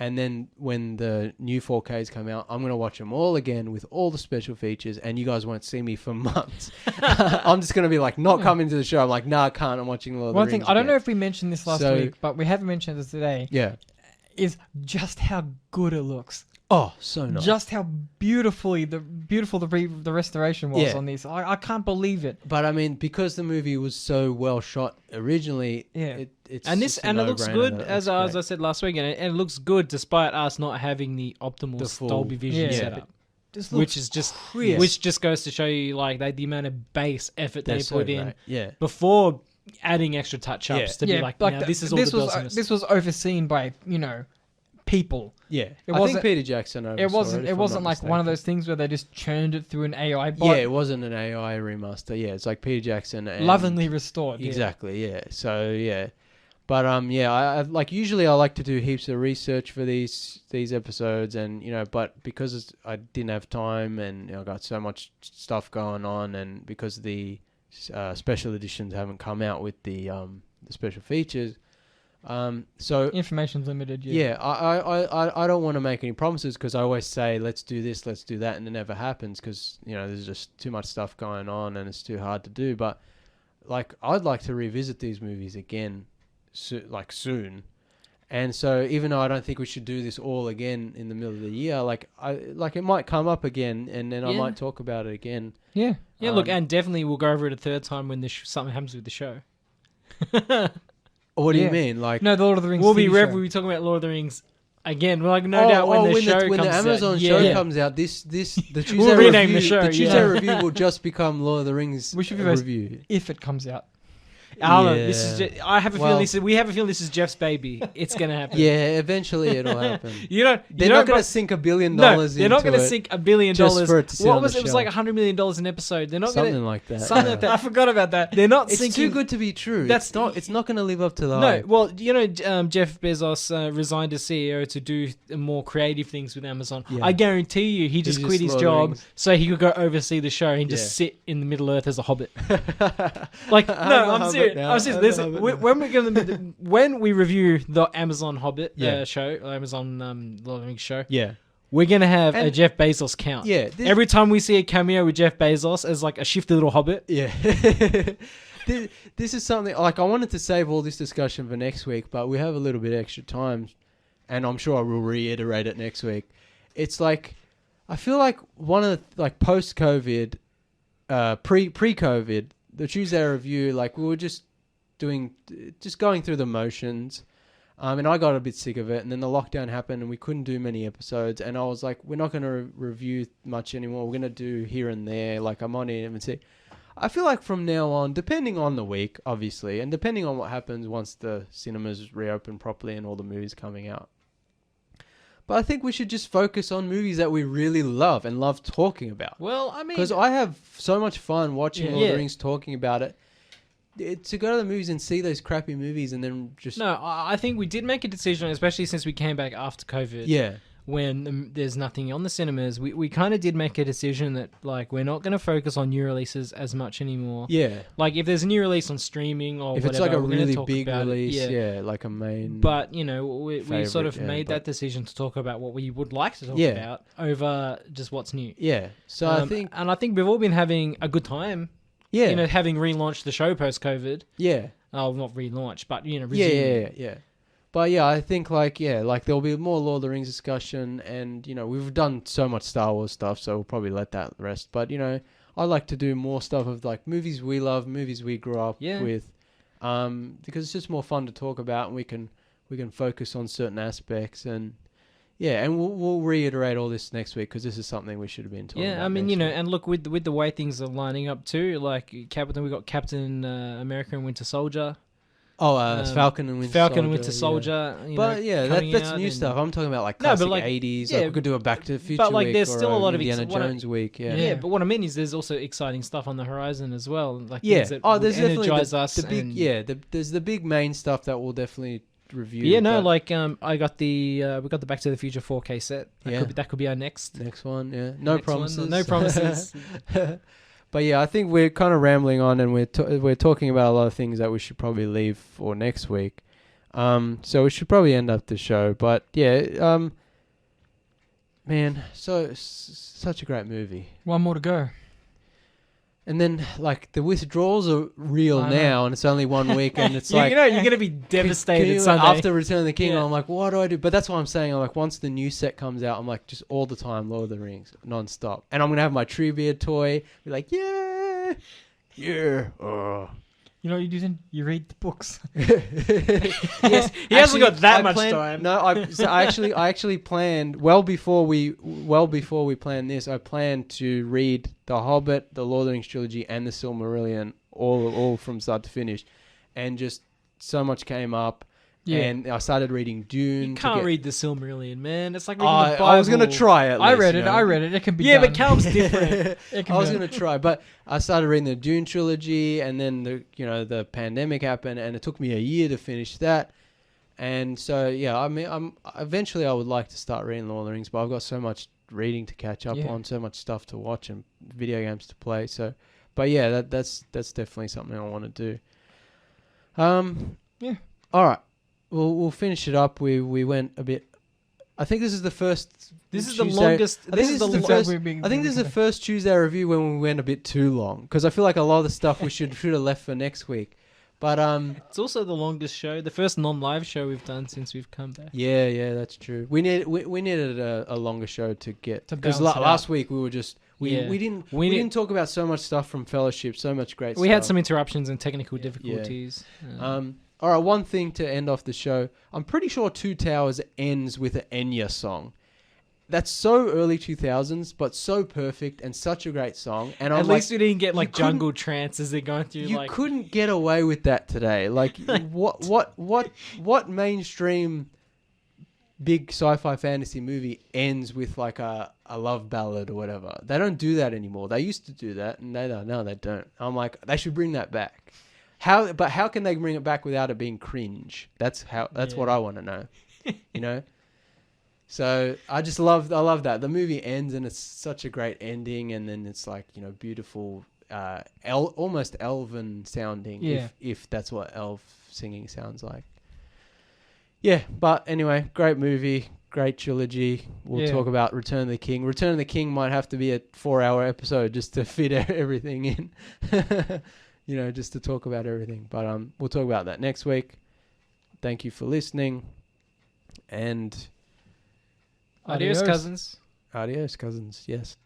[SPEAKER 2] and then when the new 4Ks come out, I'm going to watch them all again with all the special features, and you guys won't see me for months. I'm just going to be like, not coming to the show. I'm like, no, I can't. I'm watching Lord of the
[SPEAKER 3] One
[SPEAKER 2] Rings
[SPEAKER 3] thing, I don't
[SPEAKER 2] again.
[SPEAKER 3] know if we mentioned this last week, but we haven't mentioned this today,
[SPEAKER 2] Yeah.
[SPEAKER 3] is just how good it looks.
[SPEAKER 2] Oh, so nice.
[SPEAKER 3] Just how beautiful the restoration was
[SPEAKER 2] Yeah.
[SPEAKER 3] on this. I can't believe it.
[SPEAKER 2] But I mean, because the movie was so well shot originally,
[SPEAKER 3] Yeah.
[SPEAKER 2] it's
[SPEAKER 1] And
[SPEAKER 2] just a
[SPEAKER 1] it looks
[SPEAKER 2] no-brainer
[SPEAKER 1] good,
[SPEAKER 2] that it
[SPEAKER 1] as
[SPEAKER 2] looks
[SPEAKER 1] I said last week, and it looks good despite us not having the optimal
[SPEAKER 2] The full-
[SPEAKER 1] Dolby Vision
[SPEAKER 3] Yeah.
[SPEAKER 1] setup,
[SPEAKER 3] Just
[SPEAKER 1] which is just
[SPEAKER 3] crisp.
[SPEAKER 1] which just goes to show you like the amount of base effort
[SPEAKER 2] They're
[SPEAKER 1] they
[SPEAKER 2] so
[SPEAKER 1] put in
[SPEAKER 2] great. Yeah.
[SPEAKER 1] before adding extra touch ups to be like, now, this is all the bells and whistles.
[SPEAKER 3] This was overseen by people.
[SPEAKER 2] Yeah.
[SPEAKER 3] It
[SPEAKER 2] I
[SPEAKER 3] wasn't-
[SPEAKER 2] think Peter Jackson oversaw
[SPEAKER 3] It wasn't.
[SPEAKER 2] if
[SPEAKER 3] It
[SPEAKER 2] I'm
[SPEAKER 3] wasn't
[SPEAKER 2] not
[SPEAKER 3] like one of
[SPEAKER 2] mistaken.
[SPEAKER 3] those things where they just churned it through an AI bot.
[SPEAKER 2] Yeah, it wasn't an AI remaster. Yeah, it's like Peter Jackson and
[SPEAKER 3] lovingly restored. Yeah.
[SPEAKER 2] Exactly. Yeah. So yeah, But yeah, I like usually I like to do heaps of research for these episodes, and but because I didn't have time, and I got so much stuff going on, and because the special editions haven't come out with the special features, so
[SPEAKER 3] information's limited.
[SPEAKER 2] Yeah, I don't want to make any promises, because I always say let's do this, let's do that, and it never happens because there's just too much stuff going on and it's too hard to do. But like I'd like to revisit these movies again. Soon, and so even though I don't think we should do this all again in the middle of the year, it might come up again, and then I might talk about it again.
[SPEAKER 3] Yeah.
[SPEAKER 1] Look, and definitely we'll go over it a third time when something happens with the show.
[SPEAKER 2] What do you mean? Like,
[SPEAKER 3] no, the Lord of the Rings.
[SPEAKER 1] We'll be talking about Lord of the Rings again. We're no doubt when the show
[SPEAKER 2] when
[SPEAKER 1] comes
[SPEAKER 2] the Amazon
[SPEAKER 1] out.
[SPEAKER 2] show comes out, the Tuesday
[SPEAKER 1] we'll rename
[SPEAKER 2] review,
[SPEAKER 1] the show.
[SPEAKER 2] The Tuesday review will just become Lord of the Rings review
[SPEAKER 3] if it comes out.
[SPEAKER 1] This is. I have a feeling. We have a feeling this is Jeff's baby. It's gonna happen.
[SPEAKER 2] Yeah, eventually it'll happen.
[SPEAKER 1] They're
[SPEAKER 2] not gonna sink $1 billion. No,
[SPEAKER 1] they're not gonna sink $1 billion. What was it? It was like $100 million an episode. They're not
[SPEAKER 2] something like that.
[SPEAKER 1] Something like that. I forgot about that. They're not sinking.
[SPEAKER 2] It's too good to be true. It's not gonna live up to the
[SPEAKER 1] hype.
[SPEAKER 2] No,
[SPEAKER 1] well, Jeff Bezos resigned as CEO to do more creative things with Amazon. Yeah. I guarantee you, he just quit his job so he could go oversee the show and just sit in the Middle Earth as a hobbit. I'm serious. When we review the Amazon Hobbit show, Amazon Lord of the Rings show, we're gonna have a Jeff Bezos count.
[SPEAKER 2] Yeah,
[SPEAKER 1] every time we see a cameo with Jeff Bezos as like a shifty little hobbit.
[SPEAKER 2] Yeah, this is something like I wanted to save all this discussion for next week, but we have a little bit extra time, and I'm sure I will reiterate it next week. It's like I feel like one of the post-COVID, pre-COVID, the Tuesday review, we were just going through the motions, and I got a bit sick of it, and then the lockdown happened and we couldn't do many episodes, and I was like, we're not going to review much anymore, we're going to do here and there, I might even see. I feel like from now on, depending on the week obviously, and depending on what happens once the cinemas reopen properly and all the movies coming out, but I think we should just focus on movies that we really love and love talking about.
[SPEAKER 1] Well, I mean,
[SPEAKER 2] because I have so much fun watching Lord of the Rings, talking about it. To go to the movies and see those crappy movies and then just...
[SPEAKER 1] No, I think we did make a decision, especially since we came back after COVID.
[SPEAKER 2] Yeah.
[SPEAKER 1] When there's nothing on the cinemas, we kind of did make a decision that, we're not going to focus on new releases as much anymore.
[SPEAKER 2] Yeah.
[SPEAKER 1] If there's a new release on streaming or
[SPEAKER 2] whatever... If it's
[SPEAKER 1] a
[SPEAKER 2] really big release, a main...
[SPEAKER 1] But, we sort of made that decision to talk about what we would like to talk about over just what's new.
[SPEAKER 2] Yeah. So I think...
[SPEAKER 1] And I think we've all been having a good time.
[SPEAKER 2] Yeah.
[SPEAKER 1] Having relaunched the show post-COVID.
[SPEAKER 2] Yeah.
[SPEAKER 1] Oh, not relaunched, but, resumed.
[SPEAKER 2] Yeah. But yeah, I think there'll be more Lord of the Rings discussion, and, we've done so much Star Wars stuff, so we'll probably let that rest. But, I like to do more stuff of movies we love, movies we grew up with, because it's just more fun to talk about, and we can focus on certain aspects, and... Yeah, and we'll reiterate all this next week because this is something we should have been talking about.
[SPEAKER 1] Yeah, I mean, and look, with the way things are lining up too, we got Captain America and Winter Soldier.
[SPEAKER 2] It's Falcon and Winter
[SPEAKER 1] Soldier.
[SPEAKER 2] Yeah. But that's new stuff. I'm talking about classic 80s. We could do a Back to the Future week,
[SPEAKER 1] there's still a lot of
[SPEAKER 2] Indiana Jones week.
[SPEAKER 1] Yeah, but what I mean is there's also exciting stuff on the horizon as well.
[SPEAKER 2] Things
[SPEAKER 1] that
[SPEAKER 2] there's
[SPEAKER 1] energize
[SPEAKER 2] definitely
[SPEAKER 1] us.
[SPEAKER 2] There's the big main stuff that will definitely review.
[SPEAKER 1] Yeah, I got we got the Back to the Future 4K set. That could be our next
[SPEAKER 2] one. Yeah, no promises.
[SPEAKER 1] No promises.
[SPEAKER 2] But yeah, I think we're kind of rambling on, and we're talking about a lot of things that we should probably leave for next week. So we should probably end up the show. But yeah, man, such a great movie.
[SPEAKER 3] One more to go.
[SPEAKER 2] And then, the withdrawals are real now, and it's only 1 week, and it's
[SPEAKER 1] you're going to be devastated Sunday.
[SPEAKER 2] After Return of the King, I'm like, what do I do? But that's what I'm saying. I'm like, once the new set comes out, I'm like, just all the time, Lord of the Rings, non-stop. And I'm going to have my Treebeard toy, be like, yeah.
[SPEAKER 3] You know what you do then? You read the books.
[SPEAKER 1] Yes, he hasn't got that much time.
[SPEAKER 2] No, I actually planned well before we planned this. I planned to read The Hobbit, the Lord of the Rings trilogy, and the Silmarillion all from start to finish, and just so much came up,
[SPEAKER 3] Yeah.
[SPEAKER 2] And I started reading Dune.
[SPEAKER 1] You can't read the Silmarillion, man. It's like reading the Bible.
[SPEAKER 2] I was going to try it.
[SPEAKER 3] I read it. It can be done.
[SPEAKER 1] But Calum's different.
[SPEAKER 2] I was going to try, but I started reading the Dune trilogy, and then the pandemic happened, and it took me a year to finish that. And so, yeah, I mean, eventually I would like to start reading Lord of the Rings, but I've got so much reading to catch up on, so much stuff to watch and video games to play. So, but yeah, that's definitely something I want to do.
[SPEAKER 3] Yeah.
[SPEAKER 2] All right. We'll finish it up. We went a bit. I think this is the first.
[SPEAKER 1] This is
[SPEAKER 2] Tuesday.
[SPEAKER 1] the longest.
[SPEAKER 2] I think this is the first. I think this is the first Tuesday review when we went a bit too long, because I feel like a lot of the stuff we should have left for next week. But
[SPEAKER 1] it's also the longest show, the first non-live show we've done since we've come back.
[SPEAKER 2] Yeah, that's true. We needed a longer show to get, because last week we were just we didn't talk about so much stuff from Fellowship, so much great stuff.
[SPEAKER 1] We had some interruptions and technical difficulties.
[SPEAKER 2] Yeah. All right, one thing to end off the show. I'm pretty sure Two Towers ends with an Enya song. That's so early 2000s, but so perfect and such a great song. And
[SPEAKER 1] at least we didn't get like jungle trance as they're going through.
[SPEAKER 2] You couldn't get away with that today. Like what mainstream big sci-fi fantasy movie ends with like a love ballad or whatever? They don't do that anymore. They used to do that, and now they don't. I'm like, they should bring that back. How can they bring it back without it being cringe? That's what I want to know. You know? So I love that. The movie ends and it's such a great ending, and then it's like, beautiful, almost elven sounding, if that's what elf singing sounds like. Yeah, but anyway, great movie, great trilogy. We'll talk about Return of the King. Return of the King might have to be a 4-hour episode just to fit everything in. Just to talk about everything. But we'll talk about that next week. Thank you for listening. And
[SPEAKER 1] adios, cousins.
[SPEAKER 2] Adios, cousins. Yes.